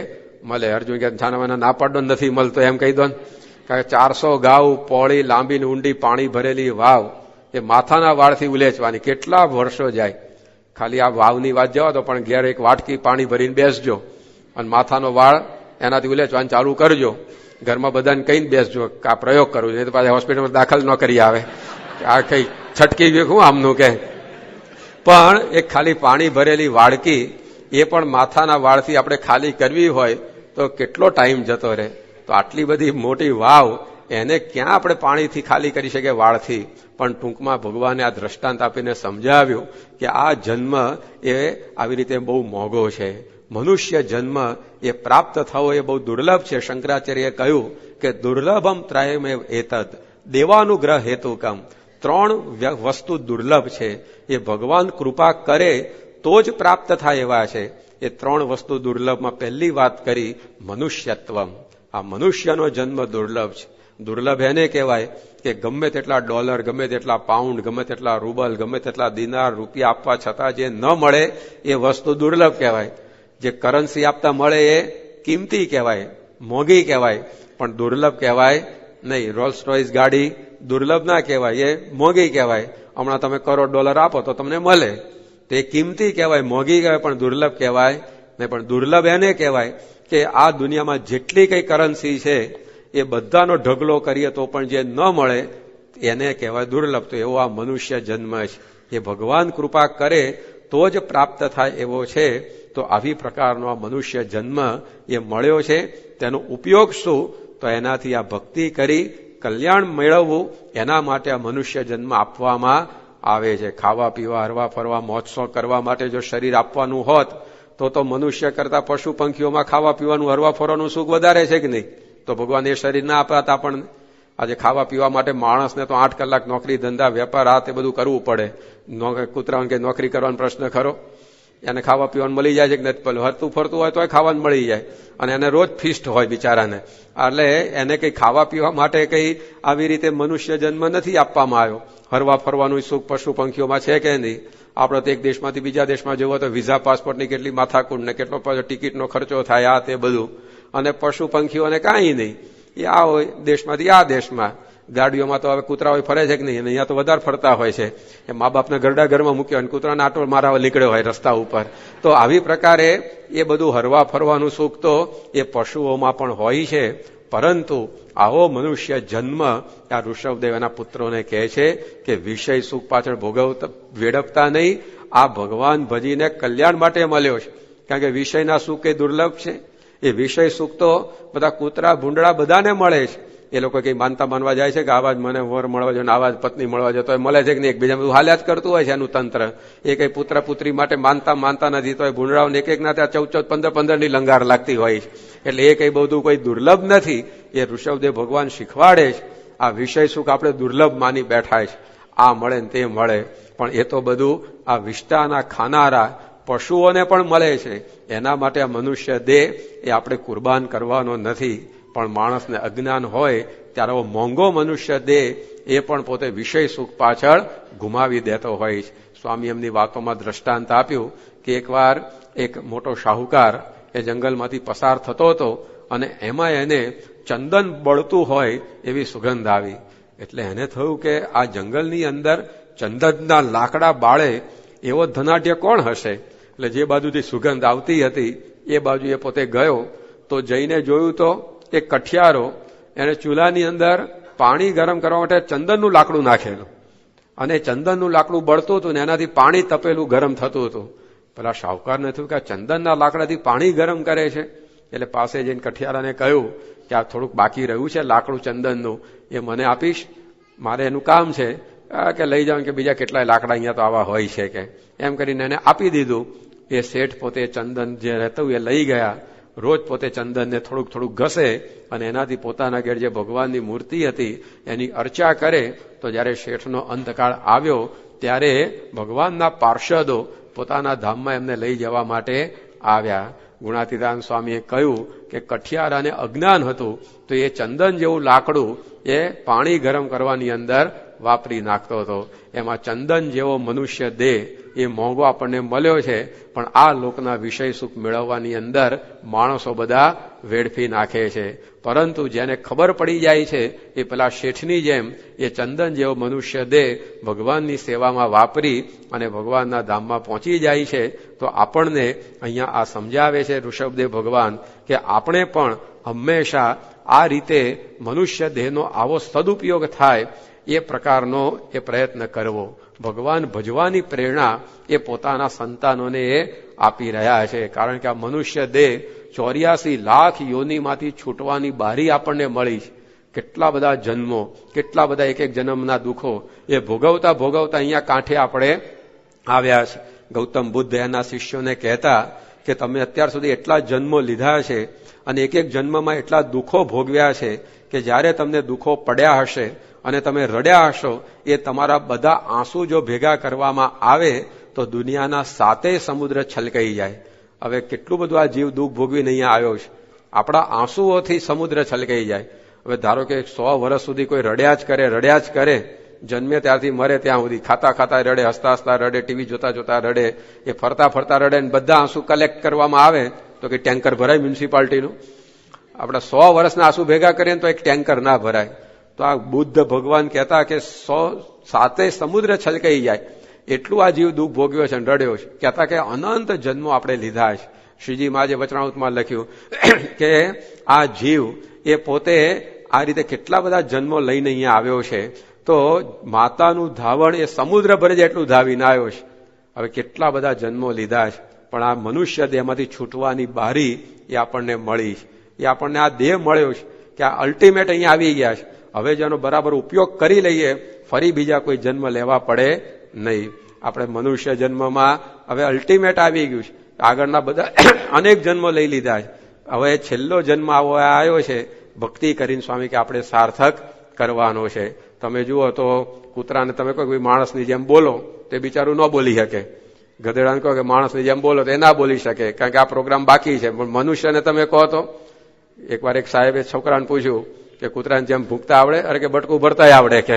મળે. અર્જુન કે જાનવાના ના પાડો નથી મળતો એમ કહી દો ને. કારણ કે 400 ગાઉ પોળી લાંબી ને ઊંડી પાણી ભરેલી વાવ એ માથાના વાળથી ઉલેચવાની, કેટલા વર્ષો જાય. ખાલી આ વાવની વાત જવા દો, પણ ઘેર એક વાટકી પાણી ભરીને બેસજો અને માથાનો વાળ એનાથી ઉલેચવાનું ચાલુ કરજો. ઘરમાં બધાને કહીને બેસજો કે આ પ્રયોગ કરવો, નહીં તો પાછા હોસ્પિટલમાં દાખલ ન કરી આવે. આ કઈ છટકી ગયું શું આમનું કે. પણ એક ખાલી પાણી ભરેલી વાડકી એ પણ માથાના વાળથી આપણે ખાલી કરવી હોય તો કેટલો ટાઈમ જતો રહે. તો આટલી બધી મોટી વાવ એને ક્યાં આપણે પાણીથી ખાલી કરી શકીએ વાળથી. પણ ટૂંકમાં ભગવાને આ દ્રષ્ટાંત આપીને સમજાવ્યું કે આ જન્મ એ આવી રીતે બહુ મોંઘો છે. મનુષ્ય જન્મ એ પ્રાપ્ત થવો એ બહુ દુર્લભ છે. શંકરાચાર્યએ કહ્યું કે દુર્લભમ ત્રયમેવ એતદ દેવાનુગ્રહ હેતુકમ. 3 વસ્તુ દુર્લભ છે, એ ભગવાન કૃપા કરે તો જ પ્રાપ્ત થાય એવા છે. એ 3 વસ્તુ દુર્લભમાં પહેલી વાત કરી મનુષ્યત્વમ. આ મનુષ્યનો જન્મ દુર્લભ છે. દુર્લભ એને કહેવાય કે ગમે તેટલા ડોલર, ગમે તેટલા પાઉન્ડ, ગમે તેટલા રૂબલ, ગમે તેટલા દિનાર રૂપિયા આપવા છતાં જે ન મળે એ વસ્તુ દુર્લભ કહેવાય. જે કરન્સી આપતા મળે એ કિંમતી કહેવાય, મોંઘી કહેવાય, પણ દુર્લભ કહેવાય નહીં. રોલ્સ રોયસ ગાડી દુર્લભ ના કહેવાય, એ મોંઘી કહેવાય. હમણાં તમે $1 આપો તો તમને મળે, તો એ કિંમતી કહેવાય, મોંઘી કહેવાય, પણ દુર્લભ કહેવાય નહીં. પણ દુર્લભ એને કહેવાય કે આ દુનિયામાં જેટલી કઈ કરન્સી છે એ બધાનો ઢગલો કરીએ તો પણ જે ન મળે એને કહેવાય દુર્લભ. તો એવો આ મનુષ્ય જન્મ છે, એ ભગવાન કૃપા કરે તો જ પ્રાપ્ત થાય એવો છે. તો આવી પ્રકારનો આ મનુષ્ય જન્મ એ મળ્યો છે. તેનો ઉપયોગ શું? તો એનાથી આ ભક્તિ કરી કલ્યાણ મેળવવું, એના માટે આ મનુષ્ય જન્મ આપવામાં આવે છે. ખાવા પીવા, હરવા ફરવા, મોજશોખ કરવા માટે જો શરીર આપવાનું હોત તો મનુષ્ય કરતા પશુ પંખીઓમાં ખાવા પીવાનું, હરવા ફરવાનું સુખ વધારે છે કે નહીં? તો ભગવાન એ શરીર ના આપાતા પણ આજે ખાવા પીવા માટે માણસને તો 8 કલાક નોકરી, ધંધા, વેપાર, આ તે બધું કરવું પડે. કૂતરાને કે નોકરી કરવાનો પ્રશ્ન ખરો? એને ખાવા પીવાનું મળી જાય છે કે નથી? હરતું ફરતું હોય તો ખાવાનું મળી જાય, અને એને રોજ ફીસ્ટ હોય બિચારાને. એટલે એને કઈ ખાવા પીવા માટે કઈ આવી રીતે મનુષ્ય જન્મ નથી આપવામાં આવ્યો. હરવા ફરવાનું સુખ પશુ પંખીઓમાં છે કે નહીં? આપણે તો એક દેશમાંથી બીજા દેશમાં જવો તો વિઝા, પાસપોર્ટની કેટલી માથાકૂટ ને કેટલો ટિકિટનો ખર્ચો થાય, આ તે બધું. અને પશુ પંખીઓને કાંઈ નહીં, એ આ દેશમાંથી આ દેશમાં. ગાડીઓમાં તો હવે કૂતરાઓ ફરે છે કે નહીં? અહીંયા તો વધારે ફરતા હોય છે. એ મા બાપને ઘરડા ઘરમાં મૂક્યો અને કૂતરાને આટો મારવા નીકળ્યો હોય રસ્તા ઉપર. તો આવી પ્રકારે એ બધું હરવા ફરવાનું સુખ તો એ પશુઓમાં પણ હોય છે. પરંતુ આવો મનુષ્ય જન્મ આ ઋષભદેવ એના પુત્રોને કહે છે કે વિષય સુખ પાછળ વેડપતા નહીં, આ ભગવાન ભજીને કલ્યાણ માટે મળ્યો છે. કારણ કે વિષયના સુખ એ દુર્લભ છે. એ વિષય સુખ તો બધા કૂતરા, ભૂંડડા બધાને મળે છે. એ લોકો કઈ માનવા જાય છે કે આવા જ મને વર મળવા જોઈએ, આવા જ પત્ની મળવા જોઈએ, તો એ મળે છે કે નહીં? એકબીજા બધું હાલ્યા જ કરતું હોય છે એનું તંત્ર. એ કઈ પુત્ર પુત્રી માટે માનતા નથી, તો એ ભૂંડરાઓને એક ના ત્યાં 14, 15 ની લંગાર લાગતી હોય છે. એટલે એ કઈ બધું કોઈ દુર્લભ નથી. એ ઋષભદેવ ભગવાન શીખવાડે છે. આ વિષય સુખ આપણે દુર્લભ માની બેઠા છે, આ મળે ને તે મળે, પણ એ તો બધું આ વિષ્ટાના ખાનારા પશુઓને પણ મળે છે. એના માટે આ મનુષ્ય દેહ એ આપણે કુરબાન કરવાનો નથી. પણ માણસને અજ્ઞાન હોય ત્યારે મોંઘો મનુષ્ય દેહ એ પણ પોતે વિષય સુખ પાછળ ગુમાવી દેતો હોય છે. સ્વામી એમની વાતોમાં દ્રષ્ટાંત આપ્યું કે એકવાર એક મોટો શાહુકાર એ જંગલમાંથી પસાર થતો હતો, અને એમાં એને ચંદન બળતું હોય એવી સુગંધ આવી. એટલે એને થયું કે આ જંગલની અંદર ચંદનના લાકડા બાળે એવો ધનાઢ્ય કોણ હશે? એટલે જે બાજુથી સુગંધ આવતી હતી એ બાજુ એ પોતે ગયો. તો જઈને જોયું તો એક કઠિયારો એને ચૂલાની અંદર પાણી ગરમ કરવા માટે ચંદનનું લાકડું નાખેલું, અને ચંદનનું લાકડું બળતું હતું ને એનાથી પાણી તપેલું ગરમ થતું હતું. પેલા શાહુકારને થયું કે આ ચંદનના લાકડાથી પાણી ગરમ કરે છે. એટલે પાસે જઈને કઠિયારાને કહ્યું કે આ થોડુંક બાકી રહ્યું છે લાકડું ચંદનનું, એ મને આપીશ, મારે એનું કામ છે. કે લઈ જાવ કે બીજા કેટલાય લાકડા અહીંયા તો આવા હોય છે કે. એમ કરીને એને આપી દીધું. એ શેઠ પોતે ચંદન જે રહેતું એ લઈ ગયા. રોજ પોતે ચંદનને થોડુંક ઘસે અને એનાથી પોતાના ઘેર જે ભગવાનની મૂર્તિ હતી એની અર્ચા કરે. તો જયારે શેઠનો અંતકાળ આવ્યો ત્યારે ભગવાનના પાર્ષદો પોતાના ધામમાં એમને લઈ જવા માટે આવ્યા. ગુણાતીતાન સ્વામીએ કહ્યું કે કઠિયારાને અજ્ઞાન હતું, તો એ ચંદન જેવું લાકડું એ પાણી ગરમ કરવાની અંદર વાપરી નાખતો હતો. એમાં ચંદન જેવો મનુષ્ય દેહ એ મોંઘો આપણને મળ્યો છે, પણ આ લોકના વિષય સુખ મેળવવાની અંદર માણસો બધા વેડફી નાખે છે. પરંતુ જેને ખબર પડી જાય છે એ પેલા શેઠની જેમ એ ચંદન જેવો મનુષ્ય દેહ ભગવાનની સેવામાં વાપરી અને ભગવાનના ધામમાં પહોંચી જાય છે. તો આપણને અહીંયા આ સમજાવે છે ઋષભદેવ ભગવાન કે આપણે પણ હંમેશા આ રીતે મનુષ્ય દેહનો આવો સદુપયોગ થાય એ પ્રકારનો એ પ્રયત્ન કરવો. ભગવાન ભજવાની પ્રેરણા એ પોતાના સંતાનોને એ આપી રહ્યા છે. કારણ કે આ મનુષ્ય દેહ 84 લાખ યોનિમાંથી છૂટવાની બારી આપણને મળી છે. કેટલા બધા જન્મો, કેટલા બધા એક એક જન્મના દુઃખો એ ભોગવતા ભોગવતા અહીંયા કાંઠે આપણે આવ્યા છે. ગૌતમ બુદ્ધ એના શિષ્યોને કહેતા કે તમે અત્યાર સુધી એટલા જન્મો લીધા છે અને એક એક જન્મમાં એટલા દુઃખો ભોગવ્યા છે કે જ્યારે તમને દુઃખો પડ્યા હશે અને તમે રડ્યા હશો એ તમારા બધા આંસુ જો ભેગા કરવામાં આવે તો દુનિયાના 7 સમુદ્ર છલકાઈ જાય. હવે કેટલું બધું આ જીવ દુઃખ ભોગવીને અહીંયા આવ્યો છે. આપણા આંસુઓથી સમુદ્ર છલકાઈ જાય. હવે ધારો કે 100 વર્ષ સુધી કોઈ રડ્યા જ કરે, જન્મે ત્યારથી મરે ત્યાં સુધી ખાતા ખાતા રડે, હસતા હસતા રડે, ટીવી જોતા જોતા રડે, એ ફરતા ફરતા રડે ને બધા આંસુ કલેક્ટ કરવામાં આવે તો કે ટેન્કર ભરાય મ્યુનિસિપાલિટીનું? આપણે 100 વર્ષના આંસુ ભેગા કરીએ તો એક ટેન્કર ના ભરાય. તો આ બુદ્ધ ભગવાન કહેતા કે 7 સમુદ્ર છલકાઈ જાય એટલું આ જીવ દુઃખ ભોગવ્યો છે અને રડ્યો છે. કહેતા કે અનંત જન્મો આપણે લીધા છે. શ્રીજી મહારાજે વચનામૃતમાં લખ્યું કે આ જીવ એ પોતે આ રીતે કેટલા બધા જન્મો લઈને અહીંયા આવ્યો છે. તો માતાનું ધાવણ એ સમુદ્ર ભરે જેટલું ધાવીને આવ્યો છે. હવે કેટલા બધા જન્મો લીધા છે, પણ આ મનુષ્ય દેહમાંથી છૂટવાની બારી એ આપણને મળી છે. એ આપણને આ દેહ મળ્યો છે કે આ અલ્ટિમેટ અહીંયા આવી ગયા છે. હવે જેનો બરાબર ઉપયોગ કરી લઈએ ફરી બીજા કોઈ જન્મ લેવા પડે નહીં. આપણે મનુષ્ય જન્મમાં હવે અલ્ટિમેટ આવી ગયું છે. આગળના બધા અનેક જન્મો લઈ લીધા છે. હવે છેલ્લો જન્મ આવ્યો છે ભક્તિ કરીને સ્વામી કે આપણે સાર્થક કરવાનો છે. તમે જુઓ તો કૂતરાને તમે કોઈ માણસની જેમ બોલો તે બિચારું ન બોલી શકે. ગધેડાને કહો કે માણસની જેમ બોલો તો એ ના બોલી શકે, કારણ કે આ પ્રોગ્રામ બાકી છે. પણ મનુષ્યને તમે કહો તો, એકવાર એક સાહેબે છોકરાને પૂછ્યું કે કૂતરાને જેમ ભૂંકતા આવડે? અરે કે બટકું ભરતાય આવડે કે.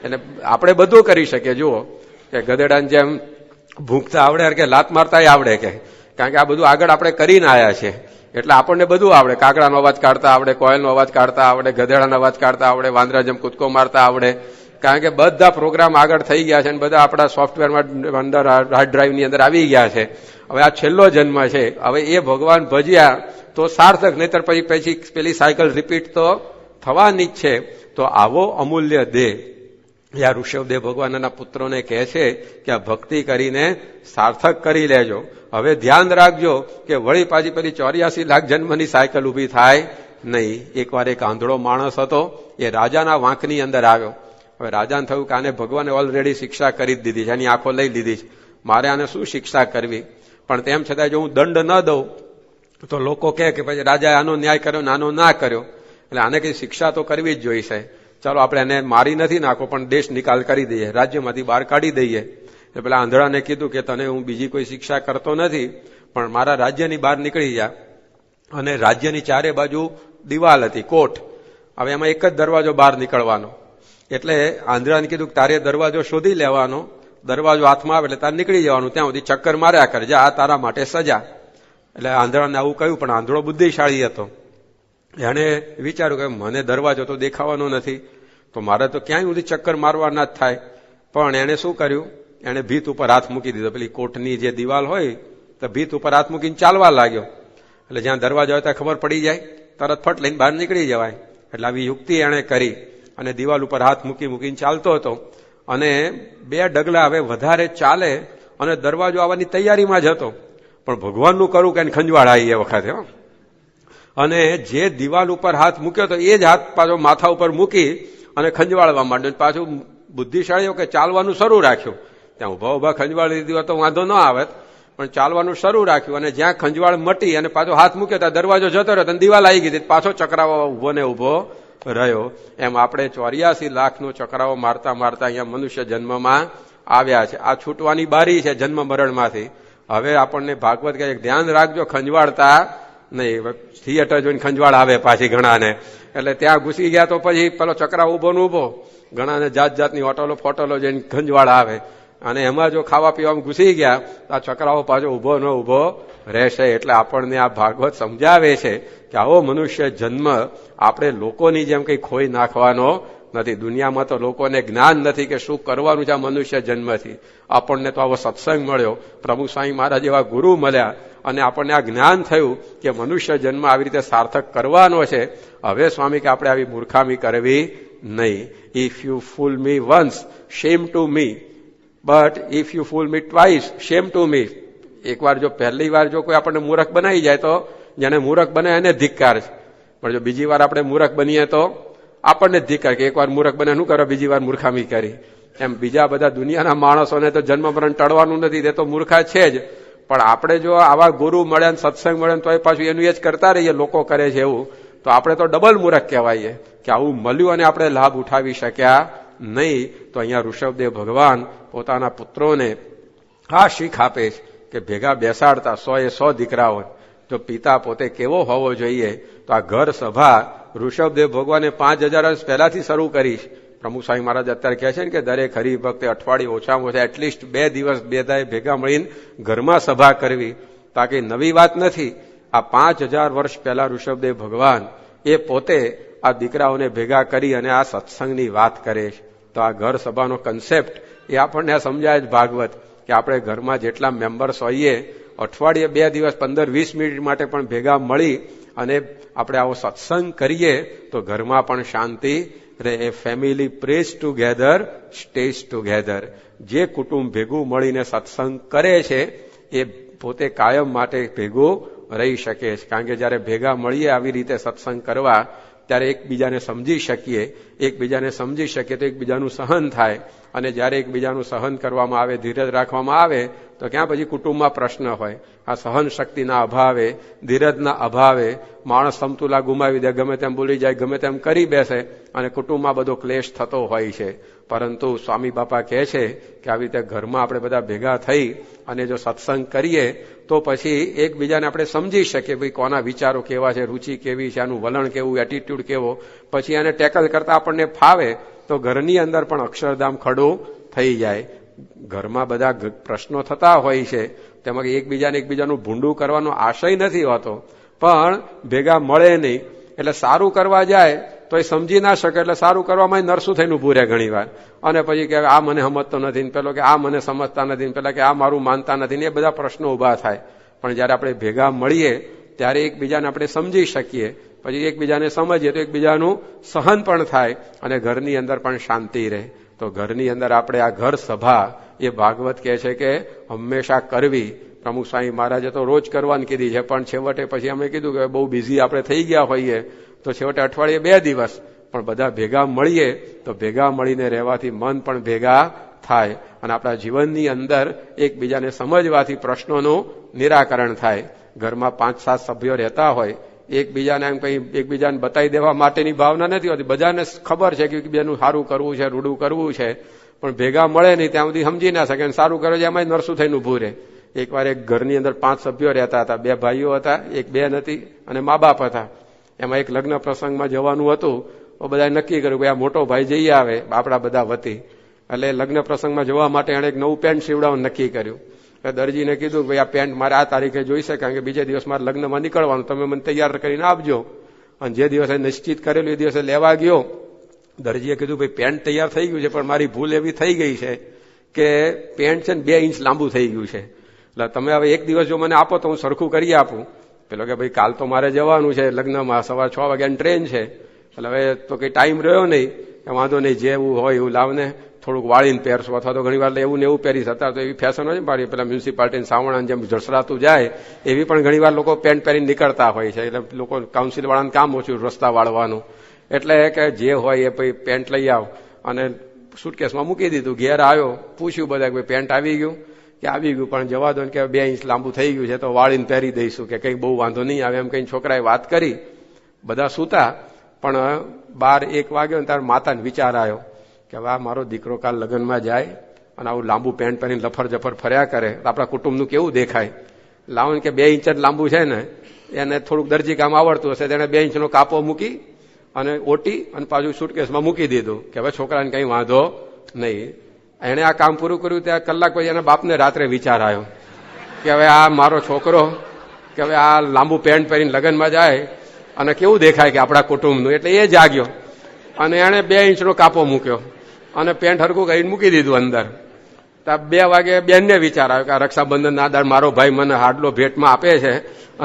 એટલે આપણે બધું કરી શકીએ. જુઓ કે ગધેડાને જેમ ભૂંકતા આવડે, અરે કે લાત મારતાય આવડે કે. કારણ કે આ બધું આગળ આપણે કરીને આવ્યા છે એટલે આપણને બધું આવડે. કાગડાનો અવાજ કાઢતા આવડે, કોયલનો અવાજ કાઢતા આવડે, ગધેડાનો અવાજ કાઢતા આવડે, વાંદરા જેમ કૂદકો મારતા આવડે. કારણ કે બધા પ્રોગ્રામ આગળ થઈ ગયા છે અને બધા આપણા સોફ્ટવેરમાં અંદર હાર્ડ ડ્રાઈવની અંદર આવી ગયા છે. હવે આ છેલ્લો જન્મ છે. હવે એ ભગવાન ભજ્યા તો સાર્થક, નહીતર પછી પેલી સાયકલ રિપીટ તો થવાની જ છે. તો આવો અમૂલ્ય દેહ યા ઋષભદેવ ભગવાનના પુત્રોને કહે છે કે આ ભક્તિ કરીને સાર્થક કરી લેજો. હવે ધ્યાન રાખજો કે વળી પાછી પેલી 84 લાખ જન્મની સાયકલ ઉભી થાય નહીં. એકવાર એક આંધળો માણસ હતો, એ રાજાના વાંકની અંદર આવ્યો. હવે રાજાને થયું કે આને ભગવાને ઓલરેડી શિક્ષા કરી જ દીધી છે, એની આંખો લઈ લીધી છે, મારે આને શું શિક્ષા કરવી? પણ તેમ છતાં જો હું દંડ ન દઉં તો લોકો કહે કે પછી રાજાએ આનો ન્યાય કર્યો ને આનો ના કર્યો, એટલે આને કઈ શિક્ષા તો કરવી જ જોઈશે. ચાલો આપણે એને મારી નથી નાખો પણ દેશ નિકાલ કરી દઈએ, રાજ્યમાંથી બહાર કાઢી દઈએ. એટલે પેલા આંધળાને કીધું કે તને હું બીજી કોઈ શિક્ષા કરતો નથી, પણ મારા રાજ્યની બહાર નીકળી જા. અને રાજ્યની ચારે બાજુ દિવાલ હતી, કોટ. હવે એમાં એક જ દરવાજો બહાર નીકળવાનો. એટલે આંધળાને કીધું કે તારે દરવાજો શોધી લેવાનો, દરવાજો હાથમાં આવે એટલે તારે નીકળી જવાનું, ત્યાં સુધી ચક્કર માર્યા કરે, જા આ તારા માટે સજા. એટલે આંધળાને આવું કહ્યું, પણ આંધળો બુદ્ધિશાળી હતો. એને વિચાર્યું કે મને દરવાજો તો દેખાવાનો નથી, તો મારે તો ક્યાંય સુધી ચક્કર મારવાના જ થાય. પણ એને શું કર્યું, એને ભીત ઉપર હાથ મૂકી દીધો. પેલી કોટની જે દિવાલ હોય તો ભીત ઉપર હાથ મૂકીને ચાલવા લાગ્યો. એટલે જ્યાં દરવાજો હોય ત્યાં ખબર પડી જાય, તરત ફટ લઈને બહાર નીકળી જવાય. એટલે આવી યુક્તિ એણે કરી અને દિવાલ ઉપર હાથ મૂકીને ચાલતો હતો. અને 2 ડગલા હવે વધારે ચાલે અને દરવાજો આવવાની તૈયારીમાં જ હતો. પણ ભગવાનનું કરું કે ખંજવાળ આવી એ વખતે. અને જે દિવાલ ઉપર હાથ મૂક્યો તો એ જ હાથ પાછો માથા ઉપર મૂકી અને ખંજવાળવા માંડ્યો. પાછું બુદ્ધિશાળીઓ કે ચાલવાનું શરૂ રાખ્યું. ત્યાં ઉભા ખંજવાળી દીધો તો વાંધો ન આવે, પણ ચાલવાનું શરૂ રાખ્યું. અને જ્યાં ખંજવાળ મટી અને પાછો હાથ મૂક્યો ત્યાં દરવાજો જતો રહ્યો અને દિવાલ આવી ગઈ, પાછો ચક્રાવો ઉભો ને ઉભો રહ્યો. એમ આપણે 84 લાખનો ચક્રાવો મારતા મારતા અહીંયા મનુષ્ય જન્મમાં આવ્યા છે. આ છૂટવાની બારી છે જન્મ મરણમાંથી. હવે આપણને ભાગવત કહે ધ્યાન રાખજો, ખંજવાળતા નહીં. થિયેટર જોઈને ખંજવાળ આવે પાછી ઘણાને, એટલે ત્યાં ઘૂસી ગયા તો પછી પેલો ચક્રાવો ઉભો ને ઉભો. ઘણાને જાત જાતની હોટલો ફોટલો જોઈને ખંજવાળ આવે. અને એમાં જો ખાવા પીવામાં ઘૂસી ગયા તો આ છોકરાઓ પાછો ઉભો ન ઉભો રહેશે. એટલે આપણને આ ભાગવત સમજાવે છે કે આવો મનુષ્ય જન્મ આપણે લોકોની જેમ કંઈ ખોઈ નાખવાનો નથી. દુનિયામાં તો લોકોને જ્ઞાન નથી કે શું કરવાનું છે આ મનુષ્ય જન્મથી. આપણને તો આવો સત્સંગ મળ્યો, પ્રમુખ સ્વામી મહારાજ એવા ગુરુ મળ્યા અને આપણને આ જ્ઞાન થયું કે મનુષ્ય જન્મ આવી રીતે સાર્થક કરવાનો છે. હવે સ્વામી કે આપણે આવી મૂર્ખામી કરવી નહીં. If you fool me once, shame to me, but if you fool me twice, shame to me. એકવાર જો પહેલી વાર જો કોઈ આપણને મૂર્ખ બનાવી જાય તો જેને મૂર્ખ બને એને ધિક્કાર છે, પણ જો બીજી વાર આપણે મૂર્ખ બનીએ તો આપણને ધિક્કાર કે એકવાર મૂર્ખ બને શું કરો, બીજી વાર મૂર્ખામી કરી. એમ બીજા બધા દુનિયાના માણસોને તો જન્મ મરણ ટળવાનું નથી, તે તો મૂર્ખા છે જ. પણ આપણે જો આવા ગુરુ મળ્યા સત્સંગ મળે તો એ પાછું એનું એ જ કરતા રહીએ, લોકો કરે છે એવું, તો આપણે તો ડબલ મૂર્ખ કહેવાઈએ કે આવું મળ્યું અને આપણે લાભ ઉઠાવી શક્યા નહીં. તો અહીંયા ઋષભદેવ ભગવાન પોતાના પુત્રોને આ શીખ આપે છે કે ભેગા બેસાડતા 100 દીકરાઓ. જો પિતા પોતે કેવો હોવો જોઈએ તો આ ઘર સભા ઋષભદેવ ભગવાને 5000 વર્ષ પહેલાથી શરૂ કરી. પ્રમુખ સ્વામી મહારાજ અત્યારે કહે છે ને કે દરેક હરિભક્તે અઠવાડિયે ઓછામાં ઓછા એટલીસ્ટ 2 દિવસ બેદાએ ભેગા મળીને ઘરમાં સભા કરવી. તાકી નવી વાત નથી. આ 5000 વર્ષ પહેલા ઋષભદેવ ભગવાન એ પોતે આ દીકરાઓને ભેગા કરી અને આ સત્સંગની વાત કરે છે. તો આ ઘર સભાનો કન્સેપ્ટ એ આપણને સમજાય જ ભાગવત કે આપણે ઘરમાં જેટલા મેમ્બર્સ હોઈએ અઠવાડિયે 2 દિવસ 15-20 મિનિટ માટે પણ ભેગા મળી અને આપણે આવો સત્સંગ કરીએ તો ઘરમાં પણ શાંતિ રહે. A family prays together stays together. જે કુટુંબ ભેગું મળીને સત્સંગ કરે છે એ પોતે કાયમ માટે ભેગું રહી શકે છે. કારણ કે જયારે ભેગા મળીએ આવી રીતે સત્સંગ કરવા ત્યારે એકબીજાને સમજી શકીએ તો એકબીજાનું સહન થાય. અને જયારે એકબીજાનું સહન કરવામાં આવે, ધીરજ રાખવામાં આવે તો ક્યાં પછી કુટુંબમાં પ્રશ્ન હોય. આ સહન શક્તિના અભાવે, ધીરજના અભાવે માણસ સમતુલા ગુમાવી દે, ગમે તેમ બોલી જાય, ગમે તેમ કરી બેસે અને કુટુંબમાં બધો ક્લેશ થતો હોય છે. પરંતુ સ્વામી બાપા કહે છે કે આવી રીતે ઘરમાં આપણે બધા ભેગા થઈ અને જો સત્સંગ કરીએ તો પછી એકબીજાને આપણે સમજી શકીએ ભાઈ કોના વિચારો કેવા છે, રુચિ કેવી છે, આનું વલણ કેવું, એટીટ્યુડ કેવો, પછી એને ટેકલ કરતા આપણને ફાવે તો ઘરની અંદર પણ અક્ષરધામ ખડું થઈ જાય. ઘરમાં બધા પ્રશ્નો થતા હોય છે તેમાં એકબીજાનું ભૂંડું કરવાનો આશય નથી હોતો, પણ ભેગા મળે નહીં એટલે સારું કરવા જાય તો એ સમજી ના શકે એટલે સારું કરવામાં નરસું થઈને ઉભું રહે ઘણી વાર. અને પછી કે આ મને સમજતો નથી ને પેલો કે આ મને સમજતા નથી ને પેલા કે આ મારું માનતા નથી ને એ બધા પ્રશ્નો ઉભા થાય. પણ જયારે આપણે ભેગા મળીએ ત્યારે એકબીજાને આપણે સમજી શકીએ, પછી એકબીજાને સમજીએ તો એકબીજાનું સહન પણ થાય અને ઘરની અંદર પણ શાંતિ રહે. તો ઘરની અંદર આપણે આ ઘર સભા એ ભાગવત કહે છે કે હંમેશા કરવી. પ્રમુખ સ્વામી મહારાજે તો રોજ કરવાની કીધી છે, પણ છેવટે પછી અમે કીધું કે બહુ બિઝી આપણે થઈ ગયા હોઈએ તો છેવટે અઠવાડિયે 2 દિવસ પણ બધા ભેગા મળીએ તો ભેગા મળીને રહેવાથી મન પણ ભેગા થાય અને આપણા જીવનની અંદર એકબીજાને સમજવાથી પ્રશ્નોનું નિરાકરણ થાય. ઘરમાં 5-7 સભ્યો રહેતા હોય, એકબીજાને એમ કઈ એકબીજાને બતાવી દેવા માટેની ભાવના નથી હોતી. બધાને ખબર છે કે એકબીજાનું સારું કરવું છે, રૂડું કરવું છે, પણ ભેગા મળે નહીં ત્યાં સુધી સમજી ના શકે. સારું કરે છે એમાં નરસું થઈને ઉભું રહે. એકવાર એક ઘરની અંદર 5 સભ્યો રહેતા હતા, 2 ભાઈઓ હતા, એક બેન હતી અને મા બાપ હતા. એમાં એક લગ્ન પ્રસંગમાં જવાનું હતું તો બધાએ નક્કી કર્યું કે આ મોટો ભાઈ જઈ આવે આપણા બધા વતી. એટલે લગ્ન પ્રસંગમાં જવા માટે એણે એક નવું પેન્ટ સીવડાવવાનું નક્કી કર્યું. દરજીને કીધું કે ભાઈ આ પેન્ટ મારે આ તારીખે જોઈશે કારણ કે બીજે દિવસ મારે લગ્નમાં નીકળવાનું, તમે મને તૈયાર કરીને આપજો. અને જે દિવસે નિશ્ચિત કરેલું એ દિવસે લેવા ગયો. દરજીએ કીધું ભાઈ પેન્ટ તૈયાર થઈ ગયું છે પણ મારી ભૂલ એવી થઈ ગઈ છે કે પેન્ટ છે ને 2 ઇંચ લાંબુ થઈ ગયું છે, એટલે તમે હવે 1 દિવસ જો મને આપો તો હું સરખું કરી આપું. પેલો કે ભાઈ કાલ તો મારે જવાનું છે લગ્નમાં, સવારે 6 વાગ્યાની ટ્રેન છે, એટલે હવે તો કઈ ટાઈમ રહ્યો નહીં. વાંધો નહીં, જેવું હોય એવું લાવને, થોડુંક વાળીને પહેરશું અથવા તો ઘણી વાર એવું ને એવું પહેરી હતા. તો એવી ફેશન હોય મારી પેલા મ્યુનિસિપાલિટી સાવણા જેમ જસરાતું જાય એવી પણ ઘણી વાર લોકો પેન્ટ પહેરીને નીકળતા હોય છે. એટલે લોકો કાઉન્સિલ વાળાનું કામ ઓછું રસ્તા વાળવાનું, એટલે કે જે હોય એ પછી પેન્ટ લઈ આવ અને સુટકેસમાં મૂકી દીધું. ઘેર આવ્યો, પૂછ્યું બધા કે પેન્ટ આવી ગયું કે આવી ગયું, પણ જવા દો ને કે 2 ઇંચ લાંબુ થઈ ગયું છે તો વાળીને પહેરી દઈશું કે કંઈ બહુ વાંધો નહીં આવે એમ કઈ છોકરાએ વાત કરી. બધા સૂતા, પણ 12-1 વાગ્યો ને ત્યારે માતાને વિચાર આવ્યો કે હવે મારો દીકરો કાલ લગ્નમાં જાય અને આવું લાંબુ પેન્ટ પહેરીને લફર જફર ફર્યા કરે તો આપણા કુટુંબનું કેવું દેખાય. લાવો ને કે 2 ઇંચ જ લાંબુ છે ને, એને થોડુંક દરજી કામ આવડતું હશે, તેને 2 ઇંચનો કાપો મૂકી અને ઓટી અને પાછું સુટકેસમાં મૂકી દીધું કે હવે છોકરાને કઈ વાંધો નહીં. એણે આ કામ પૂરું કર્યું ત્યાં કલાક પછી એના બાપને રાત્રે વિચાર આવ્યો કે હવે આ મારો છોકરો કે હવે આ લાંબુ પેન્ટ પહેરીને લગ્નમાં જાય અને કેવું દેખાય કે આપણા કુટુંબનું. એટલે એ જાગ્યો અને એણે 2 ઇંચનો કાપો મૂક્યો અને પેન્ટ હરકું કરીને મૂકી દીધું અંદર. 2 વાગે બેનને વિચાર આવ્યો કે આ રક્ષાબંધનના આધાર મારો ભાઈ મને હાડલો ભેટમાં આપે છે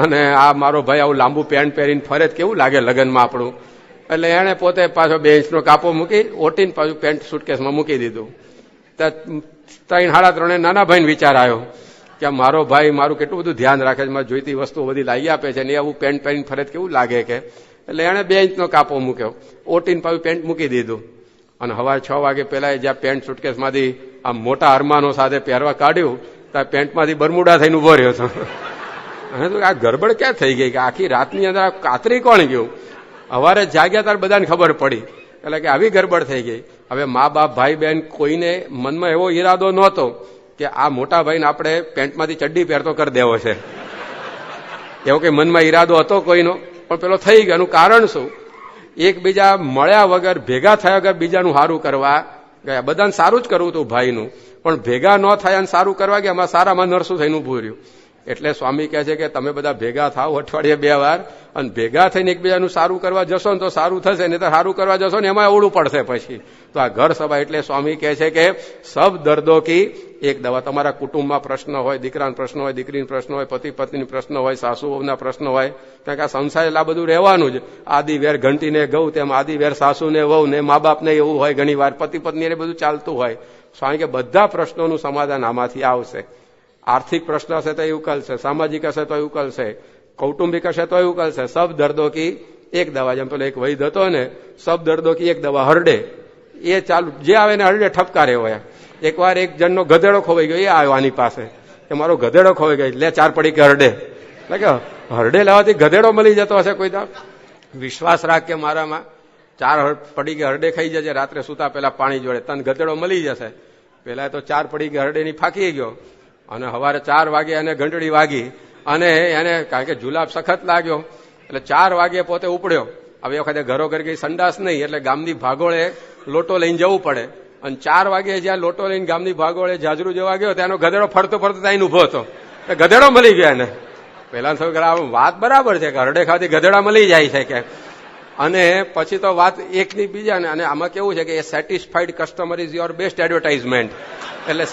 અને આ મારો ભાઈ આવું લાંબુ પેન્ટ પહેરીને ફરે કેવું લાગે લગ્નમાં આપણું. એટલે એણે પોતે પાછો 2 ઇંચનો કાપો મૂકી ઓટીને પાછું પેન્ટ સુટકેસમાં મૂકી દીધું. 3 સાડા 3 નાના ભાઈને વિચાર આવ્યો કે મારો ભાઈ મારું કેટલું બધું ધ્યાન રાખે છે, મારે જોઈતી વસ્તુઓ બધી લાવી આપે છે ને આવું પેન્ટ પહેરીને ફરે કેવું લાગે કે. એટલે એણે 2 ઇંચનો કાપો મૂક્યો ઓટીને પાછું પેન્ટ મૂકી દીધું અને સવારે 6 વાગે પેલા જ્યાં પેન્ટ સુટકેસમાંથી આ મોટા અરમાનો સાથે પહેરવા કાઢ્યું ત્યાં પેન્ટમાંથી બરમુડા થઈને ઉભો રહ્યો હતો. અને તો આ ગરબડ ક્યાં થઈ ગઈ કે આખી રાતની અંદર કાતરી કોણ ગયું. સવારે જાગ્યા ત્યારે બધાને ખબર પડી એટલે કે આવી ગરબડ થઈ ગઈ. હવે મા બાપ ભાઈ બહેન કોઈને મનમાં એવો ઈરાદો નહોતો કે આ મોટા ભાઈને આપણે પેન્ટમાંથી ચડ્ડી પહેરતો કરી દેવો છે, એવો કઈ મનમાં ઈરાદો હતો કોઈનો. પણ પેલો થઈ ગયો. એનું કારણ શું? એકબીજા મળ્યા વગર ભેગા થયા વગર બીજાનું સારું કરવા ગયા. બધાને સારું જ કરવું હતું ભાઈનું, પણ ભેગા ન થયા અને સારું કરવા ગયા એમાં સારામાં નરસું થઈને ઉભું રહ્યું. એટલે સ્વામી કહે છે કે તમે બધા ભેગા થાવ અઠવાડિયે 2 વાર અને ભેગા થઈને એકબીજાનું સારું કરવા જશો ને તો સારું થશે, નહીં તો સારું કરવા જશો ને એમાં અવળું પડશે પછી. તો આ ઘર સભા એટલે સ્વામી કહે છે કે સબ દર્દો કી એક દવા. તમારા કુટુંબમાં પ્રશ્ન હોય, દીકરાનો પ્રશ્ન હોય, દીકરીનો પ્રશ્ન હોય, પતિ પત્નીનો પ્રશ્ન હોય, સાસુઓના પ્રશ્ન હોય, કારણ કે આ સંસાર એટલે આ બધું રહેવાનું જ. આદિ વેર ઘંટીને ગૌ તેમ આદિ વેર સાસુને વહુ ને મા બાપને એવું હોય, ઘણી વાર પતિ પત્નીને બધું ચાલતું હોય. સ્વામી કે બધા પ્રશ્નોનું સમાધાન આમાંથી આવશે. આર્થિક પ્રશ્ન હશે તો એ ઉકેલશે, સામાજિક હશે તો એ ઉકેલશે, કૌટુંબિક હશે તો એ ઉકેલશે. સબ દર્દો કી એક દવા. જેમ પેલો એક વૈદ હતો ને, સબ દર્દો કી એક દવા, હરડે. એ ચાલુ જે આવે ને હરડે ઠપકારે હોય. એકવાર એક જણનો ગધેડો ખોવાઈ ગયો, એ આવ્યો આની પાસે કે મારો ગધેડો ખોવાઈ ગયો, લે 4 પડી કે હરડે. એટલે કે હરડે લાવવાથી ગધેડો મળી જતો હશે કોઈ દા? વિશ્વાસ રાખ કે મારામાં 4 પડી કે હરડે ખાઈ જશે રાત્રે સુતા પેલા પાણી જોડે, તને ગધેડો મળી જશે. પેલા તો 4 પડી કે હરડે ની ફાંકી ગયો અને સવારે 4 વાગે એને ઘંટડી વાગી અને એને કારણ કે જુલાબ સખત લાગ્યો એટલે 4 વાગે પોતે ઉપડ્યો. હવે વખતે ઘરો ઘર કઈ સંડાસ નહીં એટલે ગામની ભાગોળે લોટો લઈને જવું પડે અને 4 વાગે જ્યાં લોટો લઈને ગામની ભાગોળે જાજરૂ જવા ગયો ત્યાંનો ગધેડો ફરતો ફરતો ત્યાં ઉભો હતો. ગધેડો મળી ગયો એને. પેલા થયું વાત બરાબર છે કે હરડે ખાવાથી ગધેડા મળી જાય છે કે. અને પછી તો વાત એકની બીજાને. અને આમાં કેવું છે કે a satisfied customer is your best advertisement. એટલે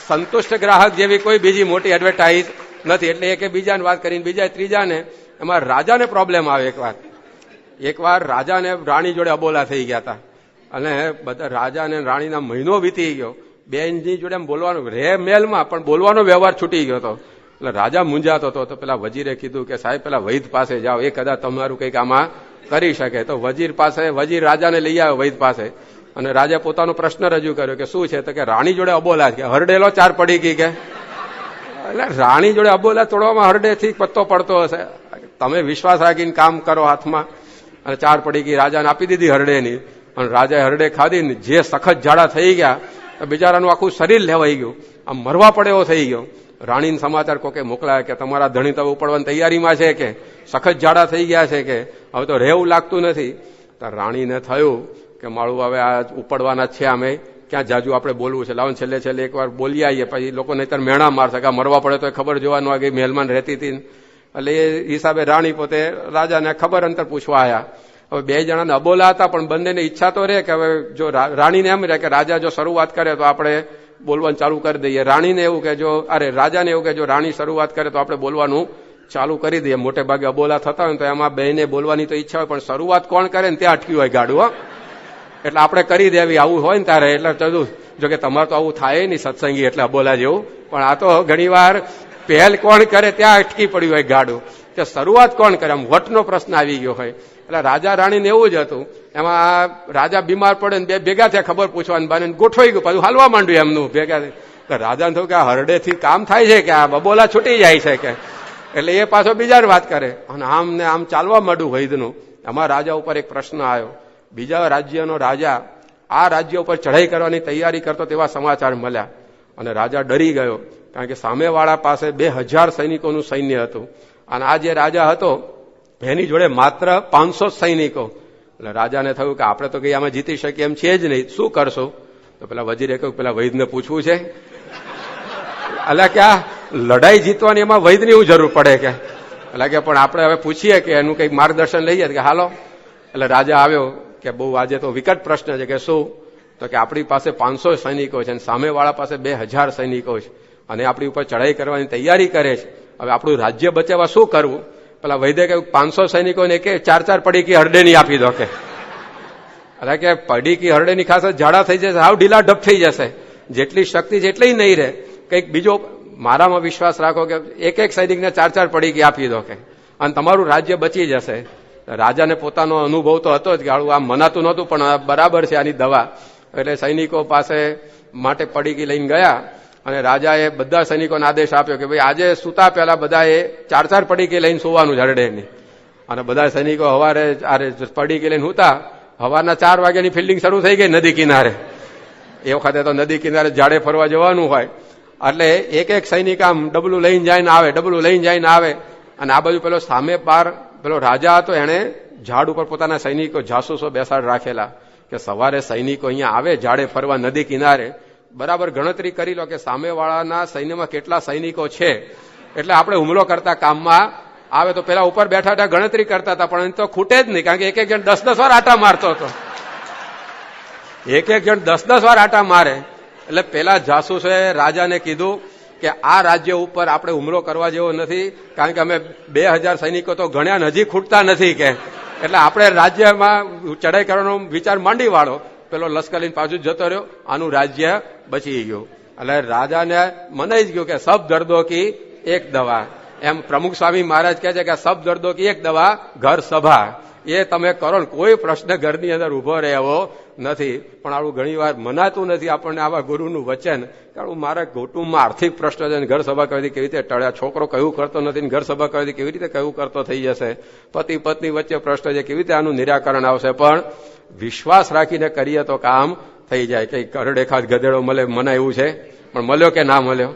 સંતુષ્ટ ગ્રાહક જેવી કોઈ બીજી મોટી એડવર્ટાઇઝ નથી. એટલે એક બીજાને વાત કરીને બીજા ત્રીજાને. એમાં રાજાને પ્રોબ્લેમ આવે. એકવાર રાજાને રાણી જોડે અબોલા થઈ ગયા હતા અને બધા રાજાને રાણીના મહિનો વીતી ગયો. બેનની જોડે બોલવાનું રે મેલમાં પણ બોલવાનો વ્યવહાર છૂટી ગયો હતો. એટલે રાજા મૂંઝાતો હતો. તો પેલા વજીરે કીધું કે સાહેબ પેલા વૈદ પાસે જાઓ, એ કદાચ તમારું કંઈક આમાં કરી શકે. તો વજીર રાજાને લઈ આવ્યો વૈદ પાસે અને રાજા પોતાનો પ્રશ્ન રજૂ કર્યો કે શું છે? તો કે રાણી જોડે અબોલા છે. હરડેલો 4 પડી ગઈ કે. એટલે રાણી જોડે અબોલા તોડવામાં હરડેથી પત્તો પડતો હશે. તમે વિશ્વાસ રાખીને કામ કરો હાથમાં. અને 4 પડી ગઈ રાજાને આપી દીધી હરડેની અને રાજાએ હરડે ખાધી. જે સખત ઝાડા થઈ ગયા, બિચારાનું આખું શરીર લેવાઈ ગયું, આમ મરવા પડે એવો થઈ ગયો. રાણીને સમાચાર કોકે મોકલાયા કે તમારા ધણી તો ઉપડવાની તૈયારીમાં છે કે સખત ઝાડા થઈ ગયા છે કે હવે તો રહેવું લાગતું નથી. તો રાણીને થયું કે મારું હવે આ ઉપડવાના છે, અમે ક્યાં જાજુ આપણે બોલવું છે, લાવો છેલ્લે એકવાર બોલી આવીએ, પછી લોકો નહીતર મેણા મારશે કે મરવા પડે તો ખબર જોવાનું આ મહેલમાન રહેતી હતી. એટલે એ હિસાબે રાણી પોતે રાજાને ખબર અંતર પૂછવા આવ્યા. હવે 2 જણાને અબોલા હતા પણ બંનેને ઈચ્છા તો રહે કે હવે જો રાણીને એમ રહે કે રાજા જો શરૂઆત કરે તો આપણે બોલવાનું ચાલુ કરી દઈએ. રાણીને એવું કે રાજાને એવું કે જો રાણી શરૂઆત કરે તો આપણે બોલવાનું ચાલુ કરી દઈએ. મોટે ભાગે અબોલા થતા હોય તો એમાં બહેને બોલવાની તો ઈચ્છા હોય પણ શરૂઆત કોણ કરે ને ત્યાં અટક્યું હોય ગાડું. એટલે આપણે કરી દેવી આવું હોય ને ત્યારે. એટલે ચલું જો કે તમારે તો આવું થાય નહીં સત્સંગી એટલે અબોલા જેવું, પણ આ તો ઘણી વાર પહેલ કોણ કરે ત્યાં અટકી પડ્યું હોય ગાડું. કે શરૂઆત કોણ કરે આમ વટનો પ્રશ્ન આવી ગયો હોય. એટલે રાજા રાણીને એવું જ હતું. એમાં રાજા બીમાર પડે ને 2 ભેગા થયા ખબર પૂછવાની બાને ગોઠવાઈ ગયું, પાછું હાલવા માંડ્યું એમનું ભેગા. રાજાને થયું કે આ હરડેથી કામ થાય છે કે આ બબોલા છૂટી જાય છે કે. એટલે એ પાછો બીજાને વાત કરે અને આમ ને આમ ચાલવા માંડ્યું વૈદનું. એમાં રાજા ઉપર એક પ્રશ્ન આવ્યો. બીજા રાજ્યનો રાજા આ રાજ્ય ઉપર ચઢાઈ કરવાની તૈયારી કરતો તેવા સમાચાર મળ્યા અને રાજા ડરી ગયો. કારણ કે સામેવાળા પાસે 2000 સૈનિકોનું સૈન્ય હતું અને આ જે રાજા હતો એની જોડે માત્ર 500 સૈનિકો. એટલે રાજાને થયું કે આપણે તો કઈ આમાં જીતી શકીએ એમ છે જ નહીં, શું કરશું? તો પેલા વજીરે કહ્યું પેલા વૈદને પૂછવું છે, એટલે કે આ લડાઈ જીતવાની એમાં વૈદની એવું જરૂર પડે કે, એટલે કે પણ આપણે હવે પૂછીએ કે એનું કંઈક માર્ગદર્શન લઈએ કે હાલો. એટલે રાજા આવ્યો કે બહુ આજે તો વિકટ પ્રશ્ન છે કે શું, તો કે આપણી પાસે 500 સૈનિકો છે અને સામેવાળા પાસે 2000 સૈનિકો છે અને આપણી ઉપર ચડાઈ કરવાની તૈયારી કરે છે. હવે આપણું રાજ્ય બચાવવા શું કરવું? પેલા વૈદે કહ્યું 500 સૈનિકોને કે 4-4 પડીકી હરડેની આપી દો કે, એટલે કે પડીકી હરડેની ખાસ ઝાડા થઈ જશે, હાવ ઢીલા ઢપ થઈ જશે, જેટલી શક્તિ છે એટલી નહીં રહે. કંઈક બીજો મારામાં વિશ્વાસ રાખો કે એક સૈનિકને 4-4 પડીકી આપી દો કે, અને તમારું રાજ્ય બચી જશે. રાજાને પોતાનો અનુભવ તો હતો જ કે આમ મનાતું નહોતું, પણ બરાબર છે આની દવા. એટલે સૈનિકો પાસે માટે પડીકી લઈને ગયા અને રાજાએ બધા સૈનિકોને આદેશ આપ્યો કે ભાઈ આજે સૂતા પહેલા બધાએ 4-4 પડીકી લઈને સુવાનું હરડેની. અને બધા સૈનિકો સવારે પડીકી લઈને સૂતા. સવારના 4 વાગ્યાની ફિલ્ડિંગ શરૂ થઈ ગઈ નદી કિનારે. એ વખતે તો નદી કિનારે ઝાડે ફરવા જવાનું હોય, એટલે એક સૈનિક આમ ડબલું લઈને જઈને આવે. અને આ બાજુ પેલો સામે પાર પેલો રાજા હતો, એને ઝાડ ઉપર પોતાના સૈનિકો જાસૂસો બેસાડ રાખેલા કે સવારે સૈનિકો અહીંયા આવે ઝાડે ફરવા નદી કિનારે, બરાબર ગણતરી કરી લો કે સામેવાળાના સૈન્યમાં કેટલા સૈનિકો છે, એટલે આપણે હુમલો કરતા કામમાં આવે. તો પેલા ઉપર બેઠા ગણતરી કરતા હતા, પણ તો ખૂટે જ નહીં, કારણ કે એક જણ 10-10 વાર આટા મારતો હતો. એક જણ 10-10 વાર આટા મારે. એટલે પેલા જાસૂસે રાજાને કીધું કે આ રાજ્ય ઉપર આપણે હુમલો કરવા જેવો નથી, કારણ કે અમે 2000 સૈનિકો તો ગણ્યા હજી ખૂટતા નથી કે, એટલે આપણે રાજ્યમાં ચડાઈ કરવાનો વિચાર માંડી વાળો. પેલો લશ્કર લઈને પાછું જતો રહ્યો, આનું રાજ્ય બચી ગયું. એટલે રાજાને મનાઈ જ ગયું કે સબ દર્દો કી એક દવા. એમ પ્રમુખ સ્વામી મહારાજ કહે છે કે સબ દર્દો કી એક દવા ઘર સભા. એ તમે કરો ને કોઈ પ્રશ્ન ઘરની અંદર ઉભો રહે એવો નથી. પણ આવું ઘણી વાર મનાતું નથી આપણને આવા ગુરુનું વચન, કારણ મારા કુટુંબમાં આર્થિક પ્રશ્ન છે, ઘર સભા કહેવાથી કેવી રીતે ટળ્યા, છોકરો કયું કરતો નથી, ઘર સભા કહેવાથી કેવી રીતે કયું કરતો થઈ જશે, પતિ પત્ની વચ્ચે પ્રશ્ન છે, કેવી રીતે આનું નિરાકરણ આવશે. પણ વિશ્વાસ રાખીને કરીએ તો કામ થઈ જાય. કઈ હરડે ખાત ગધેડો મળે મનાય એવું છે, પણ મળ્યો કે ના મળ્યો?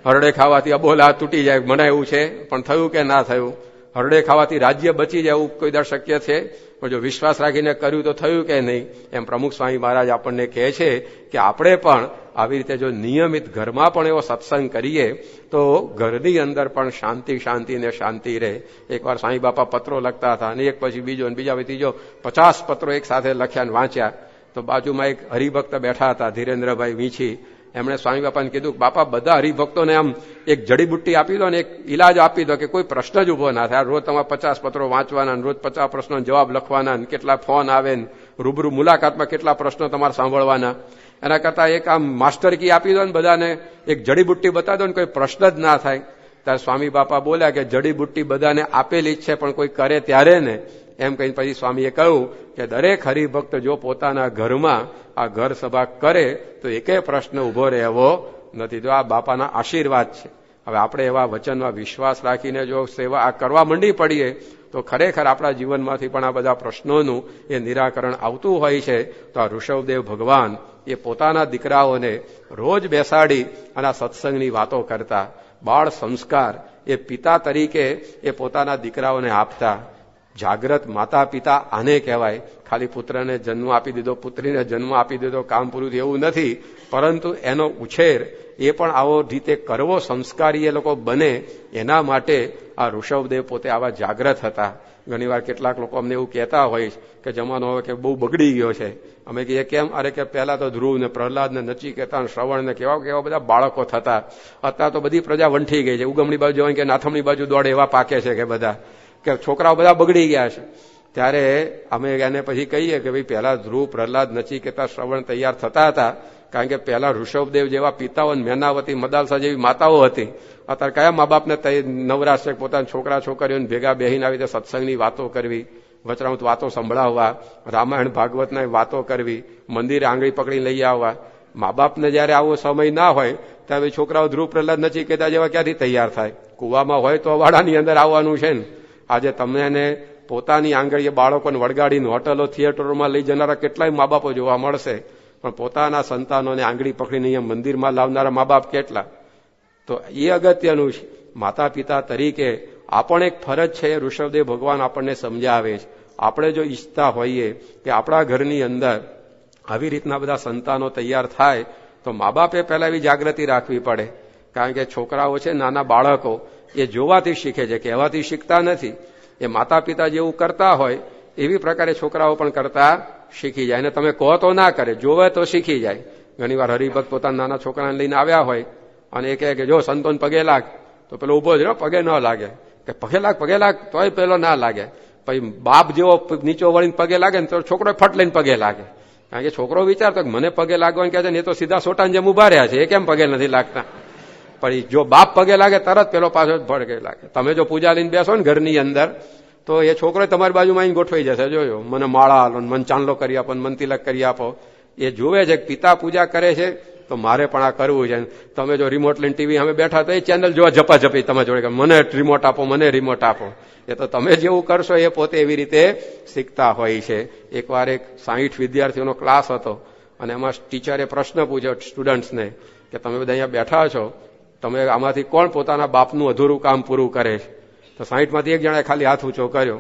હરડે ખાવાથી અબોલા તૂટી જાય મનાય એવું છે, પણ થયું કે ના થયું? હરડે ખાવાથી રાજ્ય બચી જાય એવું કોઈ દર શક્ય છે? પણ જો વિશ્વાસ રાખીને કર્યું તો થયું કે નહીં? એમ પ્રમુખ સ્વામી મહારાજ આપણને કહે છે કે આપણે પણ આવી રીતે જો નિયમિત ઘરમાં પણ એવો સત્સંગ કરીએ તો ઘરની અંદર પણ શાંતિ રહે. એકવાર સ્વામી બાપા પત્રો લખતા હતા, અને એક પછી બીજો અને બીજા પછી ત્રીજો 50 પત્રો એક સાથે લખ્યા અને વાંચ્યા. તો બાજુમાં એક હરિભક્ત બેઠા હતા, ધીરેન્દ્રભાઈ વીંછી. એમણે સ્વામી બાપાને કીધું બાપા બધા હરિભક્તોને આમ એક જડીબુટ્ટી આપી દો ને એક ઇલાજ આપી દો કે કોઈ પ્રશ્ન જ ઉભો ના થાય. રોજ તમારે 50 પત્રો વાંચવાના, રોજ 50 પ્રશ્નો જવાબ લખવાના, કેટલા ફોન આવે, રૂબરૂ મુલાકાતમાં કેટલા પ્રશ્નો તમારે સાંભળવાના. એના કરતા એક આમ માસ્ટર કી આપી દો ને બધાને, એક જડીબુટ્ટી બતાવી દો ને કોઈ પ્રશ્ન જ ના થાય. ત્યારે સ્વામી બાપા બોલ્યા કે જડીબુટ્ટી બધાને આપેલી જ છે, પણ કોઈ કરે ત્યારે ને. એમ કહીને પછી સ્વામીએ કહ્યું કે દરેક હરિભક્ત જો પોતાના ઘરમાં આ ઘર સભા કરે તો એકે પ્રશ્ન ઉભો રહે એવો નથી. તો આ બાપાના આશીર્વાદ છે. હવે આપણે એવા વચનમાં વિશ્વાસ રાખીને જો સેવા આ કરવા માંડી પડીએ તો ખરેખર આપણા જીવનમાંથી પણ આ બધા પ્રશ્નોનું એ નિરાકરણ આવતું હોય છે. તો આ ઋષભદેવ ભગવાન એ પોતાના દીકરાઓને રોજ બેસાડી અને આ સત્સંગની વાતો કરતા. બાળ સંસ્કાર એ પિતા તરીકે એ પોતાના દીકરાઓને આપતા. જાગ્રત માતા પિતા આને કહેવાય. ખાલી પુત્રને જન્મ આપી દીધો, પુત્રીને જન્મ આપી દીધો, કામ પૂરું થયું એવું નથી, પરંતુ એનો ઉછેર એ પણ આવો રીતે કરવો, સંસ્કારી એ લોકો બને, એના માટે આ ઋષભદેવ પોતે આવા જાગ્રત હતા. ઘણીવાર કેટલાક લોકો અમને એવું કહેતા હોય કે જમાનો હવે કે બહુ બગડી ગયો છે. અમે કહીએ કેમ? અરે કે પહેલા તો ધ્રુવ ને પ્રહલાદ ને નચિકેતા ને શ્રવણ ને કેવા બધા બાળકો થતા. અત્યારે તો બધી પ્રજા વંઠી ગઈ છે. ઉગમણી બાજુ જવાય કે નાથમણી બાજુ દોડે એવા પાકે છે કે બધા, કે છોકરાઓ બધા બગડી ગયા છે. ત્યારે અમે એને પછી કહીએ કે ભાઈ પહેલા ધ્રુવ પ્રહલાદ નચિકેતા શ્રવણ તૈયાર થતા હતા, કારણ કે પહેલા ઋષભદેવ જેવા પિતાઓ, મેનાવતી મદાલસા જેવી માતાઓ હતી. અત્યારે કયા મા બાપને નવરાશ છે પોતાના છોકરા છોકરીઓને ભેગા બેહીને આવી રીતે સત્સંગની વાતો કરવી, વચરામૃત વાતો સંભળાવવા, રામાયણ ભાગવતના વાતો કરવી, મંદિરે આંગળી પકડી લઈ આવવા. મા બાપને જયારે આવો સમય ના હોય ત્યારે છોકરાઓ ધ્રુવ પ્રહલાદ નચિકેતા જેવા ક્યાંથી તૈયાર થાય? કુવામાં હોય તો વાડાની અંદર આવવાનું છે ને. આજે તમને પોતાની આંગળીએ બાળકોને વળગાડીને હોટલો થિયેટરોમાં લઈ જનારા કેટલાય મા બાપો જોવા મળશે, પણ પોતાના સંતાનોને આંગળી પકડીને અહીંયા મંદિરમાં લાવનારા મા બાપ કેટલા? તો એ અગત્યનું છે. માતા પિતા તરીકે આપણ એક ફરજ છે, ઋષભદેવ ભગવાન આપણને સમજાવે છે. આપણે જો ઈચ્છતા હોઈએ કે આપણા ઘરની અંદર આવી રીતના બધા સંતાનો તૈયાર થાય તો મા બાપે પહેલા એવી જાગૃતિ રાખવી પડે. કારણ કે છોકરાઓ છે, નાના બાળકો, એ જોવાથી શીખે છે, કહેવાથી શીખતા નથી. એ માતા પિતા જેવું કરતા હોય એવી પ્રકારે છોકરાઓ પણ કરતા શીખી જાય. અને તમે કહો તો ના કરે, જોવે તો શીખી જાય. ઘણી વાર હરિભક્ત પોતાના નાના છોકરાને લઈને આવ્યા હોય અને એ કહે કે જો સંતોને પગે લાગ, તો પેલો ઉભો જ પગે ન લાગે, કે પગે લાગ તોય પેલો ના લાગે. પછી બાપ જેવો નીચો વળીને પગે લાગે ને તો છોકરો ફટ લઈને પગે લાગે. કારણ કે છોકરો વિચારતો કે મને પગે લાગવાનું કહે છે ને, એ તો સીધા સોટાને જેમ ઉભા રહ્યા છે, એ કેમ પગે નથી લાગતા. પણ જો બાપ પગે લાગે તરત પેલો પાછો પગે લાગે. તમે જો પૂજા લઈને બેસો ને ઘરની અંદર, તો એ છોકરો તમારી બાજુમાં ગોઠવાઈ જશે. જોયો, મને માળા હાલો, મને ચાંદલો કરી આપો, મન તિલક કરી આપો. એ જુએ છે કે પિતા પૂજા કરે છે તો મારે પણ આ કરવું છે. તમે જો રિમોટ લઈને ટીવી અમે બેઠા તો એ ચેનલ જોવા ઝપાઝપી તમે જોડે કે મને રિમોટ આપો, મને રિમોટ આપો. એ તો તમે જેવું કરશો એ પોતે એવી રીતે શીખતા હોય છે. એકવાર એક 60 વિદ્યાર્થીઓનો ક્લાસ હતો અને એમાં ટીચરે પ્રશ્ન પૂછ્યો સ્ટુડન્ટ્સને કે તમે બધા અહીંયા બેઠા છો, તમે આમાંથી કોણ પોતાના બાપનું અધૂરું કામ પૂરું કરે છે? તો 60 માંથી એક જણાએ ખાલી હાથ ઊંચો કર્યો.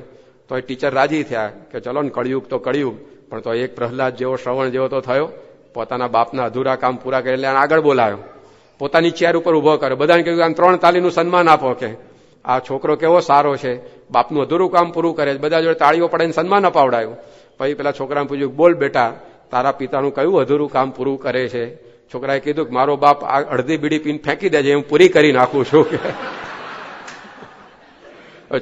તો એ ટીચર રાજી થયા કે ચલો ને, કળિયુગ તો કળિયુગ, પણ તો એક પ્રહલાદ જેવો, શ્રવણ જેવો તો થયો. પોતાના બાપના અધૂરા કામ પૂરા કરે એટલે આગળ બોલાયો, પોતાની ચેર ઉપર ઉભો કર્યો. બધાને કહ્યું આમ 3 તાલીનું સન્માન આપો, કે આ છોકરો કેવો સારો છે, બાપનું અધૂરું કામ પૂરું કરે છે. બધા જોડે તાળીઓ પડાઈને સન્માન અપાવડાયું. પછી પેલા છોકરાને પૂછ્યું, બોલ બેટા, તારા પિતાનું કયું અધૂરું કામ પૂરું કરે છે? છોકરાએ કીધું કે મારો બાપ અડધી બીડી પીને ફેંકી દેજે, હું પૂરી કરી નાખું છું.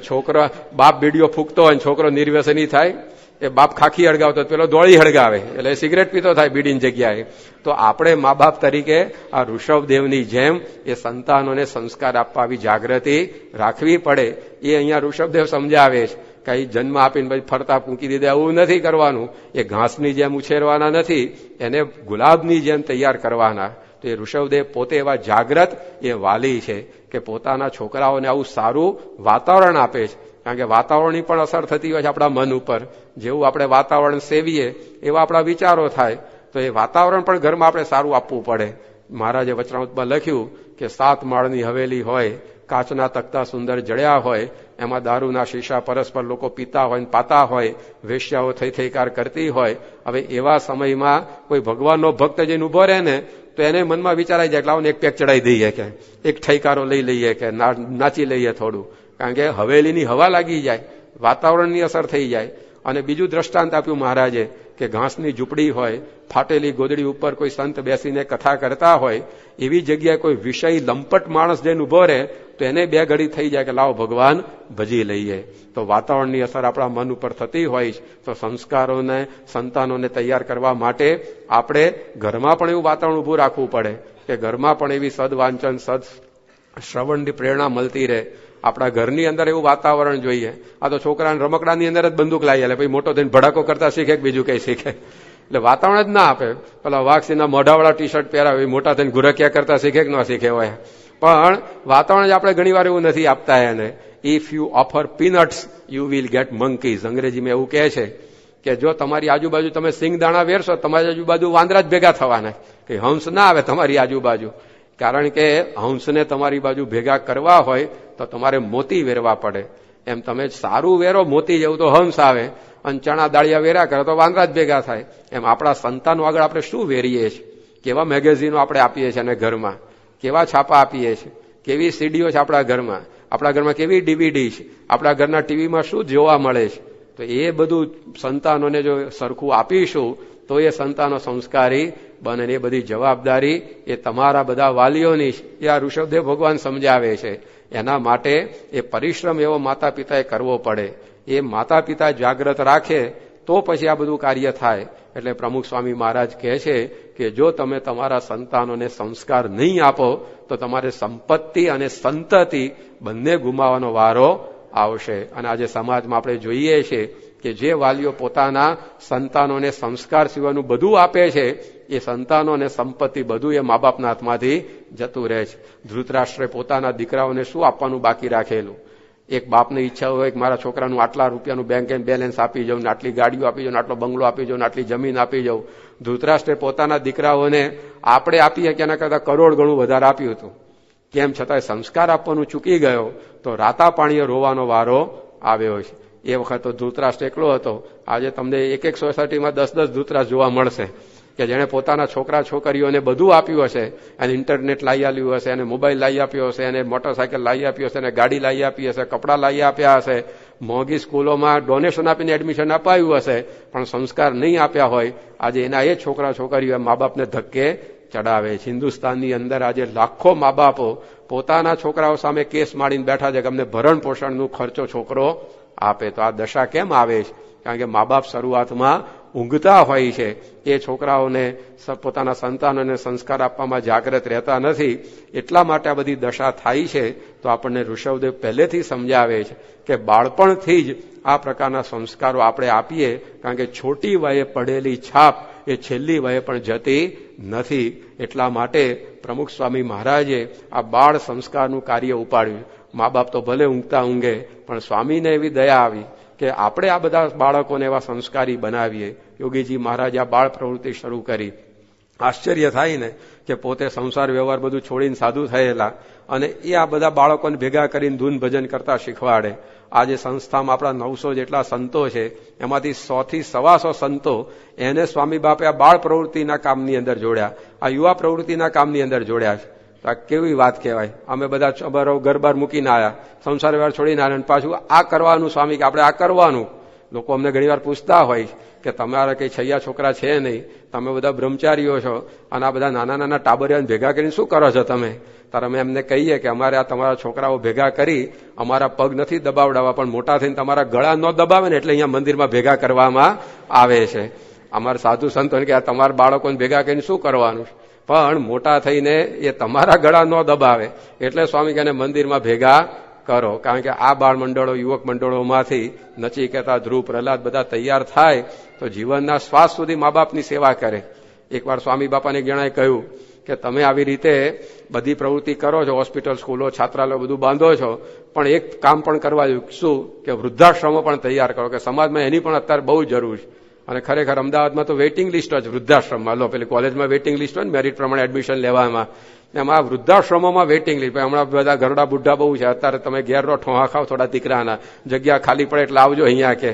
છોકરો બાપ બીડીઓ ફૂંકતો હોય, છોકરો નિર્વ્યસની થાય. એ બાપ ખાખી હળગાવતો પેલો દોડી હળગાવે, એટલે સિગરેટ પીતો થાય બીડીની જગ્યાએ. તો આપણે મા બાપ તરીકે આ ઋષભદેવની જેમ એ સંતાનોને સંસ્કાર આપવા આવી જાગૃતિ રાખવી પડે. એ અહીંયા ઋષભદેવ સમજાવે છે કે જન્મ આપીને પછી ફરતા ફૂંકી દીધા એવું નથી કરવાનું. એ ઘાસની જેમ ઉછેરવાના નથી, એને ગુલાબની જેમ તૈયાર કરવાના. તો એ ઋષભદેવ પોતે એવા જાગ્રત એ વાલી છે કે પોતાના છોકરાઓને આવું સારું વાતાવરણ આપે છે. કારણ કે વાતાવરણની પણ અસર થતી હોય છે આપણા મન ઉપર. જેવું આપણે વાતાવરણ સેવીએ એવા આપણા વિચારો થાય. તો એ વાતાવરણ પણ ઘરમાં આપણે સારું આપવું પડે. મહારાજે વચનામૃતમાં લખ્યું કે 7 માળની હવેલી હોય, કાચના તખ્તા સુંદર જડ્યા હોય, એમાં દારૂના શીશા પરસ્પર લોકો પીતા હોય ને પાતા હોય, વેશ્યાઓ થઈકાર કરતી હોય. હવે એવા સમયમાં કોઈ ભગવાનનો ભક્ત જઈને ઉભો રહે ને, તો એને મનમાં વિચારાઈ જાય કે લાવને એક પેક ચડાવી દઈએ, કે એક ઠઈકારો લઈ લઈએ, કે નાચી લઈએ થોડું. કારણ કે હવેલીની હવા લાગી જાય, વાતાવરણની અસર થઈ જાય. અને બીજું દ્રષ્ટાંત આપ્યું મહારાજે કે ઘાસની ઝૂંપડી હોય, ફાટેલી ગોદડી ઉપર કોઈ સંત બેસીને કથા કરતા હોય, એવી જગ્યાએ કોઈ વિષય લંપટ માણસ જઈને ઉભો રહે તો એને 2 ઘડી થઈ જાય કે લાવો ભગવાન ભજી લઈએ. તો વાતાવરણની અસર આપણા મન ઉપર થતી હોય. તો સંસ્કારોને, સંતાનોને તૈયાર કરવા માટે આપણે ઘરમાં પણ એવું વાતાવરણ ઉભું રાખવું પડે કે ઘરમાં પણ એવી સદવાંચન, સદ શ્રવણની પ્રેરણા મળતી રહે. આપણા ઘરની અંદર એવું વાતાવરણ જોઈએ. આ તો છોકરાને રમકડાની અંદર જ બંદૂક લાવી એટલે પછી મોટો થઈને ભડાકો કરતા શીખે કે બીજું કઈ શીખે. એટલે વાતાવરણ જ ના આપે. પેલા વાઘસીના મોઢાવાળા ટી-શર્ટ પહેરાવે, મોટા થઈને ગુરકિયા કરતા શીખે કે ન શીખે હોય. પણ વાતાવરણ જ આપણે ઘણી વાર એવું નથી આપતા એને. If you offer peanuts you will get monkeys. અંગ્રેજીમાં એવું કહે છે કે જો તમારી આજુબાજુ તમે સિંગ દાણા વેરશો, તમારી આજુબાજુ વાંદરા જ ભેગા થવાના, કે હંસ ના આવે તમારી આજુબાજુ. કારણ કે હંસને તમારી બાજુ ભેગા કરવા હોય તો તમારે મોતી વેરવા પડે. એમ તમે સારું વેરો મોતી જેવું તો હંસ આવે, અને ચણા દાળિયા વેરા કરે તો વાંદરા જ ભેગા થાય. એમ આપણા સંતાનો આગળ આપણે શું વેરીએ છીએ? કેવા મેગેઝીનો આપણે આપીએ છીએ અને ઘરમાં કેવા છાપા આપીએ છીએ, કેવી સીડીઓ છે આપણા ઘરમાં કેવી ડીવીડી છે, આપણા ઘરના ટીવીમાં શું જોવા મળે છે. તો એ બધું સંતાનોને જો સરખું આપીશું તો એ સંતાનો સંસ્કારી બને. એ બધી જવાબદારી એ તમારા બધા વાલીઓની એ આ ઋષભદેવ ભગવાન સમજાવે છે. એના માટે એ પરિશ્રમ એવો માતા પિતાએ કરવો પડે. એ માતા પિતા જાગ્રત રાખે તો પછી આ બધું કાર્ય થાય. એટલે પ્રમુખ સ્વામી મહારાજ કહે છે કે જો તમે તમારા સંતાનોને સંસ્કાર નહીં આપો તો તમારે સંપત્તિ અને સંતતિ બંને ગુમાવવાનો વારો આવશે. અને આજે સમાજમાં આપણે જોઈએ છીએ કે જે વાલીઓ પોતાના સંતાનોને સંસ્કાર સિવાયનું બધું આપે છે, એ સંતાનો અને સંપત્તિ બધું એ મા બાપના હાથમાંથી જતું રહે છે. ધૃતરાષ્ટ્રે પોતાના દીકરાઓને શું આપવાનું બાકી રાખેલું? એક બાપની ઈચ્છા હોય કે મારા છોકરાનું આટલા રૂપિયાનું બેંક બેલેન્સ આપી જાઉં, ને આટલી ગાડીઓ આપી જાઉં, આટલો બંગલો આપી જાઉં, આટલી જમીન આપી જાઉં. ધૃતરાષ્ટ્રે પોતાના દીકરાઓને આપણે આપીએ કે એના કરતા કરોડ ગણું વધારે આપ્યું હતું. તેમ છતાં સંસ્કાર આપવાનું ચૂકી ગયો તો રાતા પાણીએ રોવાનો વારો આવ્યો છે. એ વખત તો ધૃતરાષ્ટ્ર એકલો હતો. આજે તમને એક સોસાયટીમાં 10 ધૃતરાષ્ટ્ર જોવા મળશે. કે જેણે પોતાના છોકરા છોકરીઓને બધું આપ્યું હશે, એને ઇન્ટરનેટ લાવી આપ્યું હશે, એને મોબાઈલ લાવી આપ્યો હશે, એને મોટરસાયકલ લાવી આપ્યું હશે, એને ગાડી લાવી આપી હશે, કપડાં લાવી આપ્યા હશે, મોંઘી સ્કૂલોમાં ડોનેશન આપીને એડમિશન અપાયું હશે, પણ સંસ્કાર નહીં આપ્યા હોય, આજે એના એ છોકરા છોકરીઓ મા બાપને ધક્કે ચડાવે છે. હિન્દુસ્તાનની અંદર આજે લાખો મા બાપો પોતાના છોકરાઓ સામે કેસ માંડીને બેઠા છે કે અમને ભરણ પોષણનો ખર્ચો છોકરો આપે. તો આ દશા કેમ આવે છે? કારણ કે મા બાપ શરૂઆતમાં ઊંઘતા હોય છે, એ છોકરાઓને પોતાના સંતાનોને સંસ્કાર આપવામાં જાગૃત રહેતા નથી, એટલા માટે આ બધી દશા થાય છે. તો આપણને ઋષભદેવ પહેલેથી સમજાવે છે કે બાળપણથી જ આ પ્રકારના સંસ્કારો આપણે આપીએ, કારણ કે છોટી વયે પડેલી છાપ એ છેલ્લી વયે પણ જતી નથી. એટલા માટે પ્રમુખ સ્વામી મહારાજે આ બાળ સંસ્કારનું કાર્ય ઉપાડ્યું. મા બાપ તો ભલે ઊંઘતા ઊંઘે, પણ સ્વામીને એવી દયા આવી કે આપણે આ બધા બાળકોને એવા સંસ્કારી બનાવીએ. યોગીજી મહારાજે આ બાળ પ્રવૃત્તિ શરૂ કરી. આશ્ચર્ય થાય ને કે પોતે સંસાર વ્યવહાર બધું છોડીને સાધુ થયેલા, અને એ આ બધા બાળકોને ભેગા કરીને ધૂન ભજન કરતા શીખવાડે. આજે સંસ્થામાં આપણા 900 જેટલા સંતો છે, એમાંથી 100 થી 125 સંતો એને સ્વામી બાપે આ બાળ પ્રવૃત્તિના કામની અંદર જોડ્યા, આ યુવા પ્રવૃત્તિના કામની અંદર જોડ્યા છે. તો આ કેવી વાત કહેવાય. અમે બધા અમારો ઘર બાર મૂકીને આવ્યા, સંસાર વ્યવહાર છોડીને આવ્યા, અને પાછું આ કરવાનું સ્વામી કે આપણે આ કરવાનું. લોકો અમને ઘણીવાર પૂછતા હોય કે તમારા કઈ છૈયા છોકરા છે નહીં, તમે બધા બ્રહ્મચારીઓ છો, અને આ બધા નાના નાના ટાબરિયાને ભેગા કરીને શું કરો છો તમે? ત્યારે અમે એમને કહીએ કે અમારે આ તમારા છોકરાઓ ભેગા કરી અમારા પગ નથી દબાવડાવવા, પણ મોટા થઈને તમારા ગળા ન દબાવે ને એટલે અહીંયા મંદિરમાં ભેગા કરવામાં આવે છે. અમારા સાધુ સંતોને કે આ તમારા બાળકોને ભેગા કરીને શું કરવાનું, પણ મોટા થઈને એ તમારા ગળા ન દબાવે એટલે સ્વામી કહે મંદિરમાં ભેગા કરો. કારણ કે આ બાળ મંડળો, યુવક મંડળોમાંથી નચિકેતા, ધ્રુવ, પ્રહલાદ બધા તૈયાર થાય તો જીવનના શ્વાસ સુધી મા બાપની સેવા કરે. એકવાર સ્વામી બાપાને જણાએ કહ્યું કે તમે આવી રીતે બધી પ્રવૃત્તિ કરો છો, હોસ્પિટલ, સ્કૂલો, છાત્રાલયો બધું બાંધો છો, પણ એક કામ પણ કરવા જોઈએ. શું? કે વૃદ્ધાશ્રમો પણ તૈયાર કરો, કે સમાજમાં એની પણ અત્યારે બહુ જરૂર છે. અને ખરેખર અમદાવાદમાં તો વેઇટિંગ લિસ્ટ જ વૃદ્ધાશ્રમમાં. લો, પેલી કોલેજમાં વેઇટિંગ લિસ્ટ હોય ને, મેરિટ પ્રમાણે એડમિશન લેવામાં, એમાં વૃદ્ધાશ્રમોમાં વેઇટિંગ લિસ્ટ. હમણાં બધા ઘરડા બુઢા બહુ છે, અત્યારે તમે ઘેર રહો, ઠોહા ખાવ થોડા દીકરાના, જગ્યા ખાલી પડે એટલે આવજો અહીંયા કે.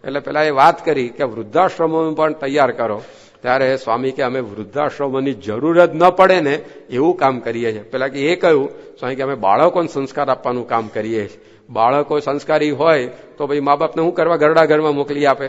એટલે પેલા એ વાત કરી કે વૃદ્ધાશ્રમો પણ તૈયાર કરો. ત્યારે સ્વામી કે અમે વૃદ્ધાશ્રમોની જરૂર જ ન પડે ને એવું કામ કરીએ છીએ. પેલા કે એ કહ્યું સ્વામી કે અમે બાળકોને સંસ્કાર આપવાનું કામ કરીએ છીએ. બાળકો સંસ્કારી હોય તો ભાઈ મા બાપને શું કરવા ઘરડા ઘરમાં મોકલી આપે?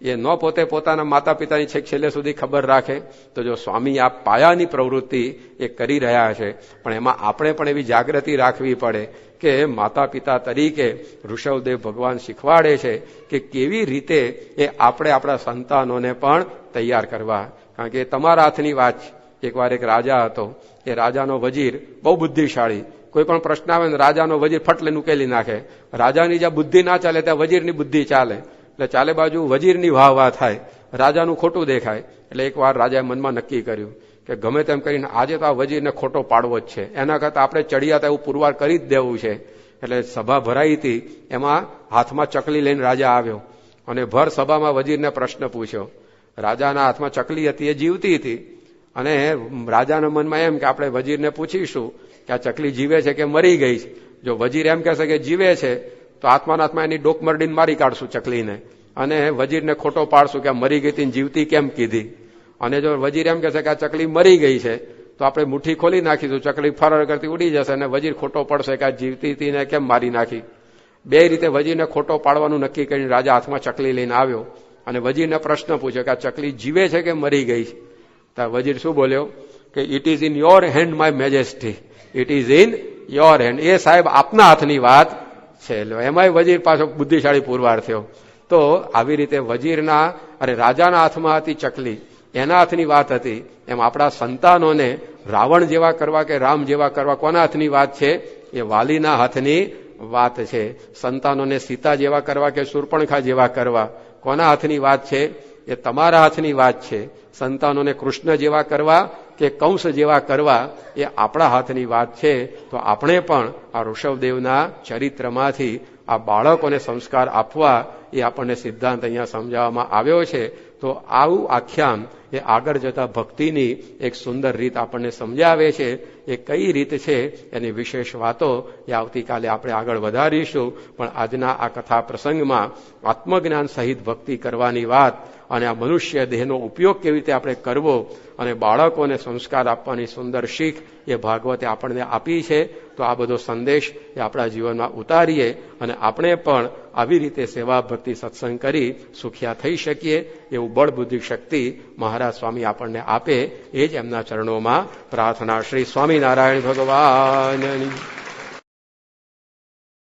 એ ન પોતે પોતાના માતા પિતાની છેક છેલ્લે સુધી ખબર રાખે. તો જો સ્વામી આ પાયાની પ્રવૃત્તિ એ કરી રહ્યા છે, પણ એમાં આપણે પણ એવી જાગૃતિ રાખવી પડે કે માતા પિતા તરીકે ઋષભદેવ ભગવાન શીખવાડે છે કે કેવી રીતે એ આપણે આપણા સંતાનોને પણ તૈયાર કરવા. કારણ કે તમારા હાથની વાત છે. એકવાર એક રાજા હતો, એ રાજાનો વજીર બહુ બુદ્ધિશાળી. કોઈ પણ પ્રશ્ન આવે ને રાજાનો વજીર ફટલે ઉકેલી નાખે. રાજાની જ્યાં બુદ્ધિ ના ચાલે ત્યાં વજીરની બુદ્ધિ ચાલે. એટલે ચાલે બાજુ વજીરની વાહ વાહ થાય, રાજાનું ખોટું દેખાય. એટલે એકવાર રાજાએ મનમાં નક્કી કર્યું કે ગમે તેમ કરીને આજે તો આ વજીરને ખોટો પાડવો જ છે, એના કરતા આપણે ચડિયા એવું પુરવાર કરી જ દેવું છે. એટલે સભા ભરાઈ હતી, એમાં હાથમાં ચકલી લઈને રાજા આવ્યો અને ભર સભામાં વજીરને પ્રશ્ન પૂછ્યો. રાજાના હાથમાં ચકલી હતી, એ જીવતી હતી, અને રાજાના મનમાં એમ કે આપણે વજીરને પૂછીશું કે આ ચકલી જીવે છે કે મરી ગઈ છે. જો વજીર એમ કહેશે કે જીવે છે તો આત્માના આત્મા એની ડોક મરડીને મારી કાઢશું ચકલીને, અને વજીરને ખોટો પાડશું કે મરી ગઈ હતી જીવતી કેમ કીધી. અને જો વજીર એમ કહેશે કે આ ચકલી મરી ગઈ છે તો આપણે મુઠ્ઠી ખોલી નાખીશું, ચકલી ફરાર કરતી ઉડી જશે, અને વજીર ખોટો પડશે કે આ જીવતી હતી ને કેમ મારી નાખી. બે રીતે વજીરને ખોટો પાડવાનું નક્કી કરીને રાજા હાથમાં ચકલી લઈને આવ્યો અને વજીરને પ્રશ્ન પૂછ્યો કે આ ચકલી જીવે છે કે મરી ગઈ છે? તો વજીર શું બોલ્યો કે it is in your hand my majesty, it is in your hand. એ સાહેબ આપના હાથની વાત છે. એમાંય વજીર પાછો બુદ્ધિશાળી પુરવાર થયો. તો આવી રીતે વજીરના અને રાજાના હાથમાં હતી ચકલી, એના હાથની વાત હતી. એમ આપણા સંતાનોને રાવણ જેવા કરવા કે રામ જેવા કરવા કોના હાથની વાત છે? એ વાલીના હાથની વાત છે. સંતાનોને સીતા જેવા કરવા કે શૂર્પણખા જેવા કરવા કોના હાથની વાત છે? એ તમારા હાથની વાત છે. સંતાનોને કૃષ્ણ જેવા કરવા કે કંસ જેવા કરવા એ આપણા હાથની વાત છે. તો આપણે પણ આ ઋષભદેવના ચરિત્રમાંથી આ બાળકોને સંસ્કાર આપવા એ આપણને સિદ્ધાંત અહીંયા સમજાવવામાં આવ્યો છે. તો આવું આખ્યાન એ આગળ જતા ભક્તિની એક સુંદર રીત આપણને સમજાવે છે. એ કઈ રીત છે એની વિશેષ વાતો એ આવતીકાલે આપણે આગળ વધારીશું. પણ આજના આ કથા પ્રસંગમાં આત્મજ્ઞાન સહિત ભક્તિ કરવાની વાત અને આ મનુષ્ય દેહનો ઉપયોગ કેવી રીતે આપણે કરવો અને બાળકોને સંસ્કાર આપવાની સુંદર શીખ એ ભાગવતે આપણને આપી છે. તો આ બધો સંદેશ એ આપણા જીવનમાં ઉતારીએ અને આપણે પણ આવી રીતે સેવા ભક્તિ સત્સંગ કરી સુખિયા થઈ શકીએ એવું બળ બુદ્ધિ શક્તિ મહારાજ સ્વામી આપણને આપે એ જ એમના ચરણોમાં પ્રાર્થના. શ્રી સ્વામિનારાયણ ભગવાનની